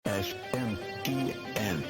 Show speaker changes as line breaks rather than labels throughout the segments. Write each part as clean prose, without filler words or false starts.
SMTN.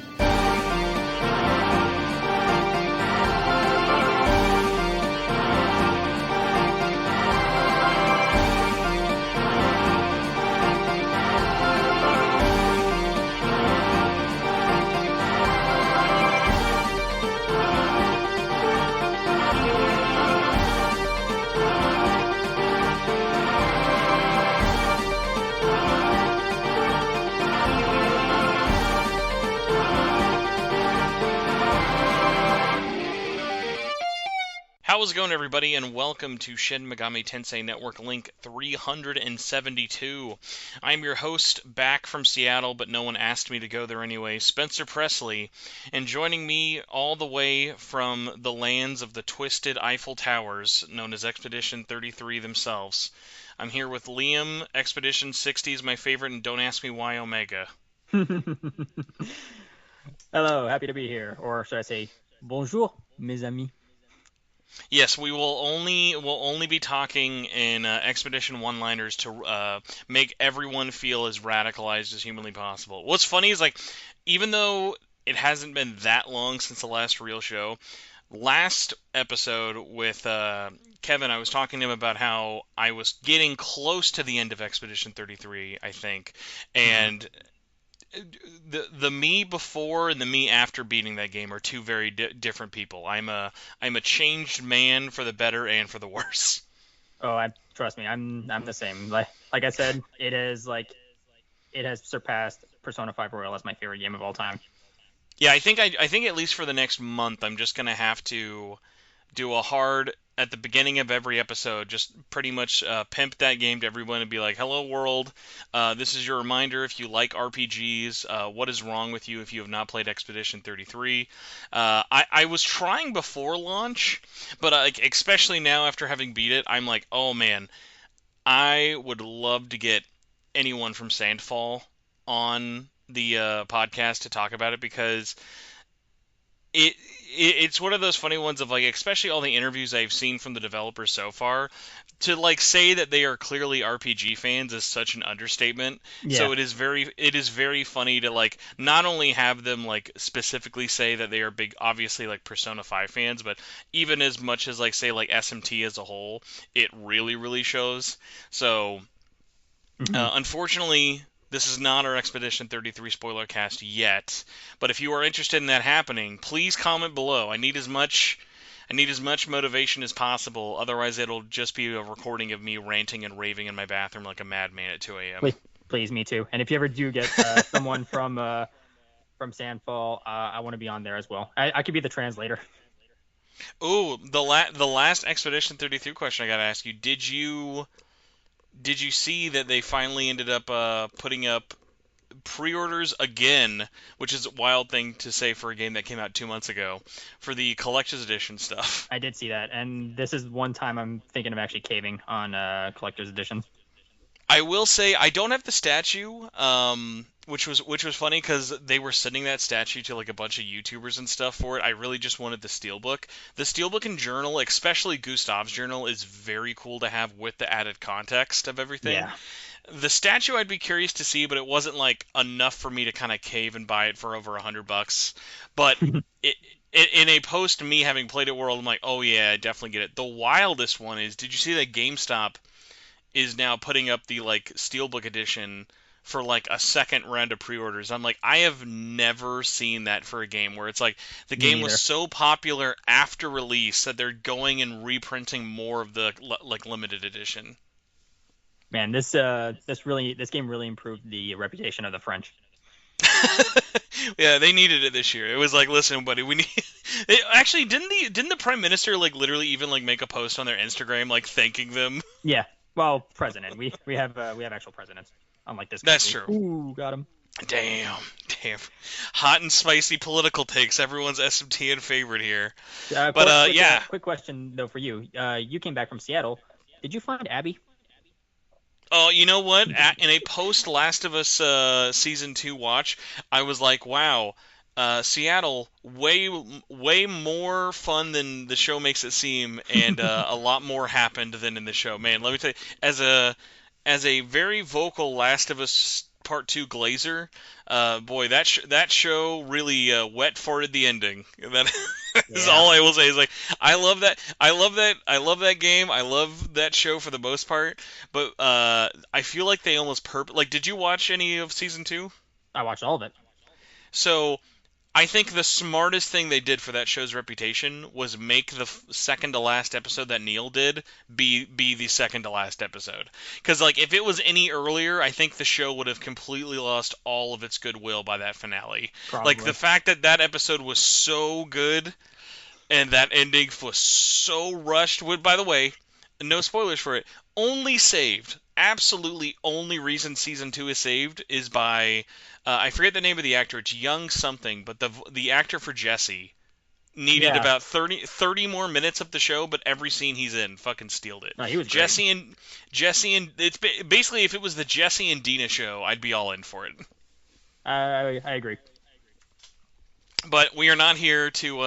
How's it going, everybody, and welcome to Shin Megami Tensei Network Link 372. I'm your host, back from Seattle, but no one asked me to go there anyway, Spencer Presley, and joining me all the way from the lands of the Twisted Eiffel Towers, known as Expedition 33 themselves. I'm here with Liam. Expedition 60 is my favorite, and don't ask me why Omega.
Hello, happy to be here. Or should I say, bonjour, mes amis.
Yes, we'll only be talking in Expedition one-liners to make everyone feel as radicalized as humanly possible. What's funny is, like, even though it hasn't been that long since the last real show, last episode with Kevin, I was talking to him about how I was getting close to the end of Expedition 33, I think, and the me before and the me after beating that game are two very different people. I'm a changed man for the better and for the worse.
Oh, trust me, I'm the same. Like I said, it has surpassed Persona 5 Royal as my favorite game of all time.
Yeah, I think at least for the next month, I'm just gonna have to do a hard at the beginning of every episode, just pretty much pimp that game to everyone and be like, hello world, this is your reminder if you like RPGs, what is wrong with you if you have not played Expedition 33. I was trying before launch, but especially now after having beat it, I'm like, oh man, I would love to get anyone from Sandfall on the podcast to talk about it, because it's one of those funny ones of, like, especially all the interviews I've seen from the developers so far, to like say that they are clearly RPG fans is such an understatement.
Yeah.
So it is very funny to, like, not only have them, like, specifically say that they are big, obviously, like, Persona 5 fans, but even as much as, like, say, like, SMT as a whole, it really shows. So unfortunately, this is not our Expedition 33 spoiler cast yet, but if you are interested in that happening, please comment below. I need as much motivation as possible, otherwise it'll just be a recording of me ranting and raving in my bathroom like a madman at 2 a.m.
Please, me too. And if you ever do get someone from Sandfall, I want to be on there as well. I could be the translator.
Ooh, the last Expedition 33 question I gotta ask you, did you see that they finally ended up putting up pre-orders again, which is a wild thing to say for a game that came out 2 months ago, for the collector's edition stuff?
I did see that, and this is one time I'm thinking of actually caving on collector's editions.
I will say I don't have the statue, which was funny because they were sending that statue to, like, a bunch of YouTubers and stuff for it. I really just wanted the steelbook. The steelbook and journal, especially Gustav's journal, is very cool to have with the added context of everything.
Yeah.
The statue I'd be curious to see, but it wasn't, like, enough for me to kind of cave and buy it for over $100. But in a post me having played it world, I'm like, oh yeah, I definitely get it. The wildest one is, did you see that GameStop is now putting up the, like, steelbook edition for, like, a second round of pre-orders? I'm like, I have never seen that for a game, where it's like the game was so popular after release that they're going and reprinting more of the, like, limited edition.
Man, this game really improved the reputation of the French.
Yeah, they needed it this year. It was like, listen, buddy, we need. Actually, didn't the Prime Minister, like, literally even, like, make a post on their Instagram, like, thanking them?
Yeah. Well, president. We have actual presidents. Unlike this country.
That's true.
Ooh, got him.
Damn. Hot and spicy political takes. Everyone's SMTN favorite here. Yeah.
Quick question though for you. You came back from Seattle. Did you find Abby?
Oh, you know what? In a post Last of Us Season 2 watch, I was like, wow, Seattle, way more fun than the show makes it seem, and a lot more happened than in the show. Man, let me tell you, as a very vocal Last of Us Part Two Glazer. Boy, that show really wet farted the ending. That is
Yeah.
all I will say. Is like I love that. I love that. I love that game. I love that show for the most part. But I feel like they almost like. Did you watch any of season two?
I watched all of it.
So I think the smartest thing they did for that show's reputation was make the second to last episode that Neil did be the second to last episode. Because like if it was any earlier, I think the show would have completely lost all of its goodwill by that finale. Like the
Probably.
fact that that episode was so good and that ending was so rushed. Would, by the way, no spoilers for it. Only saved. Absolutely only reason season two is saved is by I forget the name of the actor. It's Young something, but the actor for Jesse needed
Yeah.
about 30 more minutes of the show, but every scene he's in fucking stealed it.
No, he was great.
Jesse and it's basically if it was the Jesse and Dina show, I'd be all in for it.
I agree.
But we are not here to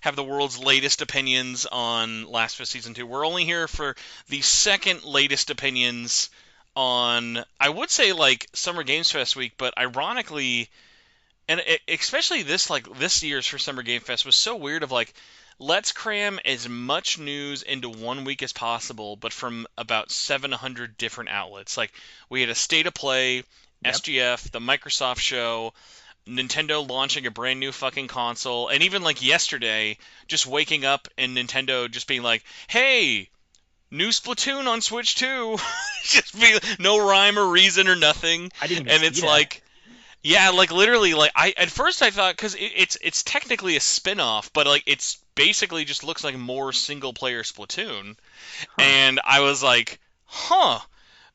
have the world's latest opinions on Last of Us Season 2. We're only here for the second latest opinions on, I would say, like, Summer Games Fest week, but ironically, and especially this year's for Summer Game Fest was so weird of, like, let's cram as much news into 1 week as possible, but from about 700 different outlets. Like, we had a State of Play,
Yep.
SGF, the Microsoft show, Nintendo launching a brand new fucking console, and even like yesterday, just waking up and Nintendo just being like, "Hey, new Splatoon on Switch 2." Just be no rhyme or reason or nothing,
I didn't even
and
see
it's
that.
like, yeah, like literally, like I at first I thought because it's technically a spin-off, but like it's basically just looks like more single-player Splatoon,
Huh.
and I was like, huh.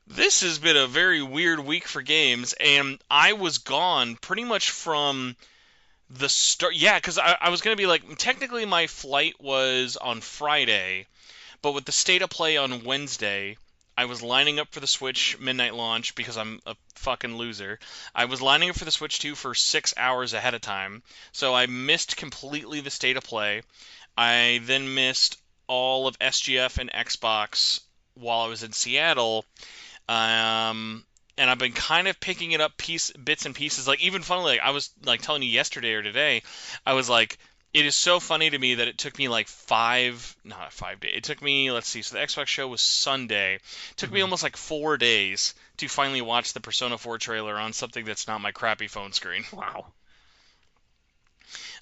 This has been a very weird week for games, and I was gone pretty much from the start. Yeah, because I was going to be like, technically my flight was on Friday, but with the State of Play on Wednesday, I was lining up for the Switch midnight launch because I'm a fucking loser. I was lining up for the Switch 2 for 6 hours ahead of time, so I missed completely the State of Play. I then missed all of SGF and Xbox while I was in Seattle, and I've been kind of picking it up bits and pieces. Like even funnily, like, I was like telling you yesterday or today, I was like, it is so funny to me that it took me like not 5 days. It took me, let's see, so the Xbox show was Sunday. It took me
Hmm.
almost like 4 days to finally watch the Persona 4 trailer on something that's not my crappy phone screen.
Wow.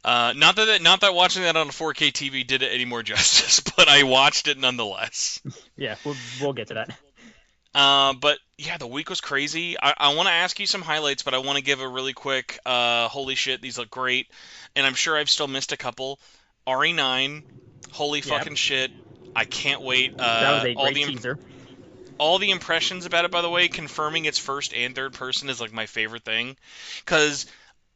Not that watching that on a 4K TV did it any more justice, but I watched it nonetheless.
Yeah, we'll get to that.
But yeah, the week was crazy. I want to ask you some highlights, but I want to give a really quick, holy shit, these look great. And I'm sure I've still missed a couple. RE9, holy
Yep.
fucking shit. I can't wait.
That was a great teaser.
All the impressions about it, by the way, confirming it's first and third person is like my favorite thing. Because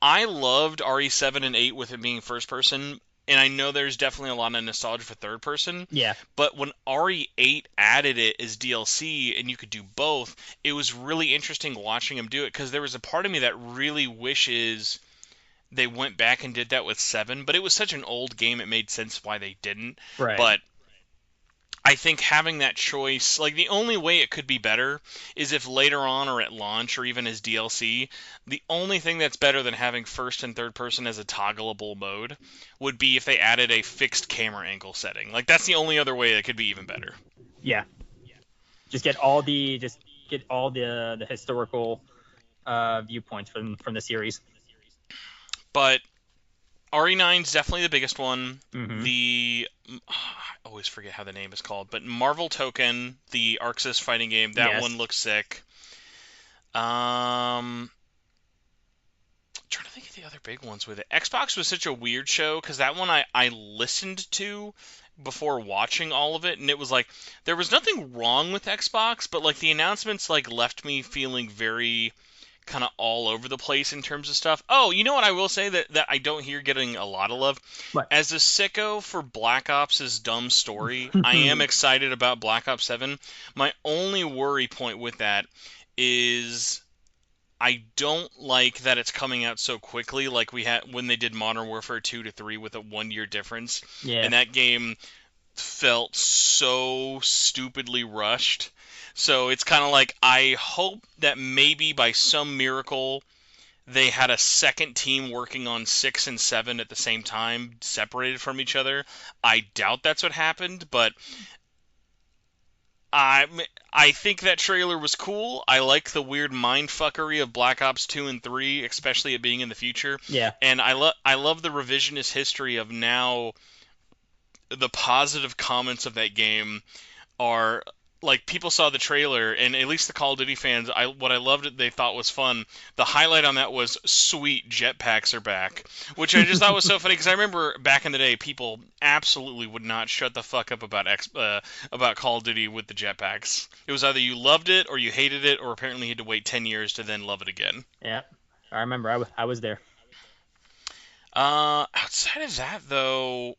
I loved RE7 and 8 with it being first person, and I know there's definitely a lot of nostalgia for third person.
Yeah.
But when RE8 added it as DLC and you could do both, it was really interesting watching him do it because there was a part of me that really wishes they went back and did that with 7, but it was such an old game it made sense why they didn't.
Right.
But I think having that choice, like the only way it could be better is if later on or at launch or even as DLC, the only thing that's better than having first and third person as a toggleable mode would be if they added a fixed camera angle setting. Like that's the only other way it could be even better.
Yeah. Just get all the historical viewpoints from the series.
But RE9 is definitely the biggest one.
Hmm.
The I always forget how the name is called, but Marvel Token, the Arxis fighting game, that
Yes.
one looks sick. Um, trying to think of the other big ones with it. Xbox was such a weird show because that one I listened to before watching all of it, and it was like there was nothing wrong with Xbox, but like the announcements like left me feeling very kind of all over the place in terms of stuff. Oh, you know what I will say that I don't hear getting a lot of love?
What?
As a sicko for Black Ops' dumb story, I am excited about Black Ops 7. My only worry point with that is I don't like that it's coming out so quickly like we had when they did Modern Warfare 2 to 3 with a 1 year difference.
Yeah.
And that game felt so stupidly rushed. So it's kind of like I hope that maybe by some miracle they had a second team working on 6 and 7 at the same time, separated from each other. I doubt that's what happened, but I I think that trailer was cool. I like the weird mindfuckery of Black Ops 2 and 3, especially it being in the future.
Yeah.
And I love the revisionist history of now the positive comments of that game are like people saw the trailer, and at least the Call of Duty fans, what I loved it they thought was fun. The highlight on that was sweet jetpacks are back, which I just thought was so funny because I remember back in the day people absolutely would not shut the fuck up about Call of Duty with the jetpacks. It was either you loved it or you hated it, or apparently you had to wait 10 years to then love it again.
Yeah. I remember. I was there.
Outside of that though,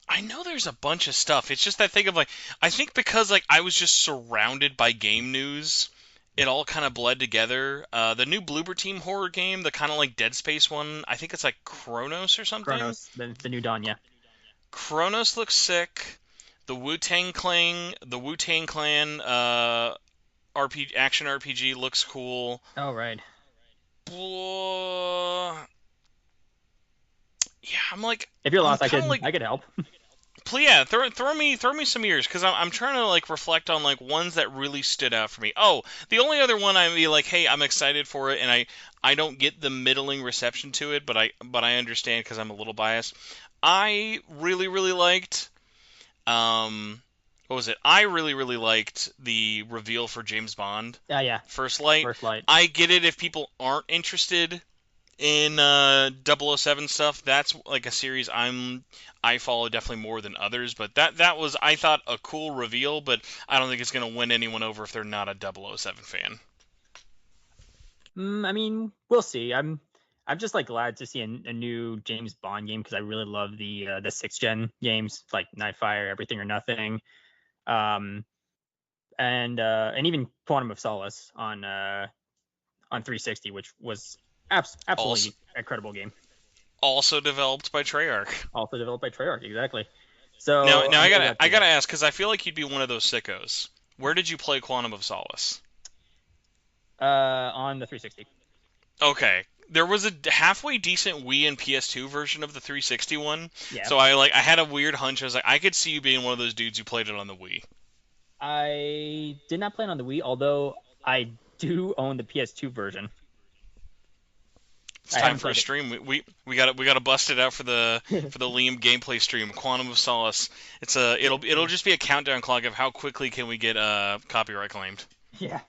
I know there's a bunch of stuff. It's just that thing of like, I think because like I was just surrounded by game news, it all kind of bled together. The new Bloober Team horror game, the kind of like Dead Space one, I think it's like Chronos or something.
Chronos, the new Dawn. Yeah.
Chronos looks sick. The Wu Tang Clan, RPG action RPG looks cool.
Oh right.
Yeah, I'm like,
If you're
I'm
lost,
kind of like
I could help.
Yeah, throw me some ears because I'm trying to like reflect on like ones that really stood out for me. Oh, the only other one I'd be like, hey, I'm excited for it, and I don't get the middling reception to it, but I understand because I'm a little biased. I really liked what was it? I really liked the reveal for James Bond
Yeah.
First Light.
First Light.
I get it if people aren't interested in 007 stuff. That's like a series I follow definitely more than others, but that was I thought a cool reveal, but I don't think it's going to win anyone over if they're not a 007 fan.
I mean, we'll see. I'm just like glad to see a new James Bond game because I really love the sixth gen games like Nightfire, Everything or Nothing, um, and even Quantum of Solace on 360, which was
Also
absolutely a incredible game.
also developed by Treyarch.
Also developed by Treyarch, exactly.
Now
So
I
I'm really
gotta
glad to
I
see that.
gotta ask because I feel like you'd be one of those sickos. Where did you play Quantum of Solace?
On the 360.
Okay. There was a halfway decent Wii and PS2 version of the 360 one,
Yeah,
so I had a weird hunch. I was like, I could see you being one of those dudes who played it on the Wii.
I did not play it on the Wii, although I do own the PS2 version.
It's
I
time
haven't
for a
played
stream. We got to bust it out for the
it.
for the Liam gameplay stream. Quantum of Solace. It'll just be a countdown clock of how quickly can we get copyright claimed.
Yeah,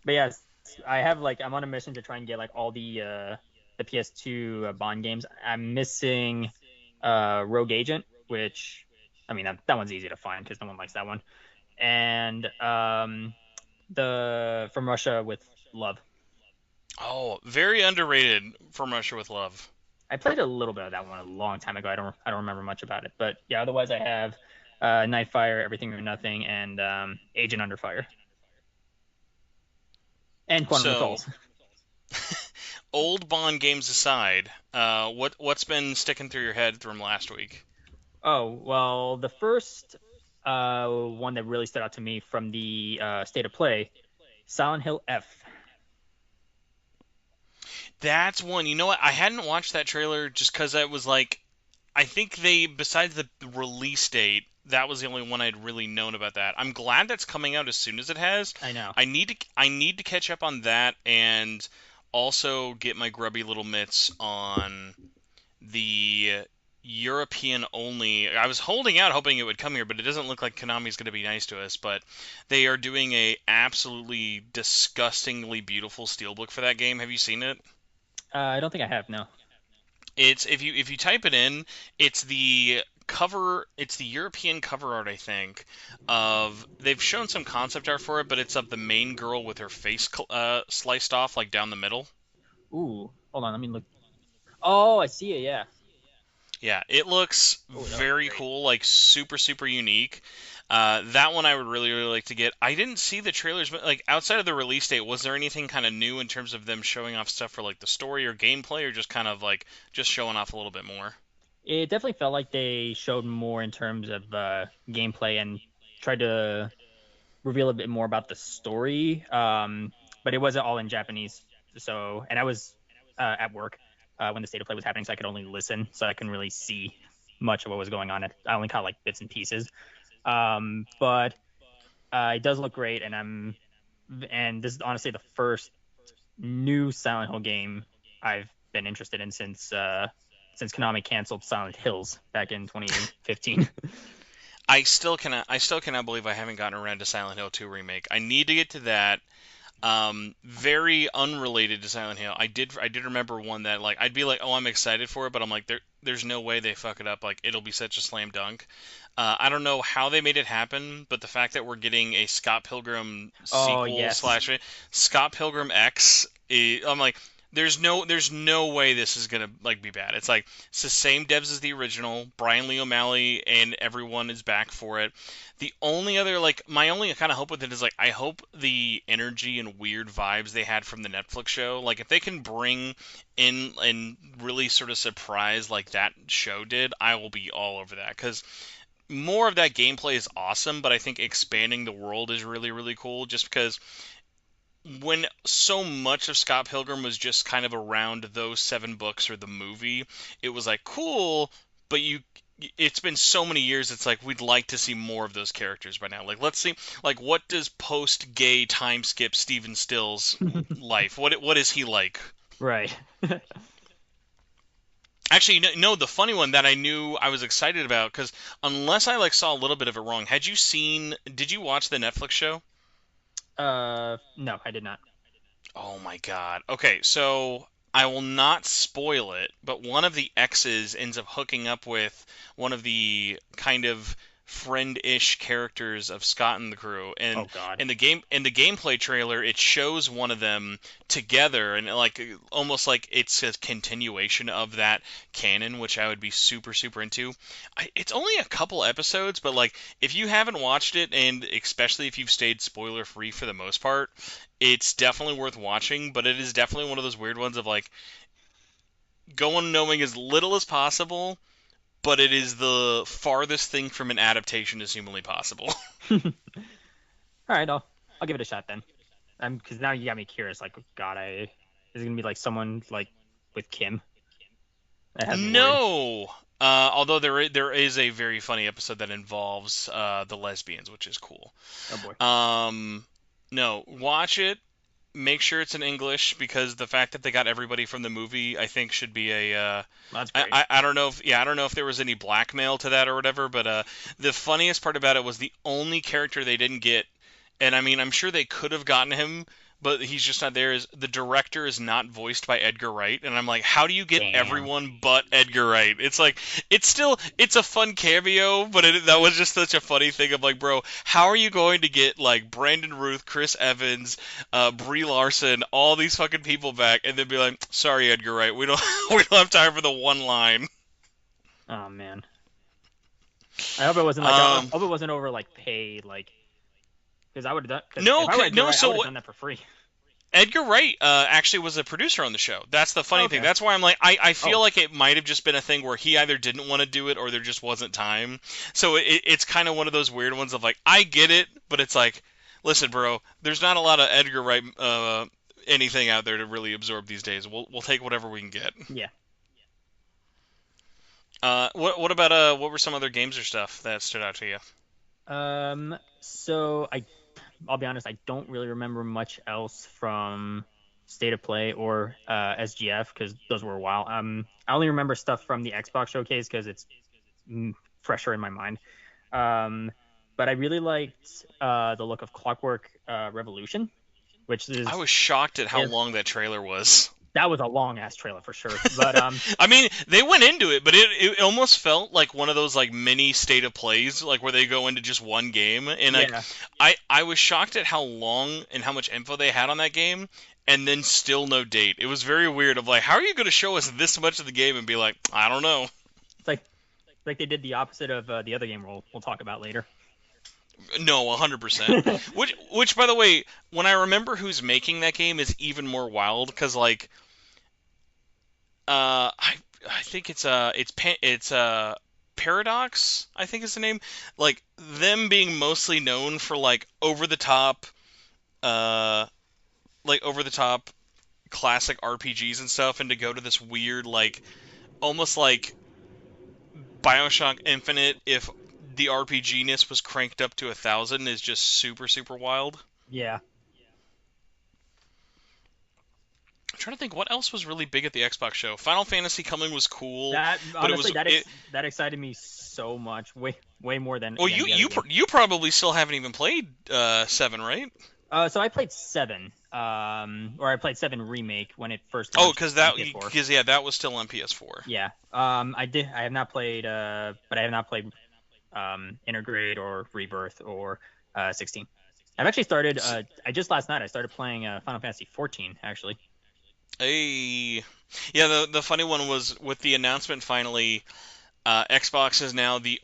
but yes, I have like I'm on a mission to try and get like all the PS2 Bond games. I'm missing Rogue Agent, which I mean that one's easy to find because no one likes that one, and the From Russia with Love.
Oh, very underrated from Russia with Love.
I played a little bit of that one a long time ago. I don't remember much about it, but yeah. Otherwise, I have Nightfire, Everything or Nothing, and Agent Under Fire, and Quantum of
So,
Solace.
old Bond games aside, what's been sticking through your head from last week?
Oh well, the first one that really stood out to me from the state of play, Silent Hill F.
That's one. You know what? I hadn't watched that trailer just because I was like, I think besides the release date, that was the only one I'd really known about that. I'm glad that's coming out as soon as it has.
I know.
I need to catch up on that and also get my grubby little mitts on the European only. I was holding out hoping it would come here, but it doesn't look like Konami's going to be nice to us. But they are doing a absolutely disgustingly beautiful steelbook for that game. Have you seen it?
I don't think I have. No.
It's if you type it in, it's the cover. It's the European cover art, I think. Of they've shown some concept art for it, but it's of the main girl with her face sliced off like down the middle.
Ooh, hold on. Let me look. Oh, I see it. Yeah.
Yeah, it looks
Oh, that looks
very
great.
cool, like super unique. That one I would really like to get. I didn't see the trailers, but like outside of the release date, was there anything kind of new in terms of them showing off stuff for like the story or gameplay, or just kind of like just showing off a little bit more?
It definitely felt like they showed more in terms of gameplay and tried to. reveal a bit more about the story. But it wasn't all in Japanese. So, and I was at work when the state of play was happening, so I could only listen, so I couldn't really see much of what was going on. I only caught like bits and pieces. But it does look great, and this is honestly the first new Silent Hill game I've been interested in since Konami canceled Silent Hills back in 2015.
I still cannot believe I haven't gotten around to Silent Hill 2 remake. I need to get to that. Very unrelated to Silent Hill. I did remember one that like I'd be like, oh, I'm excited for it, but I'm like, there's no way they fuck it up. Like it'll be such a slam dunk. I don't know how they made it happen, but the fact that we're getting a Scott Pilgrim
Oh
sequel
yes.
slash Scott Pilgrim X, I'm like, there's no way this is gonna like be bad. It's like it's the same devs as the original. Brian Lee O'Malley and everyone is back for it. The only other like my only kind of hope with it is like I hope the energy and weird vibes they had from the Netflix show, like if they can bring in and really sort of surprise like that show did, I will be all over that because more of that gameplay is awesome, but I think expanding the world is really, really cool just because when so much of Scott Pilgrim was just kind of around those seven books or the movie, it was like cool, but it's been so many years it's like we'd like to see more of those characters by now. Like let's see like what does post-gay time skip Steven Still's life? What is he like?
Right.
Actually, no, the funny one that I knew I was excited about because unless I like saw a little bit of it wrong, did you watch the Netflix show?
No, I did not.
Oh my God. Okay, so I will not spoil it, but one of the exes ends up hooking up with one of the kind of friend-ish characters of Scott and the crew. And
Oh God.
in the gameplay trailer, it shows one of them together and like almost like it's a continuation of that canon, which I would be super super into. It's only a couple episodes, but like if you haven't watched it and especially if you've stayed spoiler free for the most part, it's definitely worth watching, but it is definitely one of those weird ones of like going knowing as little as possible, but it is the farthest thing from an adaptation as humanly possible.
All right, I'll give it a shot then. I'm because now you got me curious. Like, God, is it gonna be like someone like with Kim? That has me worried.
No. Although there is a very funny episode that involves the lesbians, which is cool.
Oh boy.
Um, no, watch it. Make sure it's in English because the fact that they got everybody from the movie, I think, should be a.
Well, that's
I,
great.
I I don't know if I don't know if there was any blackmail to that or whatever, but the funniest part about it was the only character they didn't get, and I mean I'm sure they could have gotten him, but he's just not there. Is the director is not voiced by Edgar Wright, and I'm like, how do you get
Damn.
everyone but Edgar Wright? It's like it's a fun cameo, but that was just such a funny thing of like, bro, how are you going to get like Brandon Ruth, Chris Evans, Brie Larson, all these fucking people back, and then be like, sorry Edgar Wright, we don't we don't have time for the one line.
Oh man. I hope it wasn't like I
Um,
hope it wasn't over like paid like because I would have done because
no,
if I were Edgar
no.
Wright, I
So
would have done that for free.
Edgar Wright actually was a producer on the show. That's the
Oh,
funny thing.
okay.
That's why I'm like, I feel
Oh,
like it might have just been a thing where he either didn't want to do it or there just wasn't time. So it's kind of one of those weird ones of like, I get it, but it's like, listen, bro, there's not a lot of Edgar Wright anything out there to really absorb these days. We'll take whatever we can get.
yeah.
What about what were some other games or stuff that stood out to you?
So I'll be honest, I don't really remember much else from State of Play or SGF because those were a while. I only remember stuff from the Xbox showcase because it's fresher in my mind. Um, but I really liked the look of Clockwork Revolution, which
I
is
was shocked at how
is
long that trailer was.
that was a long ass trailer for sure. But
I mean, they went into it, but it almost felt like one of those like mini state of plays, like where they go into just one game. And like,
yeah,
I was shocked at how long and how much info they had on that game, and then still no date. It was very weird. Of like, how are you going to show us this much of the game and be like, I don't know.
it's like they did the opposite of the other game we'll talk about later.
No, 100%. Which by the way, when I remember who's making that game is even more wild because like, I think it's Paradox, I think is the name. Like them being mostly known for uh, over the top classic RPGs and stuff, and to go to this weird almost like Bioshock Infinite if the RPG-ness was cranked up to 1,000 is just super super wild.
Yeah,
I'm trying to think what else was really big at the Xbox show. Final Fantasy coming was cool,
that
but
honestly
it.
that excited me so much, way more than
Well,
the other games.
you probably still haven't even played 7, right?
So I played 7, or I played 7 remake when it first
Oh,
launched on PS4.
because yeah, that was still on PS4.
Yeah. I have not played but I have not played Intergrade or Rebirth or 16. I've actually started I just last night I started playing Final Fantasy 14 actually.
Hey, yeah. The funny one was with the announcement finally. Xbox is now the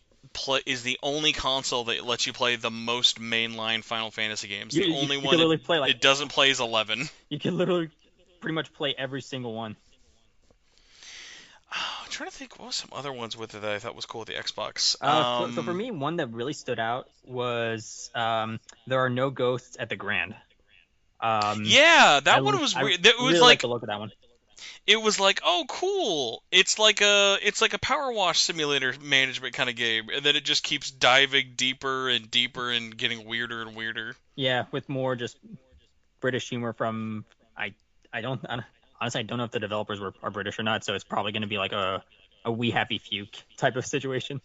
only console that lets you play the most mainline Final Fantasy games. The only
You can
one
literally play like
it doesn't play is 11.
you can literally pretty much play every single one.
I'm trying to think what was some other ones with it that I thought was cool with the Xbox.
So for me, one that really stood out was there are no ghosts at the Grand. Um,
Yeah,
I
that one was
I
weird. It was
really like the look of that one.
oh cool. It's like a power wash simulator management kind of game, and then it just keeps diving deeper and deeper and getting weirder and weirder.
Yeah, with more just British humor from I I don't honestly I don't know if the developers are British or not, so it's probably going to be like a We Happy Few type of situation.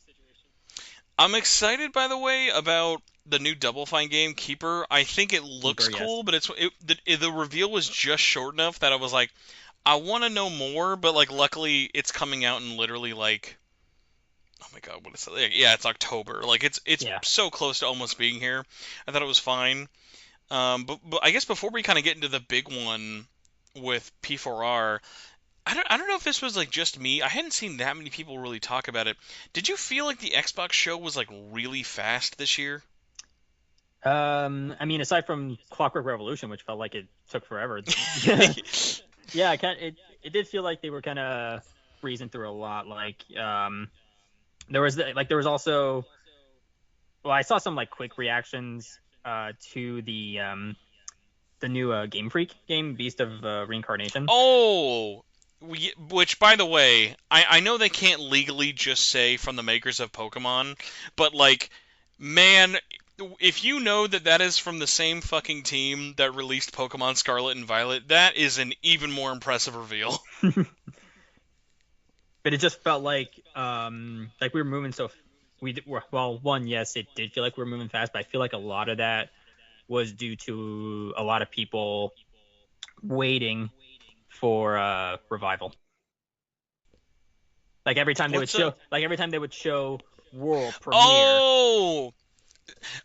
I'm excited, by the way, about the new Double Fine game, Keeper. I think it looks
Keeper, yes.
cool, but the reveal was just short enough that I was like, I want to know more, but like luckily it's coming out in literally oh my god, what is it? Yeah, it's October. Like it's
Yeah.
so close to almost being here. I thought it was fine. But I guess before we kind of get into the big one with P4R, I don't know if this was like just me. I hadn't seen that many people really talk about it. Did you feel like the Xbox show was like really fast this year?
I mean, aside from Clockwork Revolution, which felt like it took forever. Yeah, it did feel like they were kind of breezing through a lot. Like there was also well, I saw some like quick reactions to the new Game Freak game, Beast of Reincarnation.
Oh, which by the way, I know they can't legally just say from the makers of Pokemon, but like, man, if you know that that is from the same fucking team that released Pokemon Scarlet and Violet, that is an even more impressive reveal.
But it just felt like we were moving well, one, yes, it did feel like we were moving fast, but I feel like a lot of that was due to a lot of people waiting for revival.
What's up?
Like every time they would show world premiere,
Oh,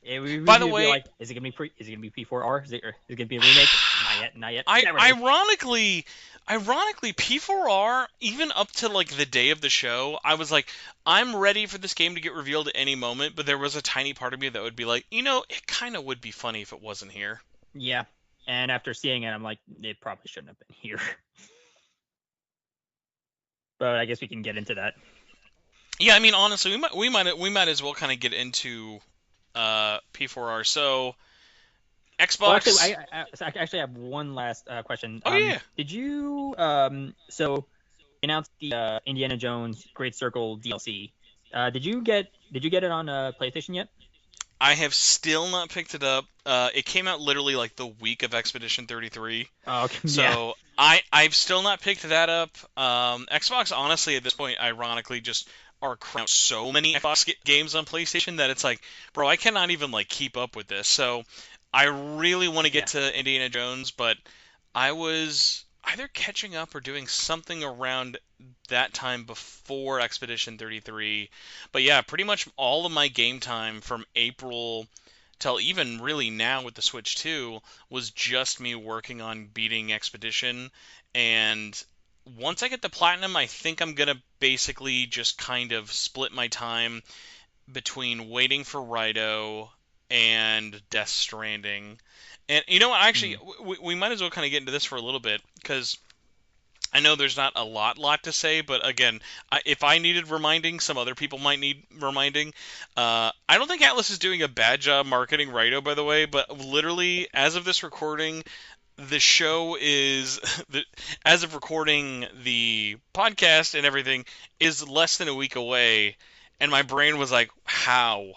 it would
by the
usually be
way,
like, is it gonna be P4R? Is it gonna be a remake? Not yet.
I
There it is.
ironically P4R even up to like the day of the show, I was like I'm ready for this game to get revealed at any moment, but there was a tiny part of me that would be like, it kind of would be funny if it wasn't here.
Yeah. And after seeing it, I'm like, it probably shouldn't have been here. But I guess we can get into that.
Yeah, I mean honestly, we might as well kind of get into P4R. So,
Well, actually,
Xbox.
I actually have one last question.
Oh yeah.
Did you so announced the Indiana Jones Great Circle DLC? Did you get it on PlayStation yet?
I have still not picked it up. It came out literally like the week of Expedition 33.
Oh, okay. Yeah.
So I've still not picked that up. Xbox honestly at this point, ironically, just are cranking out so many Xbox games on PlayStation that it's like, bro, I cannot even like keep up with this. So I really want to get
Yeah.
to Indiana Jones, but I was either catching up or doing something around that time before Expedition 33. But yeah, pretty much all of my game time from April till even really now with the Switch 2 was just me working on beating Expedition. And once I get the platinum, I think I'm gonna basically just kind of split my time between waiting for Rido and Death Stranding. And you know what? Actually,
Hmm.
we might as well kind of get into this for a little bit because I know there's not a lot to say, but again, if I needed reminding, some other people might need reminding. I don't think Atlus is doing a bad job marketing Raito, by the way, but literally, as of this recording, the show is, as of recording the podcast and everything, is less than a week away, and my brain was like, how?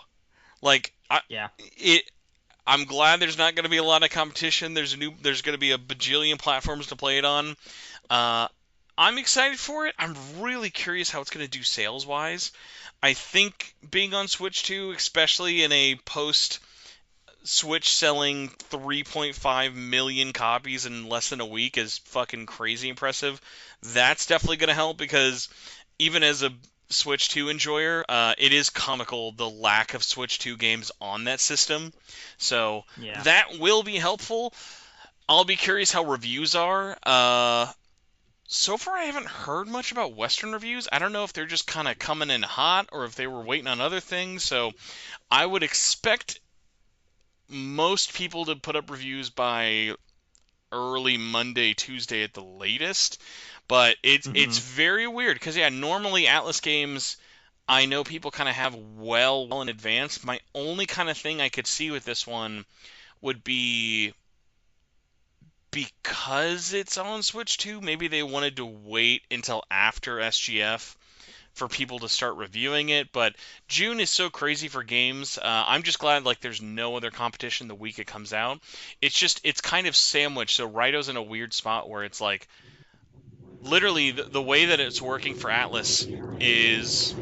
Like,
Yeah.
it. I'm glad there's not going to be a lot of competition. There's going to be a bajillion platforms to play it on. Uh, I'm excited for it. I'm really curious how it's going to do sales wise. I think being on Switch 2, especially in a post Switch selling 3.5 million copies in less than a week, is fucking crazy impressive. That's definitely going to help because even as a Switch 2 enjoyer, it is comical the lack of Switch 2 games on that system. So
Yeah.
that will be helpful. I'll be curious how reviews are. So far, I haven't heard much about Western reviews. I don't know if they're just kind of coming in hot or if they were waiting on other things. So I would expect most people to put up reviews by early Monday, Tuesday at the latest. But it's
Hmm.
very weird because yeah, normally Atlus games I know people kind of have well in advance. My only kind of thing I could see with this one would be because it's on Switch 2, maybe they wanted to wait until after SGF for people to start reviewing it. But June is so crazy for games. I'm just glad like there's no other competition the week it comes out. It's kind of sandwiched. So Raito's in a weird spot where it's like literally the way that it's working for Atlus is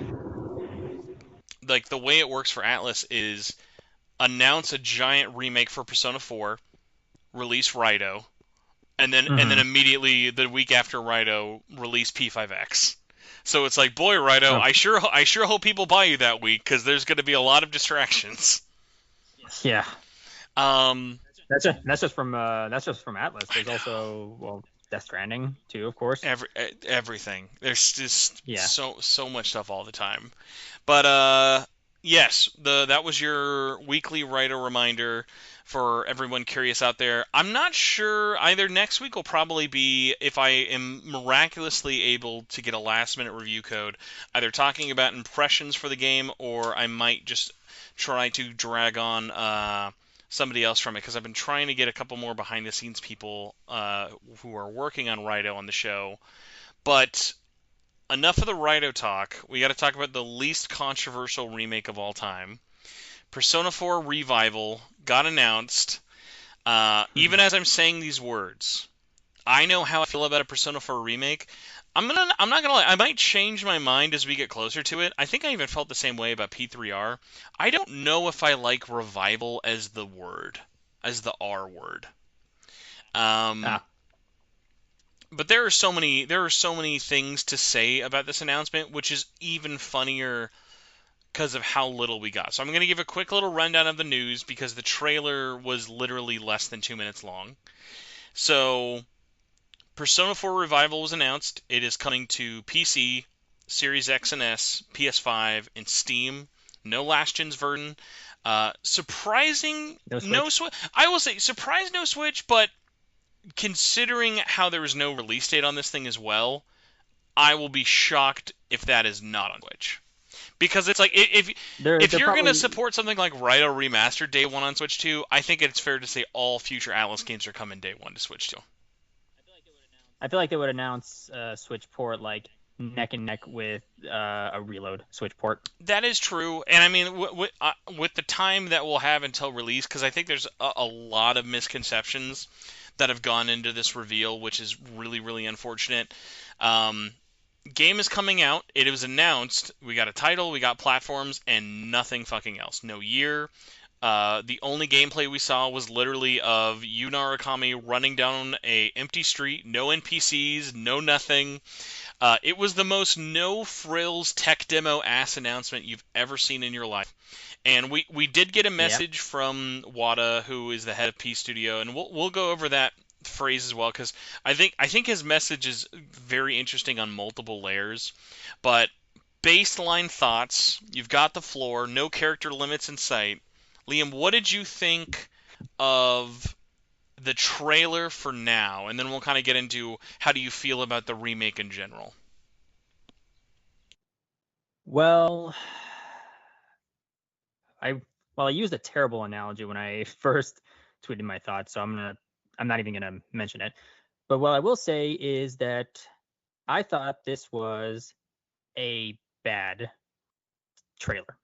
like the way it works for Atlus is announce a giant remake for Persona 4, release Raito, and then
Hmm.
immediately the week after Raito release P5X. So it's like, boy, Raito,
Oh,
I sure hope people buy you that week because there's going to be a lot of distractions.
yeah.
Um,
That's just from Atlas.
I
There's
know
also, well, Death Stranding too, of course.
everything. There's just
Yeah.
so much stuff all the time. But yes, the that was your weekly writer reminder for everyone curious out there. I'm not sure either next week will probably be if I am miraculously able to get a last minute review code, either talking about impressions for the game or I might just try to drag on somebody else from it because I've been trying to get a couple more behind the scenes people who are working on Raito on the show. But enough of the Raito talk. We got to talk about the least controversial remake of all time. Persona 4 Revival got announced. Even as I'm saying these words, I know how I feel about a Persona 4 remake. I'm not gonna lie. I might change my mind as we get closer to it. I think I even felt the same way about P3R. I don't know if I like revival as the word, as the R word. Um,
Ah.
but there are so many things to say about this announcement, which is even funnier because of how little we got. So I'm going to give a quick little rundown of the news because the trailer was literally less than 2 minutes long. So Persona 4 Revival was announced. It is coming to PC, Series X and S, PS5, and Steam. No last gen's version. Surprising,
No
no
Switch.
Switch. I will say surprised no Switch, but considering how there was no release date on this thing as well, I will be shocked if that is not on Switch. Because it's like if
They're
you're gonna
probably
support something like Raito Remastered Day One on Switch 2, I think it's fair to say all future Atlas games are coming Day One to Switch 2.
I feel like they would announce Switch port like neck and neck with a Reload Switch port.
That is true, and I mean with the time that we'll have until release, because I think there's a lot of misconceptions that have gone into this reveal, which is really unfortunate. Um, Game is coming out. It was announced. We got a title, we got platforms, and nothing fucking else. No year. The only gameplay we saw was literally of Yu Narukami running down a empty street, no NPCs, no nothing. It was the most no frills tech demo ass announcement you've ever seen in your life. And we did get a
Yeah.
message from Wada, who is the head of P Studio, and we'll go over that phrase as well because I think his message is very interesting on multiple layers. But baseline thoughts, you've got the floor, no character limits in sight. Liam, what did you think of the trailer for now, and then we'll kind of get into how do you feel about the remake in general.
Well, I I used a terrible analogy when I first tweeted my thoughts, so I'm not even gonna mention it. But what I will say is that I thought this was a bad trailer.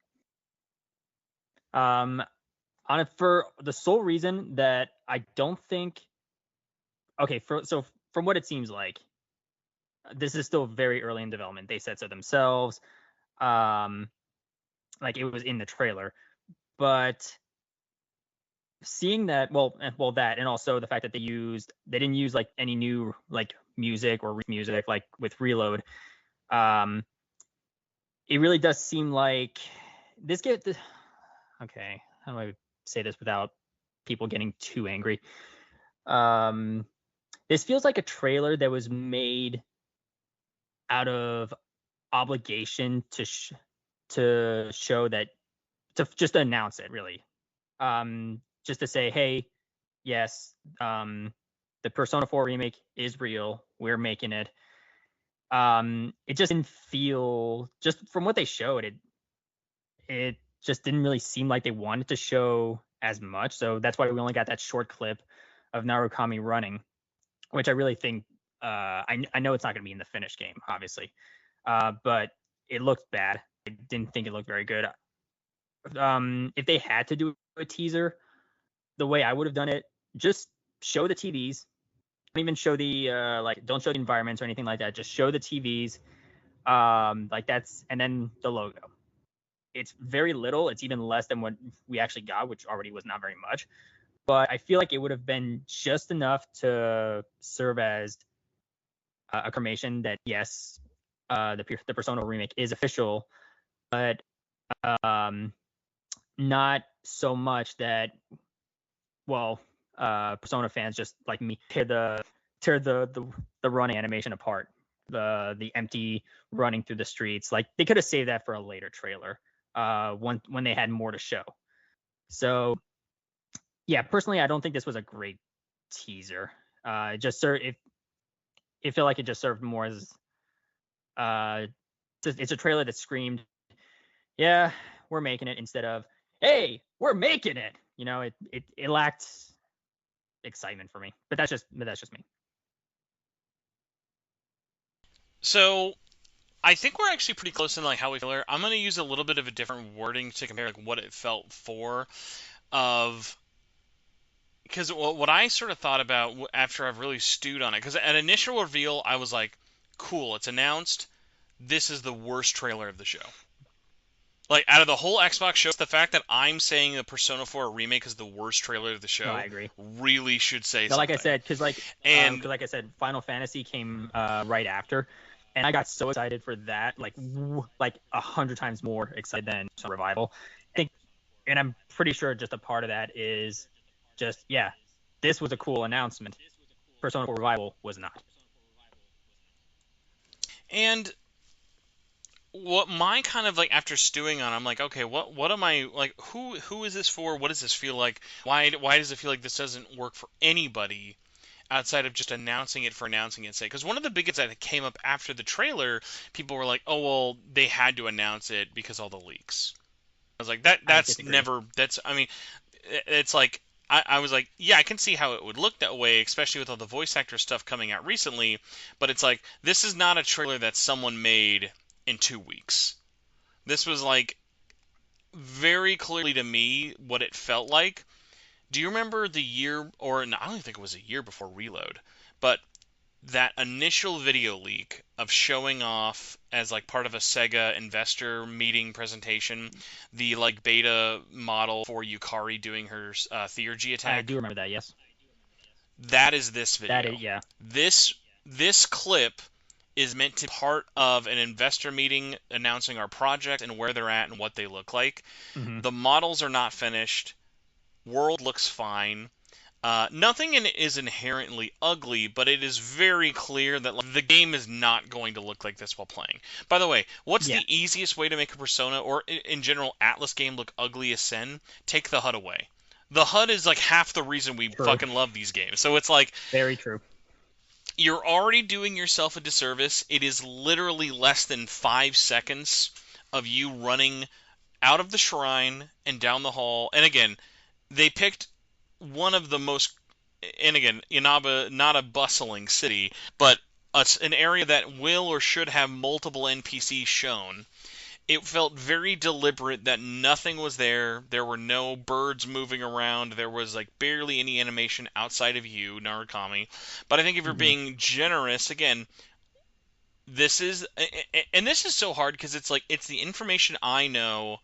Um, on it for the sole reason that I don't think. Okay, from what it seems like, this is still very early in development. They said so themselves. Um, like it was in the trailer, but seeing that, that, and also the fact that they didn't use like any new like music or music like with Reload. Um, it really does seem like this get the okay. How do I say this without people getting too angry? Um, this feels like a trailer that was made out of obligation to show that to just announce it really. Just to say, hey, yes, the Persona 4 remake is real. We're making it. It just didn't feel just from what they showed. It just didn't really seem like they wanted to show as much. So that's why we only got that short clip of Narukami running, which I really think. I know it's not going to be in the finished game, obviously, but it looked bad. I didn't think it looked very good. If they had to do a teaser, the way I would have done it, just show the TVs. Don't even show the don't show the environments or anything like that. Just show the TVs. Like that's and then the logo. It's very little. It's even less than what we actually got, which already was not very much. But I feel like it would have been just enough to serve as a confirmation that yes, the Persona remake is official, but um, not so much that Persona fans just like me tear the run animation apart, the empty running through the streets. Like they could have saved that for a later trailer, when they had more to show. So yeah, personally, I don't think this was a great teaser. It just served it felt like it just served more as it's a trailer that screamed, yeah, we're making it instead of hey, we're making it. It lacked excitement for me. But that's just me.
So I think we're actually pretty close in like how we feel. I'm gonna use a little bit of a different wording to compare like what it felt for of because what I sort of thought about after I've really stewed on it because at initial reveal I was like, cool, it's announced. This is the worst trailer of the show. Like out of the whole Xbox show, the fact that I'm saying the Persona 4 remake is the worst trailer of the
No, I
show
agree.
really should say
No, like I
something.
said,
And
like I said, Final Fantasy came right after, and I got so excited for that, like 100 times more excited than Revival. I think, and I'm pretty sure just a part of that is just yeah, this was a cool announcement. Persona 4 Revival was not.
and what my kind of like after stewing on, I'm like, okay, what am I like? Who is this for? What does this feel like? Why does it feel like this doesn't work for anybody outside of just announcing it for announcing its sake? Because one of the biggest that came up after the trailer, people were like, oh well, they had to announce it because all the leaks. I was like, that
I
that's
disagree.
never that's I mean, it's like I was like, yeah, I can see how it would look that way, especially with all the voice actor stuff coming out recently. But it's like this is not a trailer that someone made in 2 weeks. This was like very clearly to me what it felt like. Do you remember the year, or no, I don't think it was a year before Reload, but that initial video leak of showing off as like part of a Sega investor meeting presentation, the like beta model for Yukari doing her Theurgy
I do
attack?
remember that. Yes,
That is this
that is
video.
yeah.
This clip is meant to be part of an investor meeting announcing our project and where they're at and what they look like.
Hmm.
The models are not finished. World looks fine. Nothing in it is inherently ugly, but it is very clear that like, the game is not going to look like this while playing. By the way, what's
Yeah,
the easiest way to make a Persona or in general Atlus game look ugly as sin? Take the HUD away. The HUD is like half the reason we
True.
fucking love these games. So it's like
Very true.
you're already doing yourself a disservice. It is literally less than 5 seconds of you running out of the shrine and down the hall. And again, they picked one of the most, and again, Inaba, not a bustling city, but an area that will or should have multiple NPCs shown. It felt very deliberate that nothing was there. There were no birds moving around. There was like barely any animation outside of you, Narukami. But I think if you're
Hmm.
being generous, again, this is, and this is so hard because it's like it's the information I know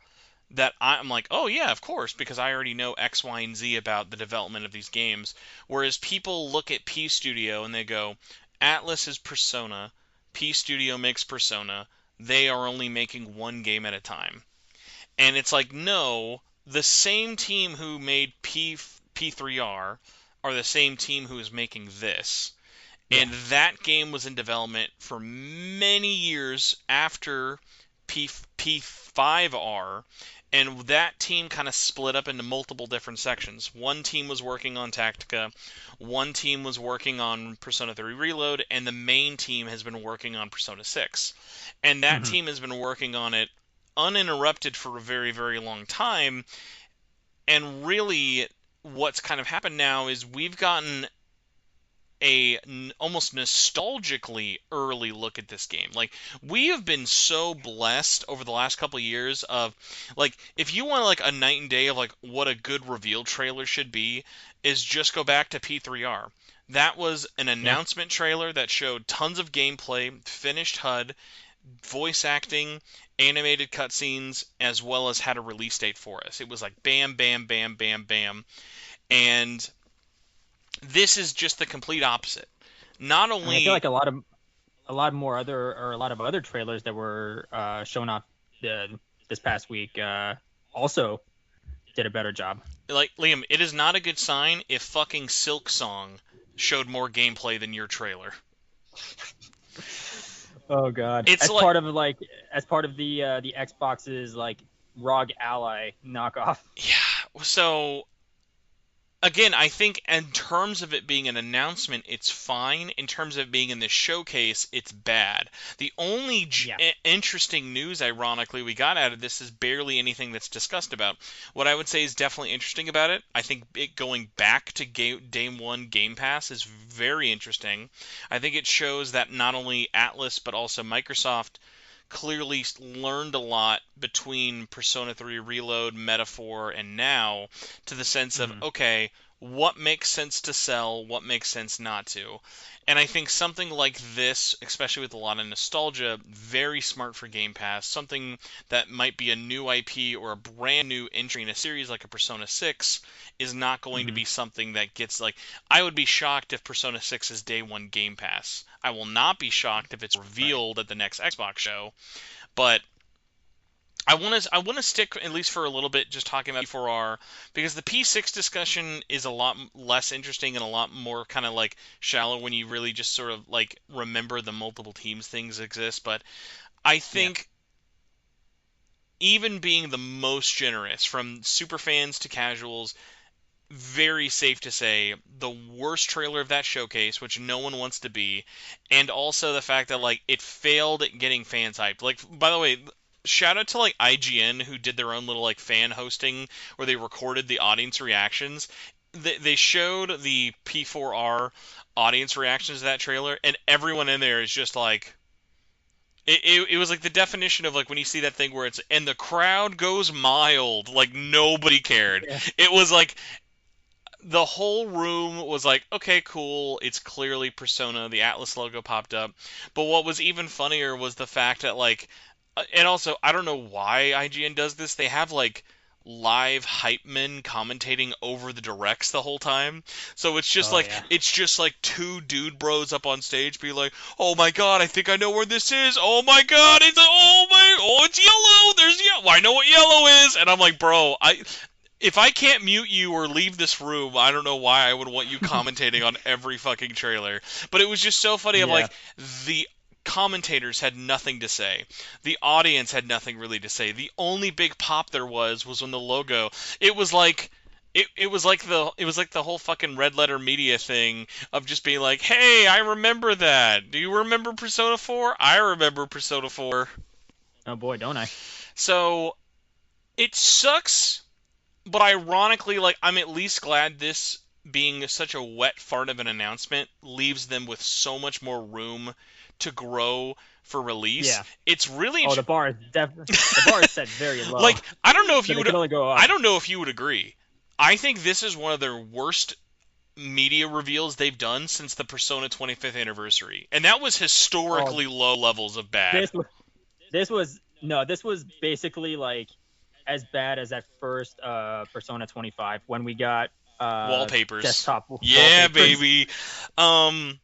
that I'm like, oh yeah, of course, because I already know X, Y, and Z about the development of these games. Whereas people look at P Studio and they go, Atlus is Persona, P Studio makes Persona, they are only making one game at a time. And it's like, no, the same team who made P3R are the same team who is making this.
Yeah.
And that game was in development for many years after P5R, and that team kind of split up into multiple different sections. One team was working on Tactica, one team was working on Persona 3 Reload, and the main team has been working on Persona 6. And that
Hmm.
team has been working on it uninterrupted for a very, very long time. And really, what's kind of happened now is we've gotten almost nostalgically early look at this game. Like we have been so blessed over the last couple of years of like if you want like a night and day of like what a good reveal trailer should be is just go back to P3R. That was an
Yeah.
announcement trailer that showed tons of gameplay, finished HUD, voice acting, animated cutscenes, as well as had a release date for us. It was like bam, bam, bam, bam, bam. And this is just the complete opposite. Not
And I feel
only
like a lot of other trailers that were shown off this past week also did a better job.
like Liam, it is not a good sign if fucking Silk Song showed more gameplay than your trailer.
Oh God!
It's like
As part of the Xbox's like ROG Ally knockoff.
yeah, so again, I think in terms of it being an announcement, it's fine. In terms of it being in the showcase, it's bad. The only
Yeah.
interesting news, ironically, we got out of this is barely anything that's discussed about. What I would say is definitely interesting about it, I think it going back to day one Game Pass is very interesting. I think it shows that not only Atlus but also Microsoft clearly learned a lot between Persona 3 Reload, Metaphor, and now to the sense of,
Hmm.
okay, what makes sense to sell, what makes sense not to. And I think something like this, especially with a lot of nostalgia, very smart for Game Pass. Something that might be a new IP or a brand new entry in a series like a Persona 6 is not going to
Hmm.
be something that gets like. I would be shocked if Persona 6 is day one Game Pass. I will not be shocked if it's
Right.
revealed at the next Xbox show. But I want to stick at least for a little bit just talking about P4R because the P6 discussion is a lot less interesting and a lot more kind of like shallow when you really just sort of like remember the multiple teams things exist. But I
Yeah.
think even being the most generous from super fans to casuals, very safe to say the worst trailer of that showcase, which no one wants to be, and also the fact that like it failed at getting fans hyped. Like by the way, shout out to like IGN who did their own little like fan hosting where they recorded the audience reactions. They showed the P4R audience reactions to that trailer, and everyone in there is just like. It was like the definition of like when you see that thing where it's and the crowd goes mild, like nobody cared.
Yeah.
It was like the whole room was like, okay, cool. It's clearly Persona. The Atlus logo popped up. But what was even funnier was the fact that, like, and also, I don't know why IGN does this. They have, like, live hype men commentating over the directs the whole time. So
Oh yeah.
it's just like two dude bros up on stage be like, "Oh my god, I think I know where this is. Oh my god, it's yellow. There's yellow. Well, I know what yellow is." And I'm like, "Bro, I if I can't mute you or leave this room, I don't know why I would want you commentating on every fucking trailer." But it was just so funny. Of
Yeah.
like the commentators had nothing to say. The audience had nothing really to say. The only big pop there was when the logo. It was like it was like the whole fucking red letter media thing of just being like, "Hey, I remember that. Do you remember Persona 4? I remember Persona 4."
Oh boy, don't I?
So, it sucks, but ironically, like, I'm at least glad this being such a wet fart of an announcement leaves them with so much more room to grow for release.
Yeah.
It's really
Oh, the bar is set very low,
like, I don't know if
so
you
they
would
can only go
I
up.
don't know if you would agree. I think this is one of their worst media reveals they've done since the Persona 25th anniversary. And that was
Oh,
historically low levels of bad.
this was this was no, this was basically like as bad as that first Persona 25 when we got
Wallpapers.
desktop
Yeah,
wallpapers.
baby. Um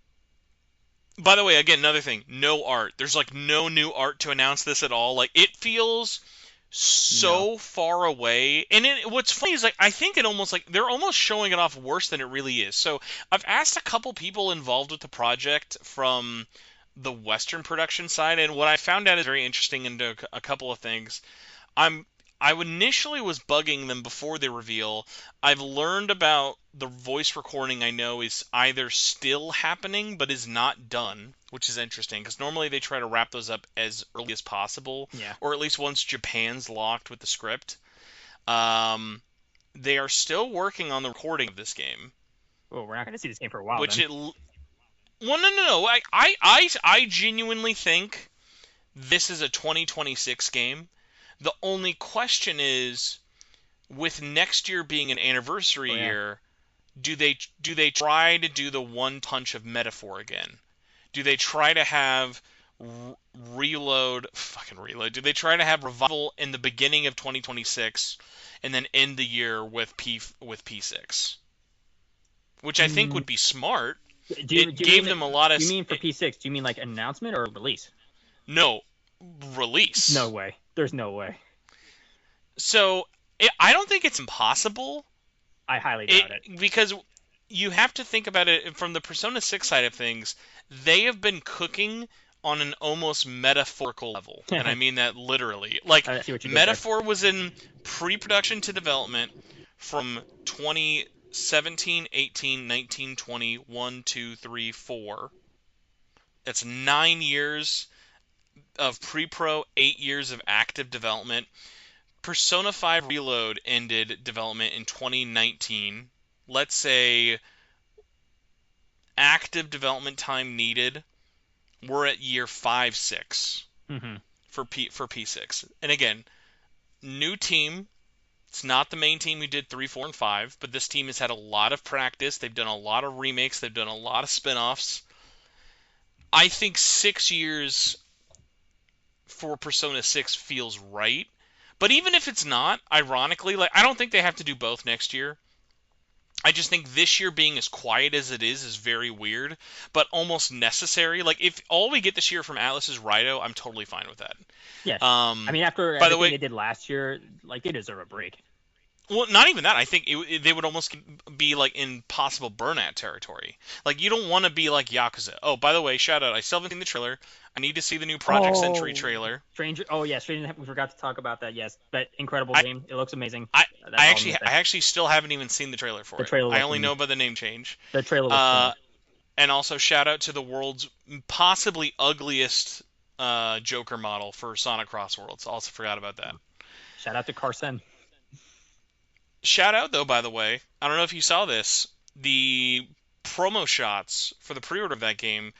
by the way, again, another thing, no art. There's like no new art to announce this at all. Like, it feels
No.
so far away. And what's funny is, like, I think it almost, like, they're almost showing it off worse than it really is. So I've asked a couple people involved with the project from the Western production side, and what I found out is very interesting into a couple of things. I'm I initially was bugging them before the reveal. I've learned about the voice recording. I know is either still happening but is not done, which is interesting because normally they try to wrap those up as early as possible,
Yeah.
or at least once Japan's locked with the script. Um, they are still working on the recording of this game,
Oh, we're not going to see this game for a while
which
then.
it. Well, no, no, no. I genuinely think this is a 2026 game. The only question is, with next year being an anniversary
Oh yeah.
year, do they try to do the one punch of metaphor again? Do they try to have reload? Do they try to have revival in the beginning of 2026 and then end the year with P6? Which I think
Mm,
would be smart.
do you
It
do you mean
gave them a lot of
do you mean for P6? Do you mean like announcement or release?
no
No
release.
way. There's no way.
So I don't think it's impossible.
I highly
It
doubt it.
because you have to think about it from the Persona 6 side of things. They have been cooking on an almost metaphorical level, and I mean that literally. Like,
I see what you did there.
Metaphor was in pre-production to development from 2017, 18, 19, 20, 1, 2, 3, 4. That's 9 years of pre-pro, 8 years of active development. Persona 5 Reload ended development in 2019. Let's say active development time needed, we're at year 5, 6
Hmm.
for P6. And again, new team. It's not the main team who did 3, 4, and 5, but this team has had a lot of practice. They've done a lot of remakes. They've done a lot of spin-offs. I think 6 years for Persona 6 feels right. But even if it's not, ironically, like, I don't think they have to do both next year. I just think this year being as quiet as it is very weird, but almost necessary. Like, if all we get this year from Atlus is Rido, I'm totally fine with that.
Yeah. I
Um,
mean, after
by the
everything
way,
they did last year, like they deserve a break.
well, not even that. I think they would almost be like in possible burnout territory. Like, you don't want to be like Yakuza. Oh, by the way, shout out. I still haven't seen the trailer. I need to see the new Project Century
Oh,
trailer.
Stranger. Oh yeah, Stranger. We forgot to talk about that. Yes, that incredible
I,
game. It looks amazing.
I,
That's
I
all I'm gonna
actually,
say.
I actually still haven't even seen the trailer for
The
it.
trailer
I
looks
only know by the name change.
the trailer looks
Uh,
phenomenal.
and also shout out to the world's possibly ugliest Joker model for Sonic Cross Worlds. Also forgot about that.
Shout out to Carson.
Shout out though, by the way, I don't know if you saw this. The promo shots for the pre-order of that game,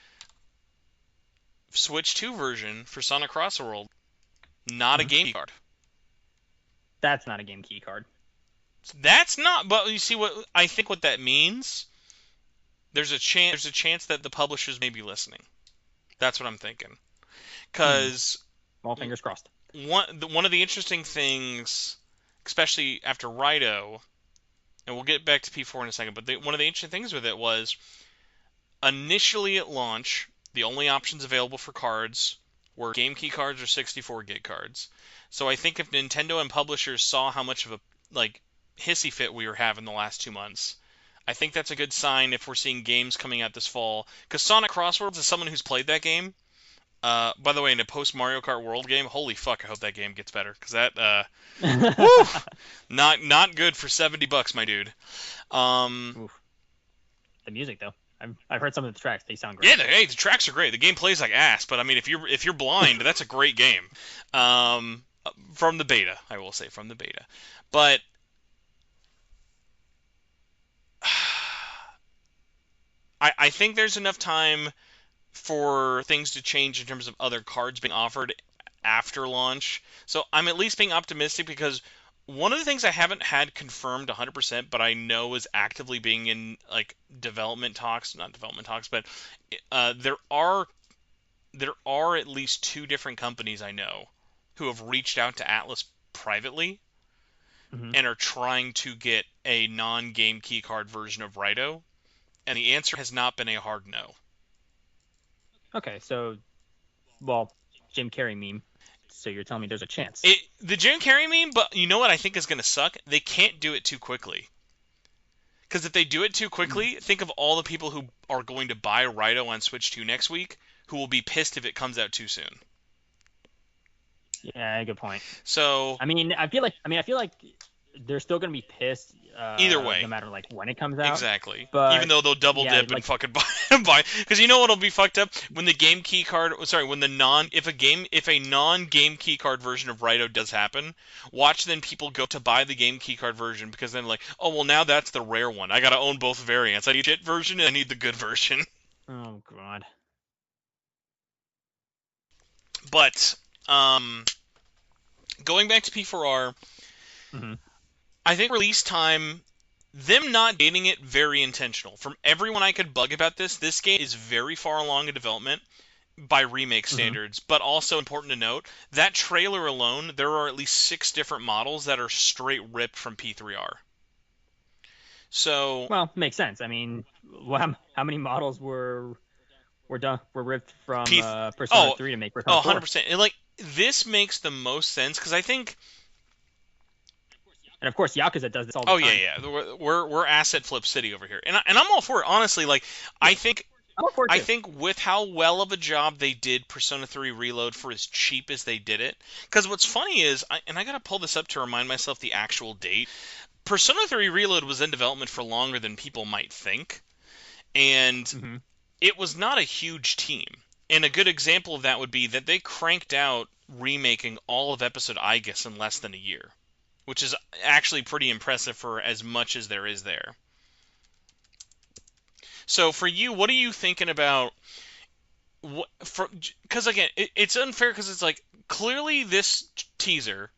Switch 2 version for Sonic Cross World, not a
Hmm.
game card.
That's not a game key card.
That's not. But you see what I think. What that means. There's a chance. There's a chance that the publishers may be listening. That's what I'm thinking.
Hmm.
Because
All fingers crossed.
one of the interesting things, especially after Rido, and we'll get back to P4 in a second, but one of the interesting things with it was initially at launch, the only options available for cards were game key cards or 64 gig cards. So I think if Nintendo and publishers saw how much of a like hissy fit we were having the last 2 months, I think that's a good sign if we're seeing games coming out this fall. Because Sonic Crossworlds, as someone who's played that game, By the way, in a post Mario Kart World game, holy fuck, I hope that game gets better because that woo, not good for $70, my dude. Um,
Oof. The music though, I've heard some of the tracks. They sound
yeah,
great.
hey, the tracks are great. The game plays like ass, but I mean, if you're blind, that's a great game. From the beta, I will say from the beta, but I think there's enough time for things to change in terms of other cards being offered after launch. So I'm at least being optimistic because one of the things I haven't had confirmed 100%, but I know is actively being in like development talks, not development talks, but there are at least two different companies I know who have reached out to Atlus privately
Hmm.
and are trying to get a non-game keycard version of Raito, and the answer has not been a hard no.
Okay, so well, Jim Carrey meme. So you're telling me there's a chance?
The Jim Carrey meme, but you know what I think is going to suck? They can't do it too quickly. Because if they do it too
Mm.
quickly, think of all the people who are going to buy Raito on Switch 2 next week who will be pissed if it comes out too soon.
Yeah, good point.
So,
I feel like they're still gonna be pissed,
either
no
way,
matter like when it comes out.
exactly. Even
But
though they'll double
yeah,
dip and
like
fucking buy, because you know what'll be fucked up when the game key card. Sorry, when the non if a non-game key card version of Raito does happen, watch then people go to buy the game key card version because then like, oh well, now that's the rare one. I gotta own both variants. I need shit version and I need the good version.
oh god.
But going back to P4R,
Hmm.
I think release time, them not dating it, very intentional. From everyone I could bug about this game is very far along in development by remake
Hmm.
standards, but also important to note, that trailer alone, there are at least 6 different models that are straight ripped from P3R. So,
Well, makes sense. I mean, how many models were ripped from
P
Persona
oh,
3 to make
oh,
Persona 4?
100%. And like this makes the most sense because I think,
And of course, Yakuza does this all the
oh yeah,
time.
yeah, we're asset flip city over here. And I'm all for it honestly. Like I
Yeah,
think
I'm up for it
I
too.
think with how well of a job they did Persona 3 Reload for as cheap as they did it, because what's funny is, and I gotta pull this up to remind myself the actual date. Persona 3 Reload was in development for longer than people might think, and
Hmm.
it was not a huge team. And a good example of that would be that they cranked out remaking all of episode Aegis in less than a year, which is actually pretty impressive for as much as there is there. So for you, what are you thinking about because again, it's unfair because it's like clearly this teaser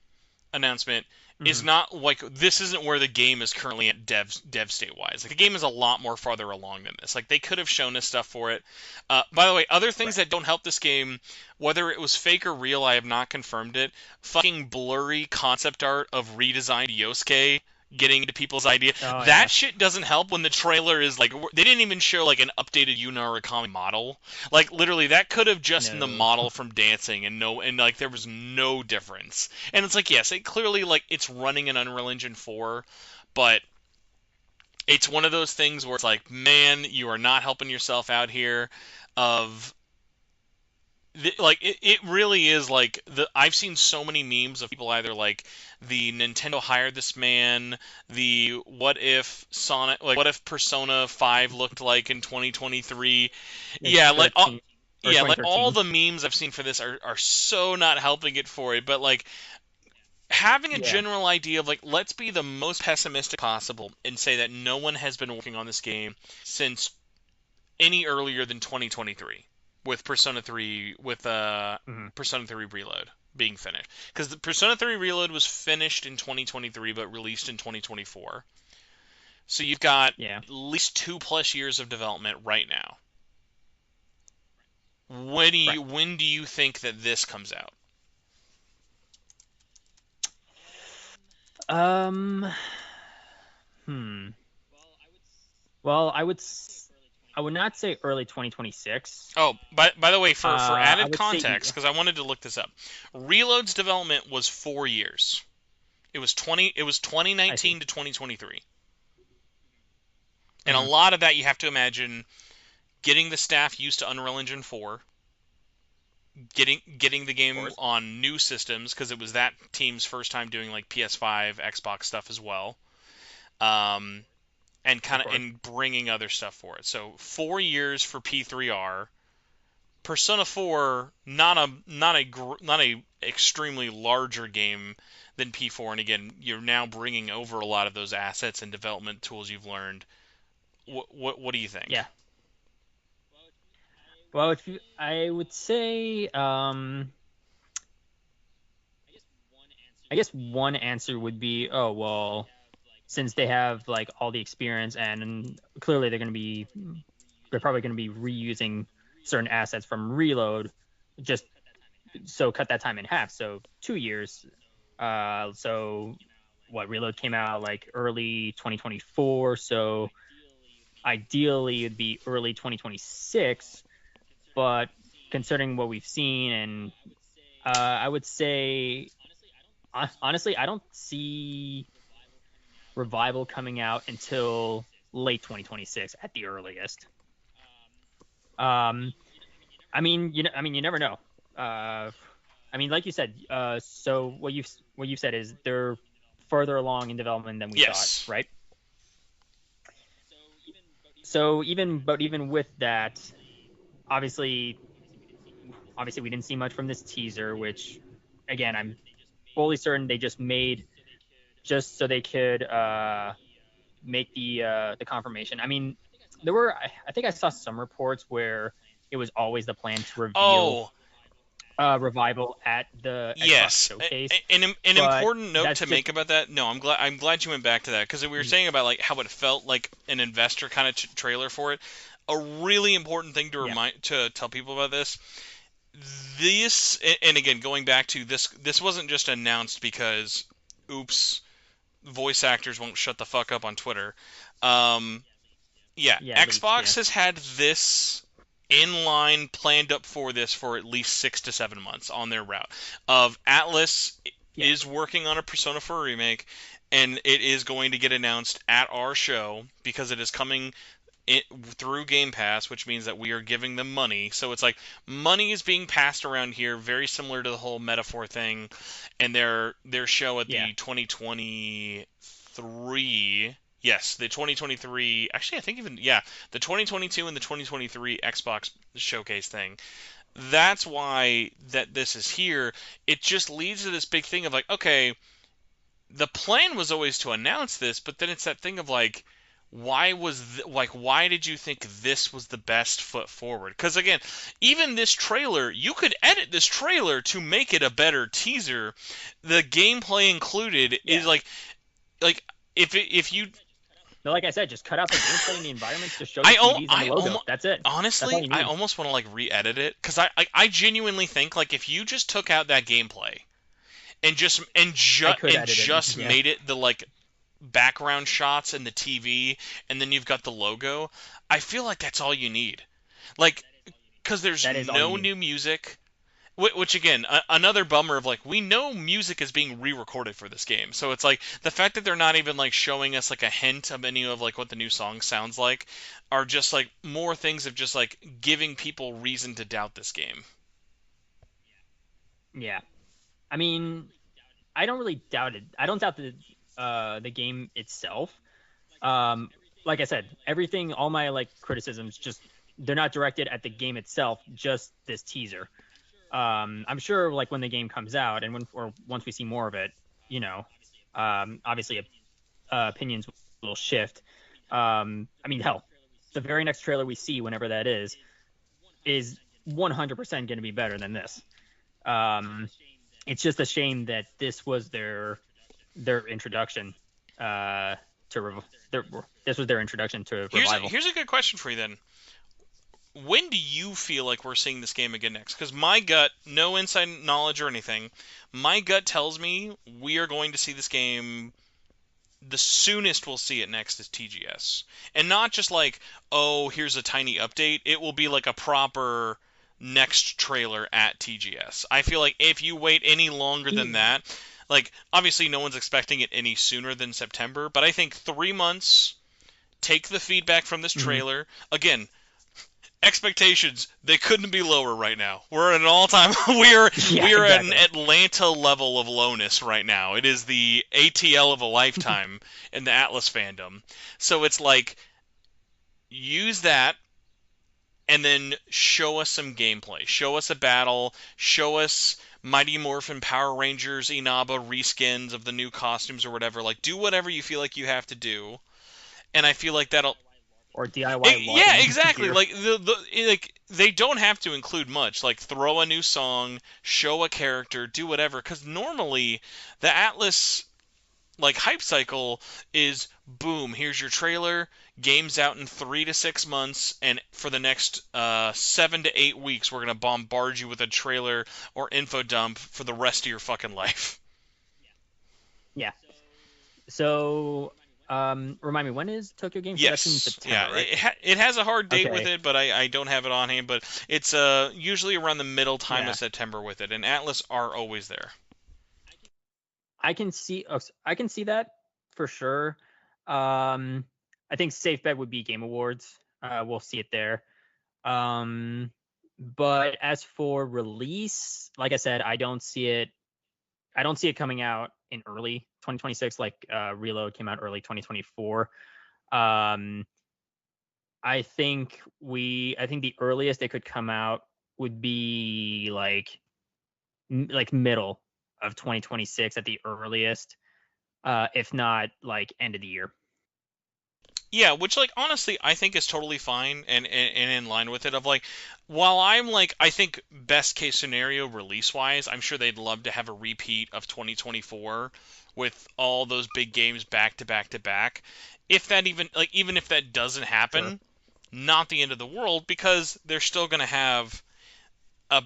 announcement is
Hmm.
not like this isn't where the game is currently at dev state wise. Like the game is a lot more farther along than this. Like they could have shown us stuff for it. By the way, other things
Right.
that don't help this game, whether it was fake or real, I have not confirmed it. Fucking blurry concept art of redesigned Yosuke getting into people's idea.
Oh
That
yeah.
shit doesn't help when the trailer is like they didn't even show like an updated Yuna Arakami model. Like literally that could have just been the
No.
model from dancing and like there was no difference. And it's like yes, it clearly like it's running in Unreal Engine 4, but it's one of those things where it's like, man, you are not helping yourself out here of like it really is like the I've seen so many memes of people either like the Nintendo hired this man, the what if Sonic like what if Persona 5 looked like in 2023.
In
Yeah, like
13 or
yeah, like all
2013.
the memes I've seen for this are so not helping it for it, but like having a
Yeah.
general idea of like let's be the most pessimistic possible and say that no one has been working on this game since any earlier than 2023 with
Hmm.
Persona 3 Reload being finished because the Persona 3 Reload was finished in 2023 but released in 2024. So you've got
Yeah.
at least 2+ years of development right now.
Right.
When do you think that this comes out?
Um. Hmm. Well, I would not say early 2026.
Oh, by the way, for
I
added
would say.
context, because I wanted to look this up, Reload's development was 4 years. It was
I see.
2019 to 2023. And a
Hmm.
lot of that you have to imagine getting the staff used to Unreal Engine 4, getting the
Of
game
course,
on new systems because it was that team's first time doing like PS5, Xbox stuff as well. Um, and
of
kind of
course.
and bringing other stuff for it. So 4 years for P3R. Persona 4, not a extremely larger game than P4, and again, you're now bringing over a lot of those assets and development tools you've learned. What do you think?
Yeah. Well, if you, I would say, I guess one answer would be, oh well, since they have like all the experience and clearly they're probably going to be reusing certain assets from Reload, just so cut that time in half. So 2 years. So what Reload came out like early 2024. So ideally it'd be early 2026. But considering what we've seen, and I would say honestly, I don't see Revival coming out until late 2026 at the earliest. Um, I mean, you never know. I mean, like you said, so what you've said is they're further along in development than we thought,
Yes.
right? So even with that, obviously, obviously we didn't see much from this teaser, which again, I'm fully certain they just made just so they could make the confirmation. I mean, I think I saw some reports where it was always the plan to reveal
Oh,
Revival at the Xbox
yes.
showcase,
An
but
important note
that's
to
just
make about that. No, I'm glad you went back to that because we were saying about like how it felt like an investor kind of trailer for it. A really important thing to
yeah,
remind to tell people about this. This and again going back to this, this wasn't just announced because, oops, voice actors won't shut the fuck up on Twitter. Um, yeah,
yeah, leaks, yeah,
Xbox has had this in line planned up for this for at least 6 to 7 months on their route of Atlus
yeah,
is working on a Persona 4 remake, and it is going to get announced at our show because it is coming through Game Pass, which means that we are giving them money. So it's like money is being passed around here, very similar to the whole metaphor thing. And their show at
yeah,
the 2023, yes, the 2023, actually I think even yeah, the 2022 and the 2023 Xbox showcase thing. That's why that this is here. It just leads to this big thing of like, okay, the plan was always to announce this, but then it's that thing of like, why did you think this was the best foot forward? Because again, even this trailer, you could edit this trailer to make it a better teaser. The gameplay included is
yeah.
like if you
No, like I said, just cut out the gameplay and the environments, just show the
I
TVs and the
I
logo.
almost
That's it. That's all
honestly
you
I
need.
almost want to like re-edit it because I genuinely think like if you just took out that gameplay and
I could
and
edit it.
just
Yeah,
made it the like background shots and the TV, and then you've got the logo. I feel like that's all you need. Like, because there's
that is all you
no
need.
new music. Which again, another bummer of like we know music is being re-recorded for this game, so it's like the fact that they're not even like showing us like a hint of any of like what the new song sounds like, are just like more things of just like giving people reason to doubt this game.
Yeah, I mean, I don't really doubt it. I don't doubt the game itself. Um, like I said, everything, all my like criticisms, just they're not directed at the game itself, just this teaser. I'm sure like when the game comes out and when or once we see more of it, you know, obviously opinions will shift. I mean, hell, the very next trailer we see, whenever that is 100% going to be better than this. Um, it's just a shame that this was their introduction to their, this was their introduction to Revival.
Here's a good question for you then. When do you feel like we're seeing this game again next? Because my gut, no inside knowledge or anything, my gut tells me we are going to see this game. The soonest we'll see it next is TGS, and not just like, oh, here's a tiny update. It will be like a proper next trailer at TGS. I feel like if you wait any longer than
E-
that, like obviously no one's expecting it any sooner than September, but I think 3 months. Take the feedback from this
mhm.
trailer again. expectations, they couldn't be lower right now. We're at an all-time we are
Yeah,
we are at an
exactly.
Atlanta level of lowness right now. It is the ATL of a lifetime in the Atlus fandom. So it's like use that and then show us some gameplay. Show us a battle, show us Mighty Morphin Power Rangers Inaba reskins of the new costumes or whatever. Like do whatever you feel like you have to do. And I feel like that'll
Or DIY
yeah,
LARPing
exactly.
gear.
Like like they don't have to include much. Like throw a new song, show a character, do whatever. Because normally the Atlas like hype cycle is boom. Here's your trailer. Game's out in 3 to 6 months, and for the next 7 to 8 weeks, we're gonna bombard you with a trailer or info dump for the rest of your fucking life.
Yeah. So, remind me, when is Tokyo Game Show? That's in
Yes,
September,
yeah,
right?
it has a hard date with
Okay.
it, but I don't have it on hand. But it's usually around the middle time of
Yeah.
September with it, and Atlas are always there.
I can see that for sure. Um, I think safe bet would be Game Awards. We'll see it there. Um, but as for release, like I said, I don't see it. I don't see it coming out in early 2026, like Reload came out early 2024. Um, I think the earliest it could come out would be like middle of 2026 at the earliest, if not like end of the year.
Yeah, which like honestly I think is totally fine and in line with it. Of like, while I'm like I think best case scenario release wise, I'm sure they'd love to have a repeat of 2024 with all those big games back to back to back. If that even if that doesn't
Sure.
happen, not the end of the world because they're still gonna have a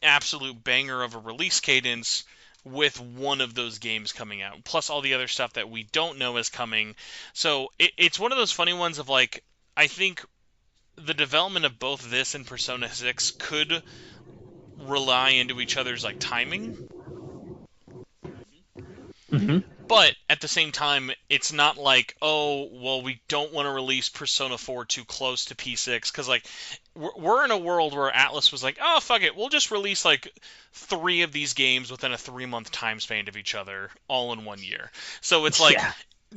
absolute banger of a release cadence with one of those games coming out, plus all the other stuff that we don't know is coming. So it's one of those funny ones of like, I think the development of both this and Persona 6 could rely into each other's like timing,
Hmm.
but at the same time, it's not like, oh, well, we don't want to release Persona 4 too close to P6 because like we're in a world where Atlus was like, oh, fuck it, we'll just release like three of these games within a 3 month time span of each other, all in one year. So it's like
Yeah.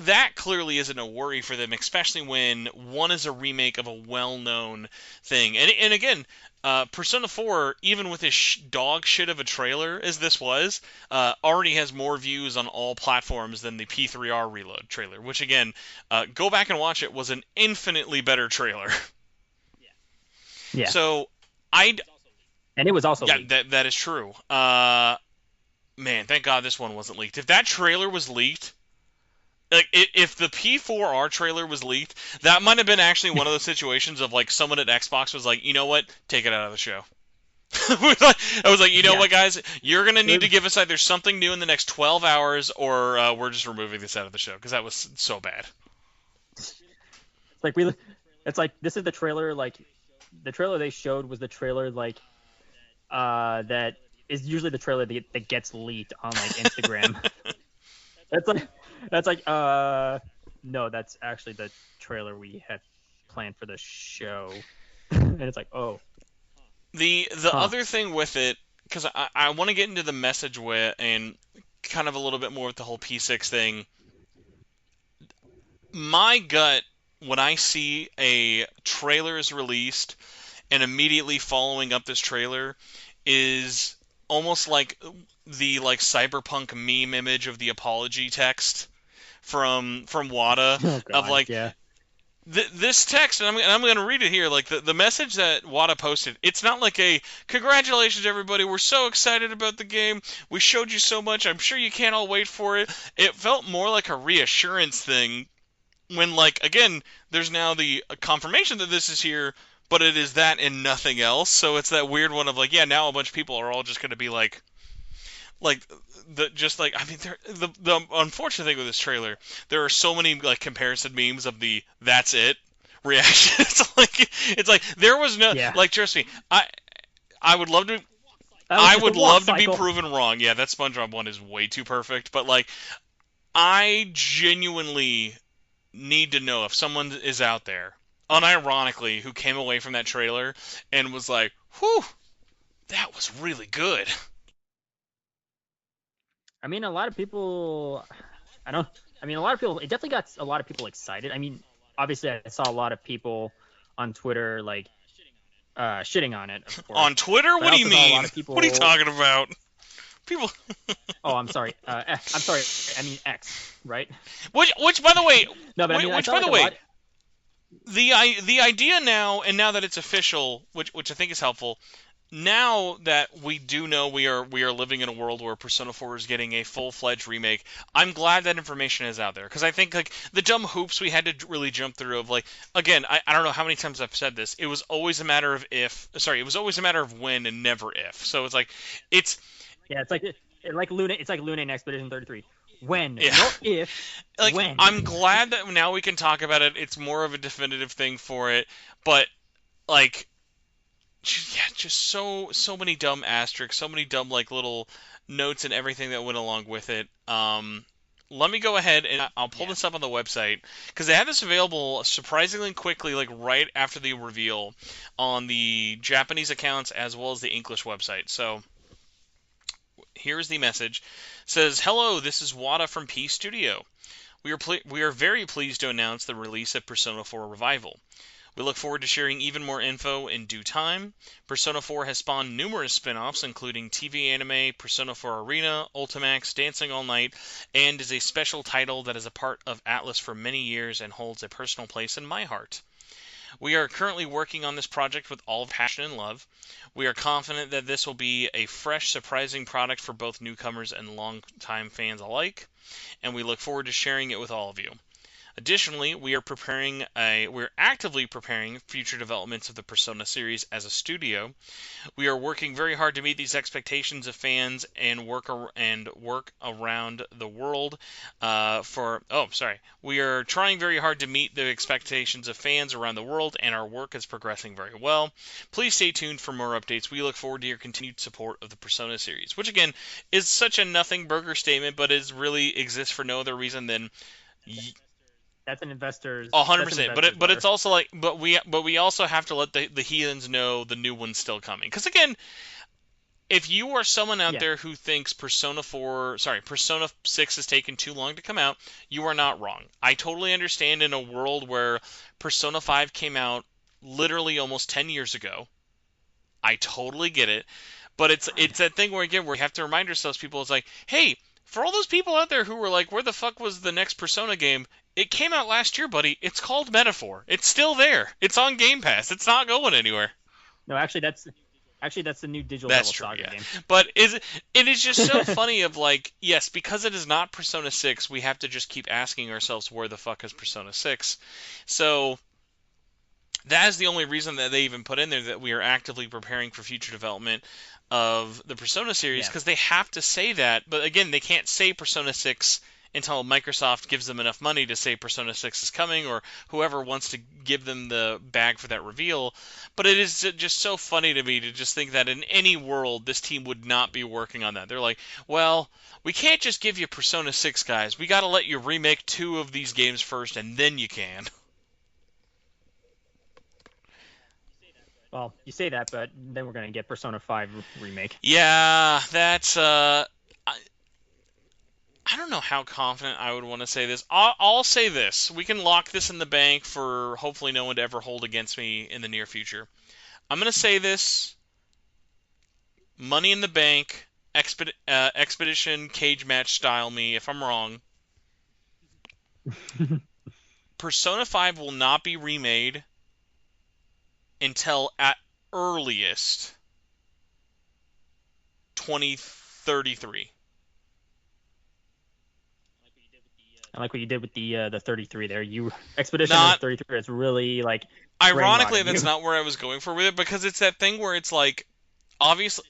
that clearly isn't a worry for them, especially when one is a remake of a well-known thing. And again, Persona 4, even with as dog shit of a trailer as this was, already has more views on all platforms than the P3R Reload trailer, which again, go back and watch it, was an infinitely better trailer.
Yeah.
So, I
And it was also
yeah,
leaked.
that is true. Man, thank God this one wasn't leaked. If that trailer was leaked, like if the P4R trailer was leaked, that might have been actually one of those situations of like someone at Xbox was like, you know what, take it out of the show. I was like, you know
Yeah.
what, guys, you're gonna need to
It-
give us either something new in the next 12 hours, or we're just removing this out of the show because that was so bad.
It's like it's like this is the trailer. Like the trailer they showed was the trailer that is usually the trailer that gets leaked on like Instagram. That's like that's like no, that's actually the trailer we had planned for the show. And it's like, oh,
The
huh.
other thing with it, because I want to get into the message with and kind of a little bit more with the whole P6 thing. My gut when I see a trailer is released and immediately following up this trailer is almost like the like cyberpunk meme image of the apology text from Wada
Oh
of
god,
like
yeah.
this text, and I'm going to read it here. Like the message that Wada posted, it's not like a congratulations everybody, we're so excited about the game, we showed you so much, I'm sure you can't all wait for it. It felt more like a reassurance thing when like again, there's now the confirmation that this is here, but it is that and nothing else. So it's that weird one of like, yeah, now a bunch of people are all just going to be like the just like I mean the unfortunate thing with this trailer, there are so many like comparison memes of the that's it reaction. It's like there was no
Yeah.
like trust me, I would love to
That was
I
just a
would
walk
love to be
cycle.
proven wrong. Yeah, that SpongeBob one is way too perfect, but like I genuinely need to know if someone is out there. unironically, who came away from that trailer and was like, "Whew, that was really good."
I mean, a lot of people. I don't. I mean, a lot of people. It definitely got a lot of people excited. I mean, obviously, I saw a lot of people on Twitter like shitting on it, of
On
course.
Twitter,
But
what
I
do you
also saw a lot
mean?
of
What are you
people.
talking about? People,
Oh, I'm sorry. I'm sorry. I mean X, right?
which by the way,
No, but I mean, I
which
saw
by
like
the
a
way,
lot.
the idea now, and now that it's official, which I think is helpful. Now that we do know we are living in a world where Persona 4 is getting a full-fledged remake, I'm glad that information is out there because I think like the dumb hoops we had to really jump through of like again I don't know how many times I've said this. It was always a matter of if sorry, it was always a matter of when and never if. So it's like it's
Yeah, it's like Luna. It's like Luna in Expedition 33. When,
yeah.
not if,
Like
when.
I'm glad that now we can talk about it. It's more of a definitive thing for it, but like yeah, just so many dumb asterisks, so many dumb like little notes and everything that went along with it. Let me go ahead and I'll pull
Yeah,
this up on the website because they had this available surprisingly quickly, like right after the reveal, on the Japanese accounts as well as the English website. So here's the message. It says, "Hello, this is Wada from P Studio. We are very pleased to announce the release of Persona 4 Revival. We look forward to sharing even more info in due time. Persona 4 has spawned numerous spin-offs, including TV anime, Persona 4 Arena, Ultimax, Dancing All Night, and is a special title that is a part of Atlus for many years and holds a personal place in my heart. We are currently working on this project with all passion and love. We are confident that this will be a fresh, surprising product for both newcomers and longtime fans alike, and we look forward to sharing it with all of you. Additionally, we're actively preparing future developments of the Persona series as a studio. We are working very hard to meet these expectations of fans and work around the world. We are trying very hard to meet the expectations of fans around the world, and our work is progressing very well. Please stay tuned for more updates. We look forward to your continued support of the Persona series, which again is such a nothing burger statement, but is really exists for no other reason than
that's an
a
investor's.
hundred
That's an
percent,
investor's
but it's
letter.
also like, but we also have to let the heathens know the new one's still coming. Because again, if you are someone out
Yeah,
there who thinks Persona 6 has taken too long to come out, you are not wrong. I totally understand in a world where Persona 5 came out literally almost 10 years ago. I totally get it, but it's that thing where again where we have to remind ourselves, people, it's like, hey, for all those people out there who were like, where the fuck was the next Persona game? It came out last year, buddy. It's called Metaphor. It's still there. It's on Game Pass. It's not going anywhere.
no, actually that's the new Digital
That's
Devil
true,
Saga
yeah.
game.
But it is just so funny of like, yes, because it is not Persona 6, we have to just keep asking ourselves where the fuck is Persona 6. So that is the only reason that they even put in there that we are actively preparing for future development of the Persona series
Yeah.
because they have to say that. But again, they can't say Persona 6 until Microsoft gives them enough money to say Persona 6 is coming, or whoever wants to give them the bag for that reveal. But it is just so funny to me to just think that in any world this team would not be working on that. They're like, well, we can't just give you Persona 6, guys. We got to let you remake 2 of these games first and then you can.
Well, you say that, but then we're gonna get Persona 5 remake.
Yeah, that's I don't know how confident I would want to say this. I'll say this. We can lock this in the bank for hopefully no one to ever hold against me in the near future. I'm going to say this. Money in the bank, Expedition cage match style me if I'm wrong. Persona 5 will not be remade until at earliest 2033.
I like what you did with the 33 there. You Expedition is
Not
33. It's really like brain
ironically
rotting
that's
you.
not where I was going for with it because it's that thing where it's like obviously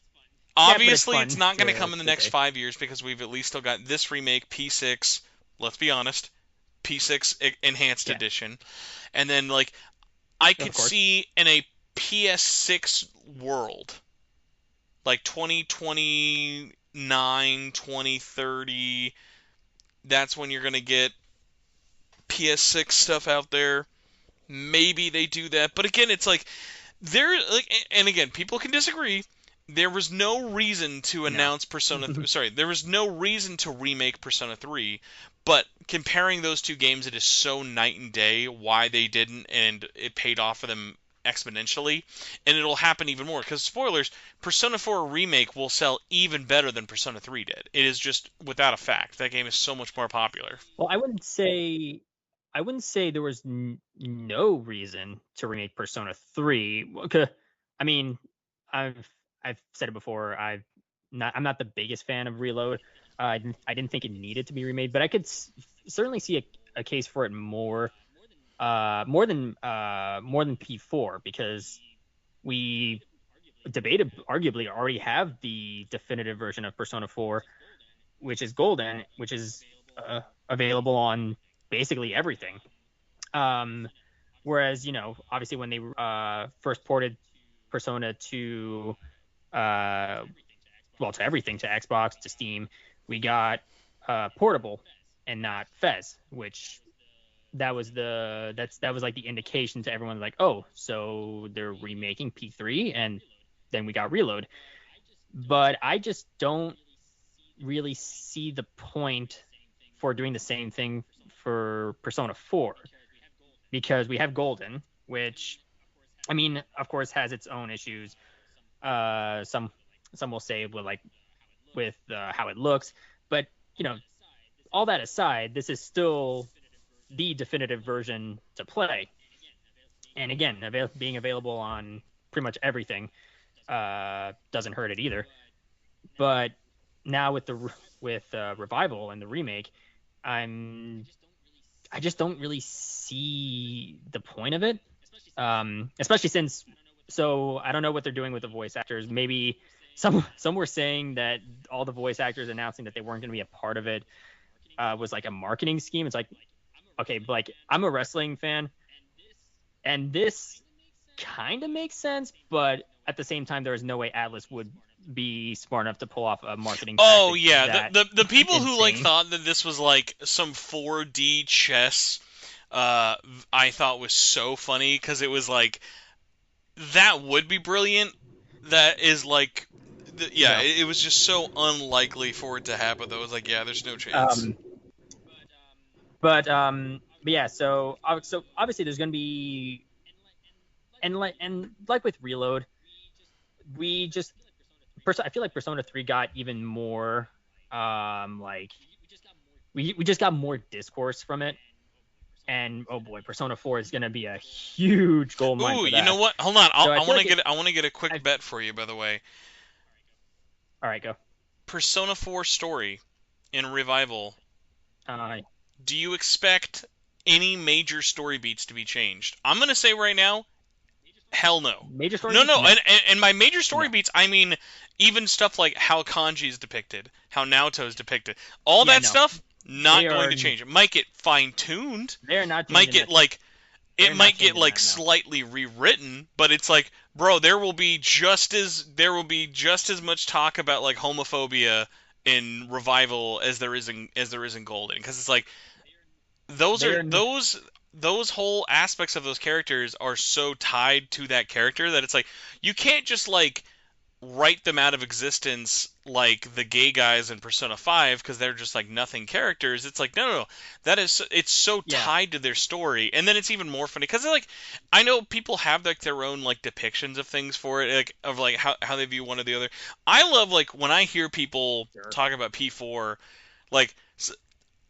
Yeah, but it's
Obviously, it's
fun
not going to
to
come in the
to
next
say.
5 years because we've at least still got this remake, P6. Let's be honest, P6 Enhanced
Yeah,
Edition, and then like I
of
could
course.
see in a PS6 world, like 2029, 2030. That's when you're going to get PS6 stuff out there. maybe they do that. But again, it's like there like and again, people can disagree. There was no reason to
No.
announce sorry, there was no reason to remake Persona 3, but comparing those two games, it is so night and day why they didn't, and it paid off for them exponentially, and it'll happen even more because spoilers, Persona 4 remake will sell even better than Persona 3 did. It is just without a fact. That game is so much more popular.
Well, I wouldn't say there was no reason to remake Persona 3. I mean, I've I've said it before. I'm not the biggest fan of Reload. I didn't think it needed to be remade, but I could certainly see a case for it more than P4 because we debated arguably already have the definitive version of Persona 4, which is Golden, which is available on basically everything. Um, Whereas, obviously when they first ported Persona to to everything, to Xbox, to Steam, we got portable and not Fez, which that was like the indication to everyone, like, oh, so they're remaking P3, and then we got Reload. But I just don't really see the point for doing the same thing for Persona 4 because we have Golden, which, I mean, of course, has its own issues. Some will say, well, like, with how it looks, but all that aside, this is still the definitive version to play. And again, being available on pretty much everything doesn't hurt it either. But now with Revival and the remake, I'm I just don't really see the point of it. Especially since, so I don't know what they're doing with the voice actors. Maybe some were saying that all the voice actors announcing that they weren't going to be a part of it was like a marketing scheme. It's like, okay, but like, I'm a wrestling fan, and this kind of makes sense, but at the same time, there is no way Atlus would be smart enough to pull off a marketing
Oh
tactic
yeah,
that
the people who like
insane.
thought that this was like some 4D chess, I thought was so funny because it was like that would be brilliant. That is like, yeah,
No.
it was just so unlikely for it to happen. Though it was like, yeah, there's no chance.
Um, but yeah, so obviously there's gonna be, and like with Reload, we just I feel like Persona 3 got even more like we just got more discourse from it, and oh boy, Persona 4 is gonna be a huge gold mine
Ooh,
for
you know
that.
what? Hold on,
So I feel like it.
I want to get a quick
I
bet for you. By the way,
All right, go.
Persona 4 story in Revival.
Uh,
Do you expect any major story beats to be changed? I'm gonna say right now, hell no.
Major story
No,
beats?
no,
No,
and by major story
no.
beats, I mean even stuff like how Kanji is depicted, how Naoto is depicted. All
Yeah,
that
no.
stuff,
They
not going
are
to change. It might get fine tuned,
they're not
might
changing
get
that.
like, it
They're not
might get
changing
like
that. No.
slightly rewritten, but it's like, bro, there will be just as much talk about like homophobia in Revival as there is in Golden, because it's like those
They
are
are
those whole aspects of those characters are so tied to that character that it's like you can't just like write them out of existence like the gay guys in Persona 5 because they're just like nothing characters. It's like no, that is it's so
Yeah.
tied to their story, and then it's even more funny because like I know people have like their own like depictions of things for it, like of like how they view one or the other. I love like when I hear people
Sure.
talk about P4, like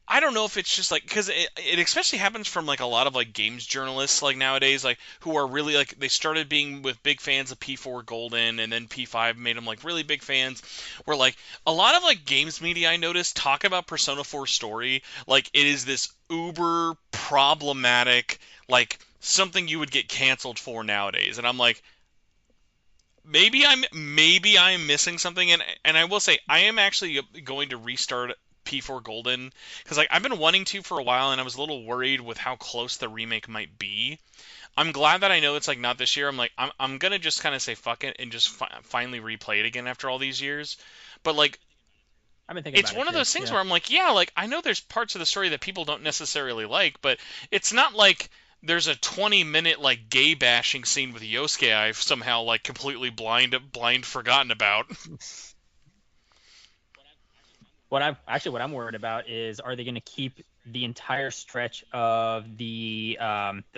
I don't know if it's just like because it especially happens from like a lot of like games journalists like nowadays like who are really like they started being with big fans of P4 Golden and then P5 made them like really big fans where like a lot of like games media I noticed talk about Persona 4 story like it is this uber problematic like something you would get canceled for nowadays and I'm like maybe I'm missing something, and I will say I am actually going to restart P4 Golden because like I've been wanting to for a while, and I was a little worried with how close the remake might be. I'm glad that I know it's like not this year. I'm gonna just kind of say fuck it and just finally replay it again after all these years. But like
I've been thinking
it's
about it
one of
too.
those things
Yeah.
where I'm like, yeah, like I know there's parts of the story that people don't necessarily like, but it's not like there's a 20-minute like gay bashing scene with Yosuke I've somehow like completely blind forgotten about.
What I'm worried about is, are they going to keep the entire stretch of the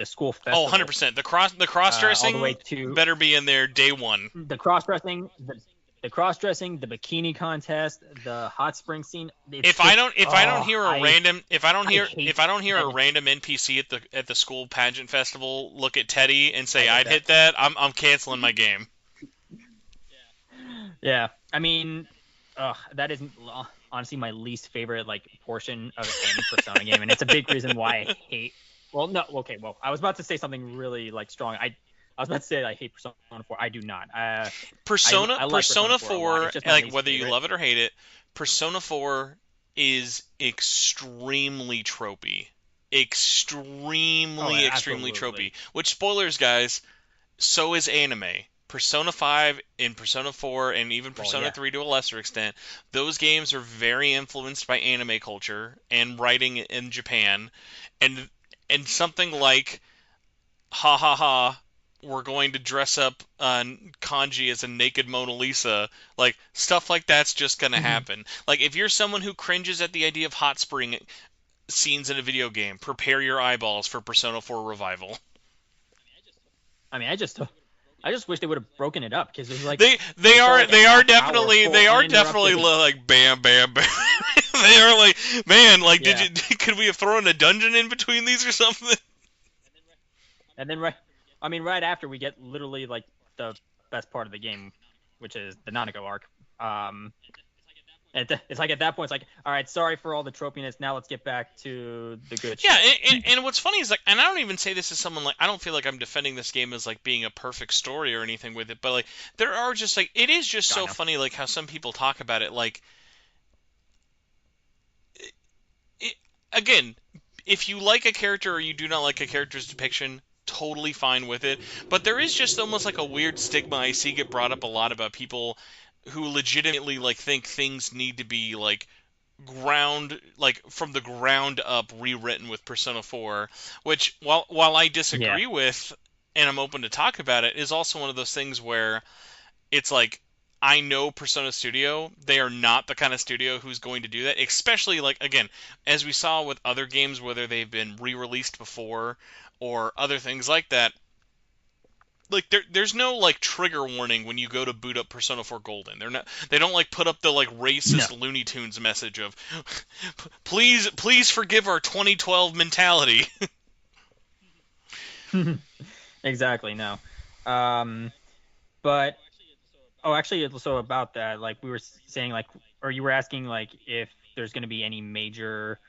school
Oh,
festival
100%. The cross
all the way
dressing
to
better be in there day one.
the cross dressing, the cross dressing, the bikini contest, the hot spring scene? It's
If I
just,
don't if I don't
oh,
hear a random
I hate
if I don't hear a
I,
random NPC at the school pageant festival look at Teddy and say
I hate
I'd
that.
hit that, I'm canceling my game.
Yeah, I mean, that is honestly my least favorite like portion of any Persona game, and it's a big reason why I hate. Well, no, okay, well, I was about to say something really like strong. I was about to say that I hate Persona 4. I do not. I like Persona
Persona
4 a lot.
4,
It's just my
like
least
whether you
favorite.
love it or hate it, Persona 4 is extremely tropey.
Oh,
Extremely
absolutely.
tropey. Which, spoilers, guys, so is anime. Persona 5 and Persona 4 and even
Well,
Persona
yeah,
3 to a lesser extent, those games are very influenced by anime culture and writing in Japan. And something like ha ha ha, we're going to dress up Kanji as a naked Mona Lisa. Like, stuff like that's just going to happen. Like, if you're someone who cringes at the idea of hot spring scenes in a video game, prepare your eyeballs for Persona 4 Revival.
I mean, I just wish they would have broken it up, because
They
it felt
are
like a half hour
they
full
are definitely
uninterrupted.
like bam bam bam. They are like, man, like did
Yeah,
you could we have thrown a dungeon in between these or something?
and then I mean, right after we get literally like the best part of the game, which is the Nanako arc. Um, it's like at that point, it's like, all right, sorry for all the tropiness. Now let's get back to the good
Yeah,
shit.
and what's funny is like, and I don't even say this as someone like I don't feel like I'm defending this game as like being a perfect story or anything with it, but like there are just like it is just
God
so
no.
funny like how some people talk about it like it, again, if you like a character or you do not like a character's depiction, totally fine with it. But there is just almost like a weird stigma I see get brought up a lot about people who legitimately like think things need to be like from the ground up rewritten with Persona 4, which while I
Yeah,
disagree with and I'm open to talk about it, is also one of those things where it's like I know Persona Studio, they are not the kind of studio who's going to do that, especially like again, as we saw with other games whether they've been re-released before or other things like that. Like there's no like trigger warning when you go to boot up Persona 4 Golden. They don't like put up the like
no,
racist Looney Tunes message of please forgive our 2012 mentality.
exactly no. Um, but oh, actually, so about that, like we were saying, like, or you were asking, like, if there's going to be any major,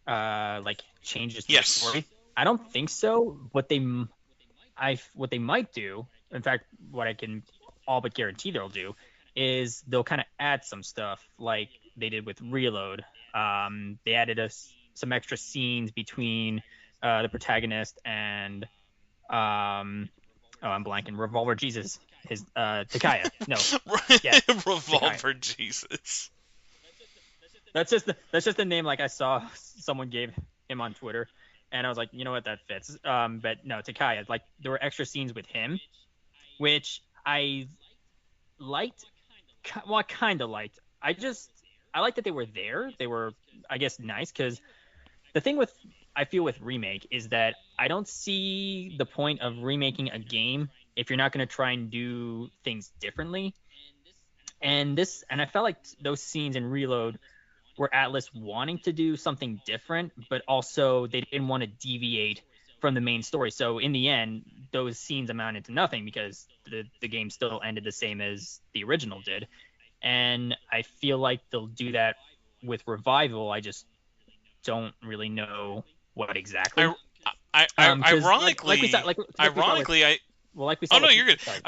like, changes to the
Yes.
story. I don't think so. What they might do, in fact, what I can all but guarantee they'll do, is they'll kind of add some stuff, like they did with Reload. They added us some extra scenes between the protagonist and oh, I'm blanking. Revolver Jesus, his Takaya. No, yeah, Takaya.
Revolver Jesus.
That's just the name like I saw someone gave him on Twitter, and I was like, you know what, that fits. But no, Takaya. Like there were extra scenes with him, which I liked. Well, I kind of liked. I liked that they were there. They were, I guess, nice, because the thing with I feel with remake is that I don't see the point of remaking a game if you're not going to try and do things differently. And I felt like those scenes in Reload were Atlus wanting to do something different, but also they didn't want to deviate from the main story. So in the end, those scenes amounted to nothing, because the game still ended the same as the original did. And I feel like they'll do that with Revival. I just don't really know what
I,
exactly. Because
ironically,
like we saw with
ironically, I
well, like we
oh
saw
no,
with
you're good.
sorry.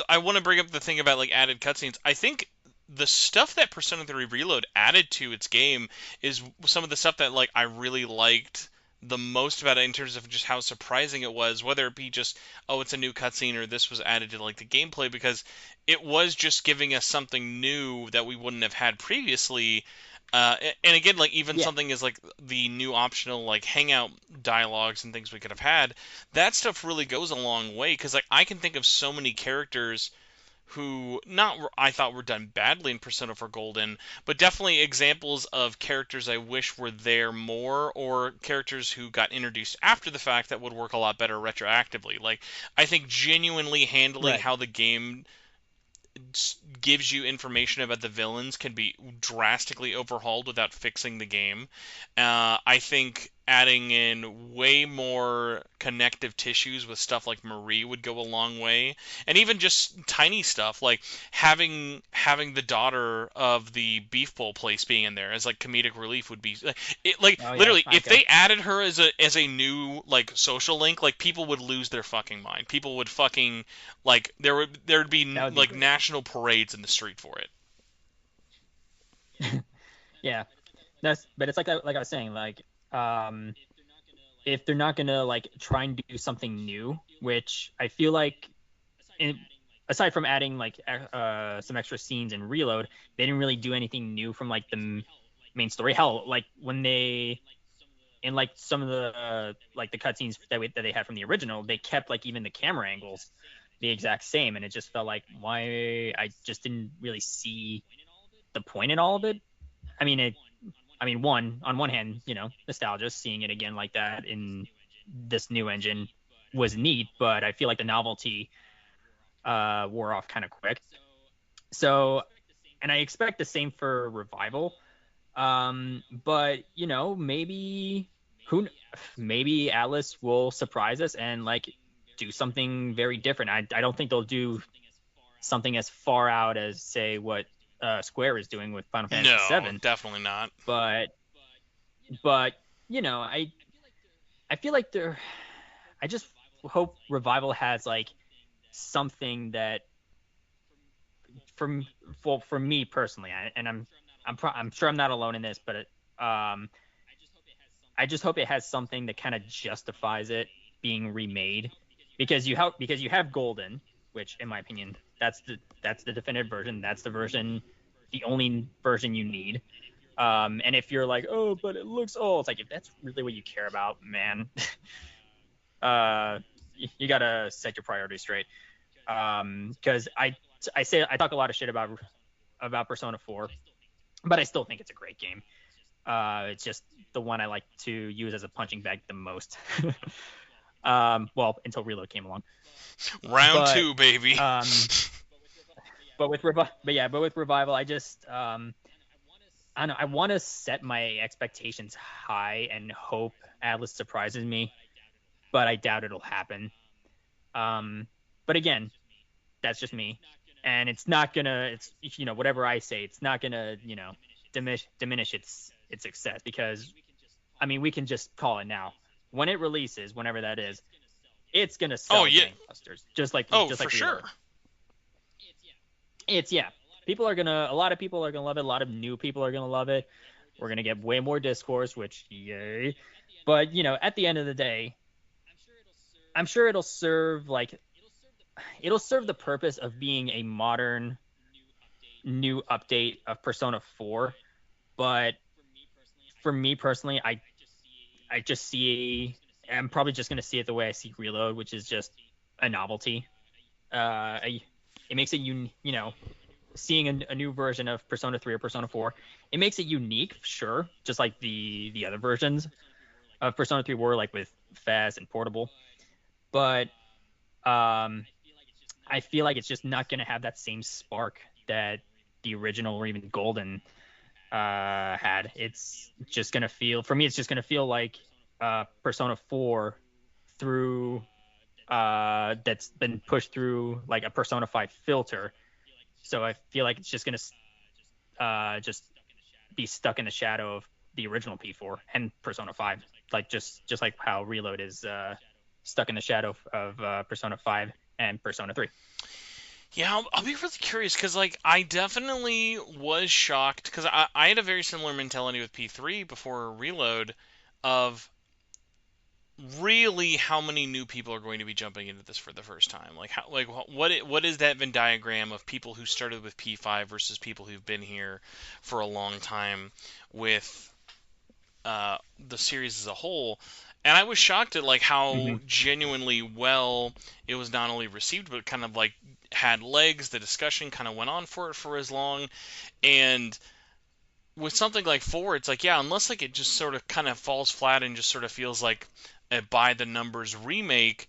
I want to bring up the thing about like added cutscenes. I think the stuff that Persona 3 Reload added to its game is some of the stuff that like I really liked the most about it in terms of just how surprising it was, whether it be just oh it's a new cutscene or this was added to like the gameplay because it was just giving us something new that we wouldn't have had previously And again, like even
Yeah,
something as like the new optional like hangout dialogues and things we could have had, that stuff really goes a long way because like I can think of so many characters who not I thought were done badly in Persona 4 Golden, but definitely examples of characters I wish were there more, or characters who got introduced after the fact that would work a lot better retroactively. Like I think genuinely handling
right.
how the game gives you information about the villains can be drastically overhauled without fixing the game. I think adding in way more connective tissues with stuff like Marie would go a long way, and even just tiny stuff like having the daughter of the beef bowl place being in there as like comedic relief would be like
Oh yeah,
literally if
okay.
they added her as a new like social link, like people would lose their fucking mind. People would fucking like there'd be
That would be
like
great.
national parades in the street for it.
Yeah, but it's like I was saying, like um, if they're not gonna like try and do something new, which I feel like in, aside from adding like some extra scenes and reload, they didn't really do anything new from like the main story. Hell, like when they in like some of the like the cutscenes that they had from the original, they kept like even the camera angles the exact same, and it just felt like why I just didn't really see the point in all of it. I mean, one on one hand, nostalgia, seeing it again like that in this new engine was neat, but I feel like the novelty wore off kind of quick. So, and I expect the same for Revival. But maybe Atlas will surprise us and like do something very different. I don't think they'll do something as far out as say what Square is doing with Final Fantasy
No,
VII,
definitely not.
but but I feel like they're. I just hope Revival has like something that for for me personally, and I'm sure I'm not alone in this, but I just hope it has something that kind of justifies it being remade because you have Golden, which in my opinion that's the definitive version. That's the version, the only version you need. And if you're like, oh, but it looks old, it's like if that's really what you care about, man, you gotta set your priorities straight. Because I talk a lot of shit about Persona 4, but I still think it's a great game. It's just the one I like to use as a punching bag the most. Well, until Reload came along.
Round
But
two, baby.
um, but with Revival, I don't know. I want to set my expectations high and hope Atlas surprises me, but I doubt it'll happen. Um, but again, that's just me, and it's not gonna. It's whatever I say, it's not gonna diminish its success because I mean we can just call it now. When it releases, whenever that is, it's gonna
Oh
sell
yeah.
gangbusters,
Oh,
just
for
like
sure.
Reload. It's yeah. A lot of people are gonna love it. A lot of new people are gonna love it. We're gonna get way more discourse, which yay. But at the end of the day, I'm sure it'll serve the purpose of being a modern new update of Persona 4. But for me personally, I just see I'm probably just gonna see it the way I see Reload, which is just a novelty. It makes it seeing a new version of Persona 3 or Persona 4, it makes it unique, sure, just like the other versions of Persona 3 were, like with Fast and Portable. But um, I feel like it's just not gonna have that same spark that the original or even Golden had. It's just gonna feel for me. It's just gonna feel like Persona 4 through that's been pushed through like a Persona 5 filter. So I feel like it's just gonna just be stuck in the shadow of the original P4 and Persona 5, like just like how Reload is stuck in the shadow of Persona 5 and Persona 3.
Yeah, I'll be really curious because, like, I definitely was shocked because I had a very similar mentality with P3 before Reload of really how many new people are going to be jumping into this for the first time. Like how like what is that Venn diagram of people who started with P5 versus people who've been here for a long time with the series as a whole. And I was shocked at like how
Hmm.
genuinely well it was not only received but kind of like had legs. The discussion kind of went on for as long, and with something like four, it's like, yeah, unless like it just sort of kind of falls flat and just sort of feels like a by the numbers remake,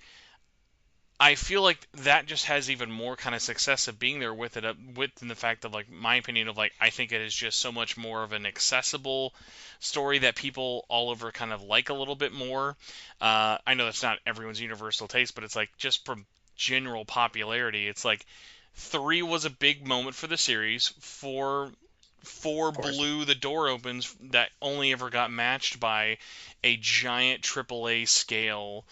I feel like that just has even more kind of success of being there with it, with the fact of like my opinion of like I think it is just so much more of an accessible story that people all over kind of like a little bit more. I know that's not everyone's universal taste, but it's like just from general popularity, it's like three was a big moment for the series. Four
Of course.
blew the door opens that only ever got matched by a giant AAA scale